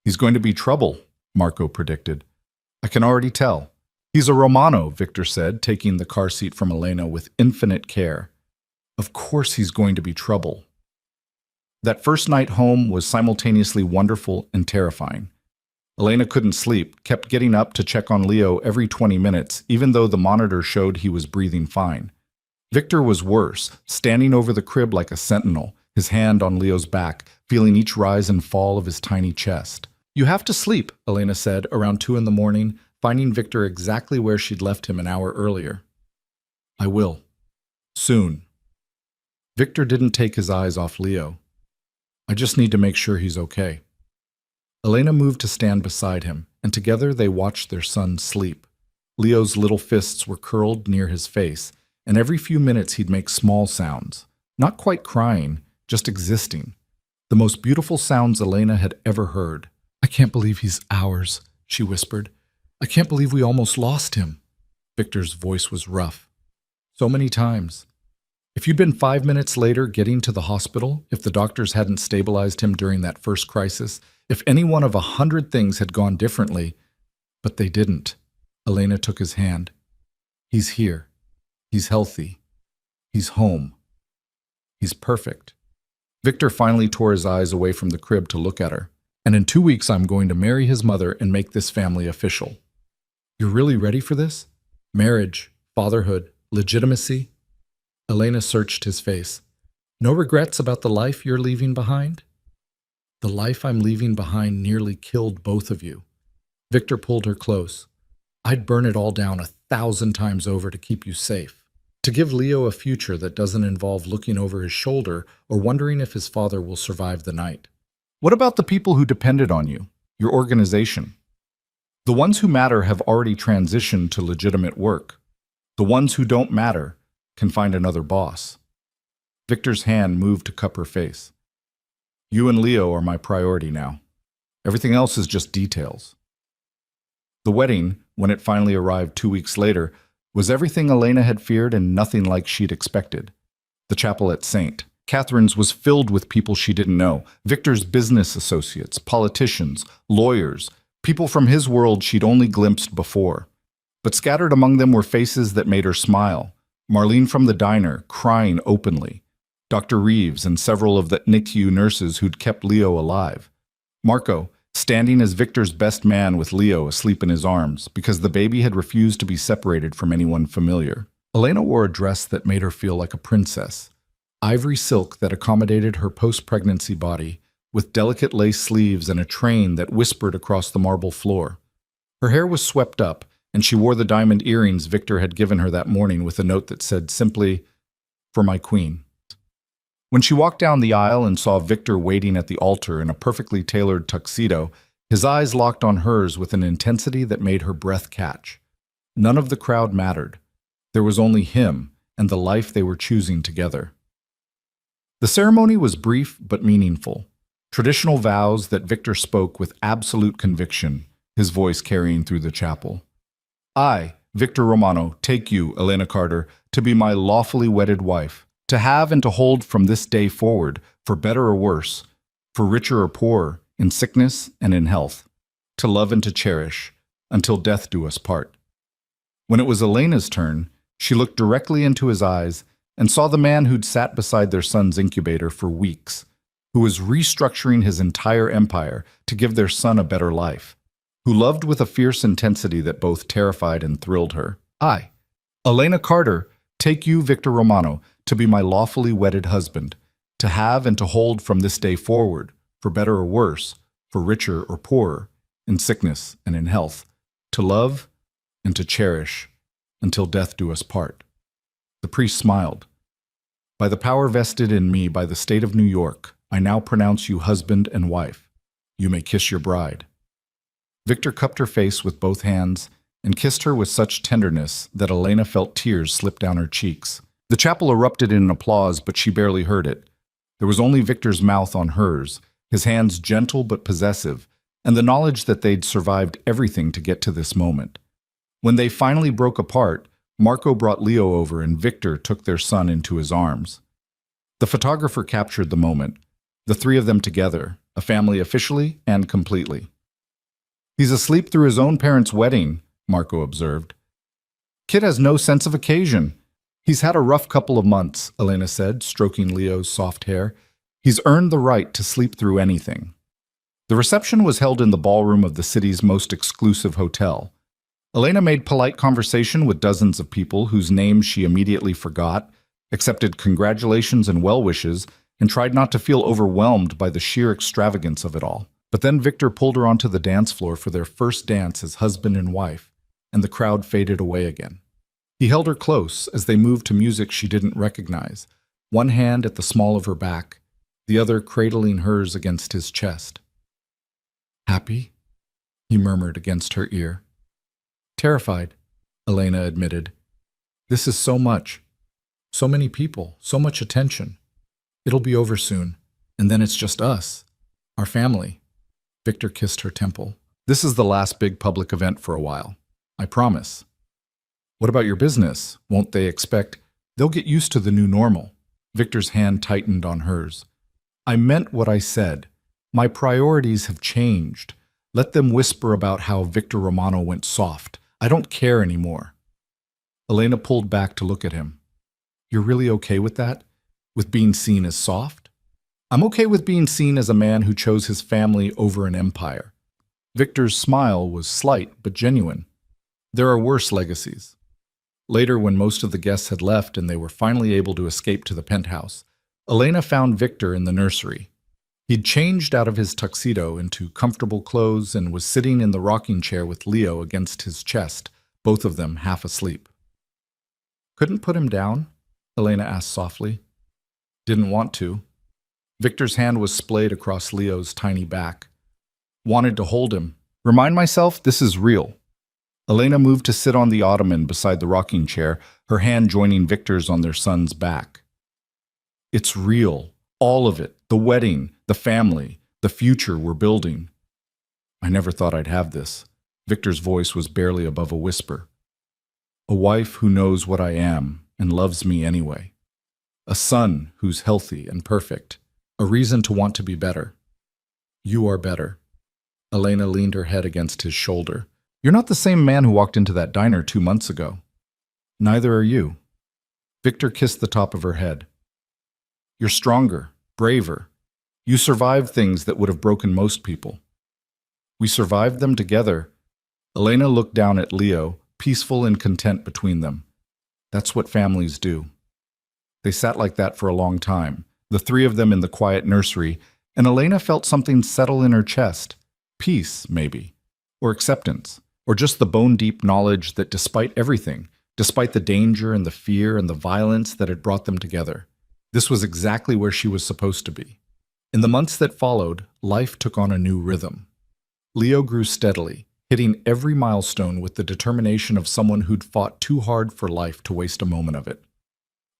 He's going to be trouble, Marco predicted. I can already tell. He's a Romano, Victor said, taking the car seat from Elena with infinite care. Of course he's going to be trouble. That first night home was simultaneously wonderful and terrifying. Elena couldn't sleep, kept getting up to check on Leo every 20 minutes, even though the monitor showed he was breathing fine. Victor was worse, standing over the crib like a sentinel, his hand on Leo's back, feeling each rise and fall of his tiny chest. "You have to sleep," Elena said around 2 in the morning, finding Victor exactly where she'd left him an hour earlier. "I will. Soon." Victor didn't take his eyes off Leo. "I just need to make sure he's okay." Elena moved to stand beside him, and together they watched their son sleep. Leo's little fists were curled near his face, and every few minutes he'd make small sounds, not quite crying, just existing. The most beautiful sounds Elena had ever heard. "I can't believe he's ours," she whispered. "I can't believe we almost lost him." Victor's voice was rough. "So many times. If you'd been 5 minutes later getting to the hospital, if the doctors hadn't stabilized him during that first crisis, if any one of 100 things had gone differently, but they didn't." Elena took his hand. "He's here. He's healthy. He's home. He's perfect." Victor finally tore his eyes away from the crib to look at her. "And in 2 weeks I'm going to marry his mother and make this family official." "You're really ready for this? Marriage, fatherhood, legitimacy?" Elena searched his face. "No regrets about the life you're leaving behind?" "The life I'm leaving behind nearly killed both of you." Victor pulled her close. "I'd burn it all down 1,000 times over to keep you safe. To give Leo a future that doesn't involve looking over his shoulder or wondering if his father will survive the night." "What about the people who depended on you, your organization? The ones who matter have already transitioned to legitimate work. The ones who don't matter can find another boss." Victor's hand moved to cup her face. "You and Leo are my priority now. Everything else is just details." The wedding, when it finally arrived 2 weeks later, was everything Elena had feared and nothing like she'd expected. The chapel at St. Catherine's was filled with people she didn't know, Victor's business associates, politicians, lawyers, people from his world she'd only glimpsed before. But scattered among them were faces that made her smile. Marlene from the diner, crying openly. Dr. Reeves and several of the NICU nurses who'd kept Leo alive. Marco, standing as Victor's best man with Leo asleep in his arms because the baby had refused to be separated from anyone familiar. Elena wore a dress that made her feel like a princess. Ivory silk that accommodated her post-pregnancy body, with delicate lace sleeves and a train that whispered across the marble floor. Her hair was swept up, and she wore the diamond earrings Victor had given her that morning with a note that said simply, "For my queen." When she walked down the aisle and saw Victor waiting at the altar in a perfectly tailored tuxedo, his eyes locked on hers with an intensity that made her breath catch. None of the crowd mattered. There was only him and the life they were choosing together. The ceremony was brief but meaningful. Traditional vows that Victor spoke with absolute conviction, his voice carrying through the chapel. "I, Victor Romano, take you, Elena Carter, to be my lawfully wedded wife, to have and to hold from this day forward, for better or worse, for richer or poorer, in sickness and in health, to love and to cherish, until death do us part." When it was Elena's turn, she looked directly into his eyes and saw the man who'd sat beside their son's incubator for weeks, who was restructuring his entire empire to give their son a better life, who loved with a fierce intensity that both terrified and thrilled her. "I, Elena Carter, take you, Victor Romano, to be my lawfully wedded husband, to have and to hold from this day forward, for better or worse, for richer or poorer, in sickness and in health, to love and to cherish, until death do us part." The priest smiled. "By the power vested in me by the state of New York, I now pronounce you husband and wife. You may kiss your bride." Victor cupped her face with both hands and kissed her with such tenderness that Elena felt tears slip down her cheeks. The chapel erupted in applause, but she barely heard it. There was only Victor's mouth on hers, his hands gentle but possessive, and the knowledge that they'd survived everything to get to this moment. When they finally broke apart, Marco brought Leo over and Victor took their son into his arms. The photographer captured the moment, the three of them together, a family officially and completely. "He's asleep through his own parents' wedding," Marco observed. "Kid has no sense of occasion." "He's had a rough couple of months," Elena said, stroking Leo's soft hair. "He's earned the right to sleep through anything." The reception was held in the ballroom of the city's most exclusive hotel. Elena made polite conversation with dozens of people whose names she immediately forgot, accepted congratulations and well wishes, and tried not to feel overwhelmed by the sheer extravagance of it all. But then Victor pulled her onto the dance floor for their first dance as husband and wife, and the crowd faded away again. He held her close as they moved to music she didn't recognize, one hand at the small of her back, the other cradling hers against his chest. "Happy?" he murmured against her ear. "Terrified," Elena admitted. "This is so much. So many people, so much attention. It'll be over soon, and then it's just us, our family." Victor kissed her temple. "This is the last big public event for a while. I promise." "What about your business? Won't they expect—" "They'll get used to the new normal." Victor's hand tightened on hers. "I meant what I said. My priorities have changed. Let them whisper about how Victor Romano went soft. I don't care anymore." Elena pulled back to look at him. "You're really okay with that? With being seen as soft?" "I'm okay with being seen as a man who chose his family over an empire." Victor's smile was slight but genuine. "There are worse legacies." Later, when most of the guests had left and they were finally able to escape to the penthouse, Elena found Victor in the nursery. He'd changed out of his tuxedo into comfortable clothes and was sitting in the rocking chair with Leo against his chest, both of them half asleep. "Couldn't put him down?" Elena asked softly. "Didn't want to." Victor's hand was splayed across Leo's tiny back. "Wanted to hold him. Remind myself this is real." Elena moved to sit on the ottoman beside the rocking chair, her hand joining Victor's on their son's back. "It's real. All of it. The wedding, the family, the future we're building." "I never thought I'd have this." Victor's voice was barely above a whisper. "A wife who knows what I am and loves me anyway. A son who's healthy and perfect. A reason to want to be better." "You are better." Elena leaned her head against his shoulder. "You're not the same man who walked into that diner 2 months ago." "Neither are you." Victor kissed the top of her head. "You're stronger, braver. You survived things that would have broken most people." "We survived them together." Elena looked down at Leo, peaceful and content between them. "That's what families do." They sat like that for a long time, the three of them in the quiet nursery, and Elena felt something settle in her chest. Peace, maybe. Or acceptance. Or just the bone-deep knowledge that despite everything, despite the danger and the fear and the violence that had brought them together, this was exactly where she was supposed to be. In the months that followed, life took on a new rhythm. Leo grew steadily, hitting every milestone with the determination of someone who'd fought too hard for life to waste a moment of it.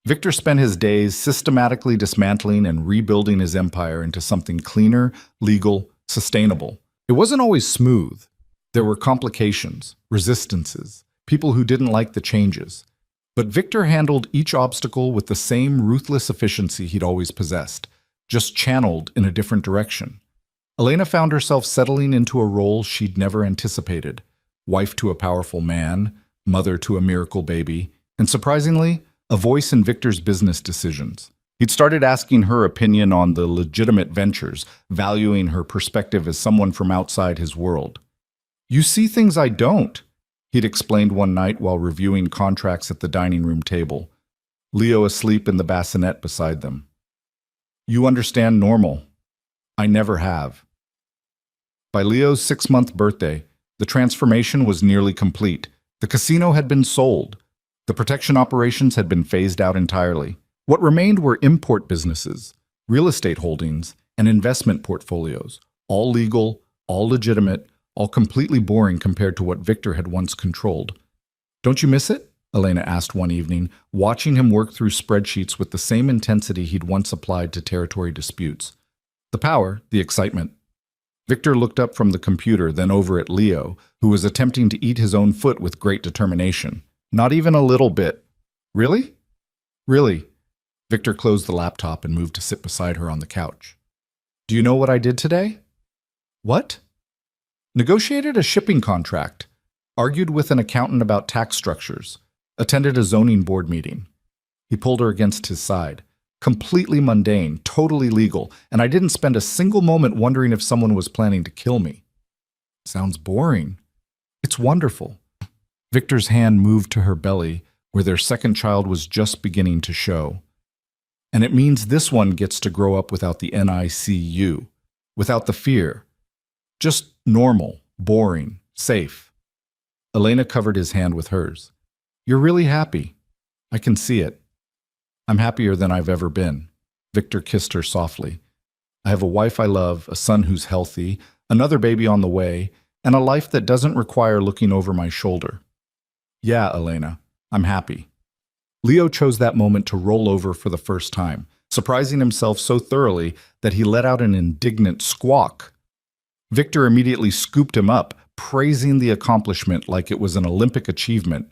Victor spent his days systematically dismantling and rebuilding his empire into something cleaner, legal, sustainable. It wasn't always smooth. There were complications, resistances, people who didn't like the changes. But Victor handled each obstacle with the same ruthless efficiency he'd always possessed, just channeled in a different direction. Elena found herself settling into a role she'd never anticipated: wife to a powerful man, mother to a miracle baby, and surprisingly, a voice in Victor's business decisions. He'd started asking her opinion on the legitimate ventures, valuing her perspective as someone from outside his world. "You see things I don't," he'd explained one night while reviewing contracts at the dining room table, Leo asleep in the bassinet beside them. "You understand normal. I never have." By Leo's 6-month birthday, the transformation was nearly complete. The casino had been sold. The protection operations had been phased out entirely. What remained were import businesses, real estate holdings, and investment portfolios, all legal, all legitimate, all completely boring compared to what Victor had once controlled. "Don't you miss it?" Elena asked one evening, watching him work through spreadsheets with the same intensity he'd once applied to territory disputes. The power, the excitement. Victor looked up from the computer, then over at Leo, who was attempting to eat his own foot with great determination. "Not even a little bit." "Really?" "Really." Victor closed the laptop and moved to sit beside her on the couch. "Do you know what I did today?" "What?" "Negotiated a shipping contract, argued with an accountant about tax structures, attended a zoning board meeting." He pulled her against his side. Completely mundane, totally legal, and I didn't spend a single moment wondering if someone was planning to kill me. Sounds boring. It's wonderful. Victor's hand moved to her belly, where their second child was just beginning to show. And it means this one gets to grow up without the NICU, without the fear. Just normal, boring, safe. Elena covered his hand with hers. You're really happy. I can see it. I'm happier than I've ever been. Victor kissed her softly. I have a wife I love, a son who's healthy, another baby on the way, and a life that doesn't require looking over my shoulder. Yeah, Elena, I'm happy. Leo chose that moment to roll over for the first time, surprising himself so thoroughly that he let out an indignant squawk. Victor immediately scooped him up, praising the accomplishment like it was an Olympic achievement.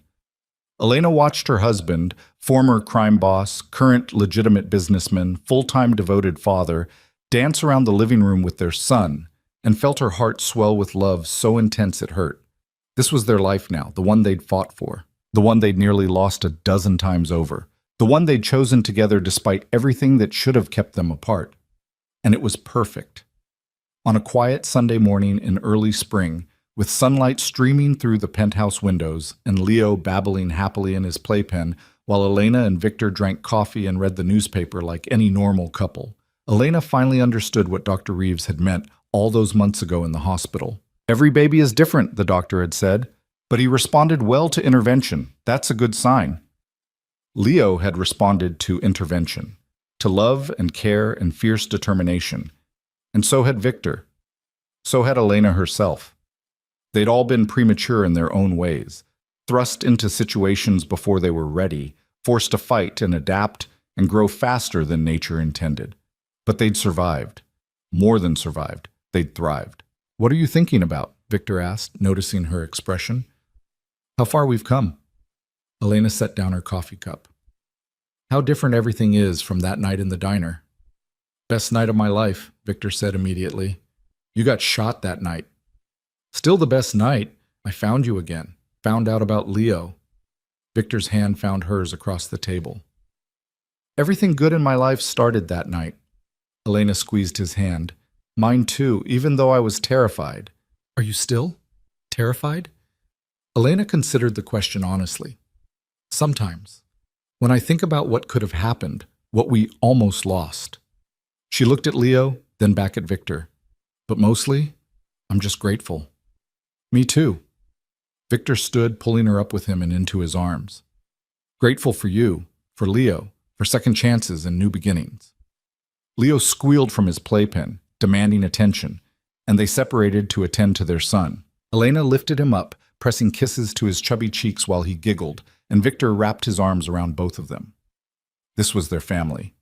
Elena watched her husband, former crime boss, current legitimate businessman, full-time devoted father, dance around the living room with their son, and felt her heart swell with love so intense it hurt. This was their life now, the one they'd fought for, the one they'd nearly lost a dozen times over, the one they'd chosen together despite everything that should have kept them apart. And it was perfect. On a quiet Sunday morning in early spring, with sunlight streaming through the penthouse windows and Leo babbling happily in his playpen while Elena and Victor drank coffee and read the newspaper like any normal couple, Elena finally understood what Dr. Reeves had meant all those months ago in the hospital. Every baby is different, the doctor had said, but he responded well to intervention. That's a good sign. Leo had responded to intervention, to love and care and fierce determination. And so had Victor. So had Elena herself. They'd all been premature in their own ways, thrust into situations before they were ready, forced to fight and adapt and grow faster than nature intended. But they'd survived. More than survived. They'd thrived. What are you thinking about? Victor asked, noticing her expression. How far we've come. Elena set down her coffee cup. How different everything is from that night in the diner. Best night of my life, Victor said immediately. You got shot that night. Still the best night. I found you again. Found out about Leo. Victor's hand found hers across the table. Everything good in my life started that night. Elena squeezed his hand. Mine too, even though I was terrified. Are you still terrified? Elena considered the question honestly. Sometimes, when I think about what could have happened, what we almost lost. She looked at Leo, then back at Victor. But mostly, I'm just grateful. Me too. Victor stood, pulling her up with him and into his arms. Grateful for you, for Leo, for second chances and new beginnings. Leo squealed from his playpen, demanding attention, and they separated to attend to their son. Elena lifted him up, pressing kisses to his chubby cheeks while he giggled, and Victor wrapped his arms around both of them. This was their family.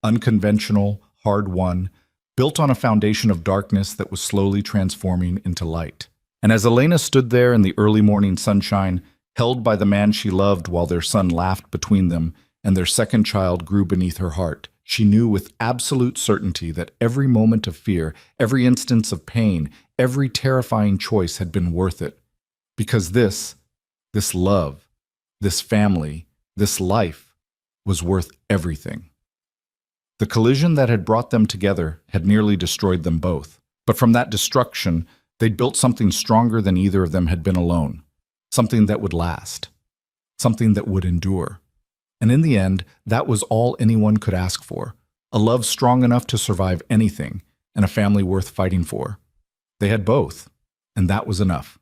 Unconventional, hard-won, built on a foundation of darkness that was slowly transforming into light. And as Elena stood there in the early morning sunshine, held by the man she loved while their son laughed between them and their second child grew beneath her heart, she knew with absolute certainty that every moment of fear, every instance of pain, every terrifying choice had been worth it. Because this love, this family, this life was worth everything. The collision that had brought them together had nearly destroyed them both. But from that destruction, they'd built something stronger than either of them had been alone. Something that would last. Something that would endure. And in the end, that was all anyone could ask for. A love strong enough to survive anything, and a family worth fighting for. They had both, and that was enough.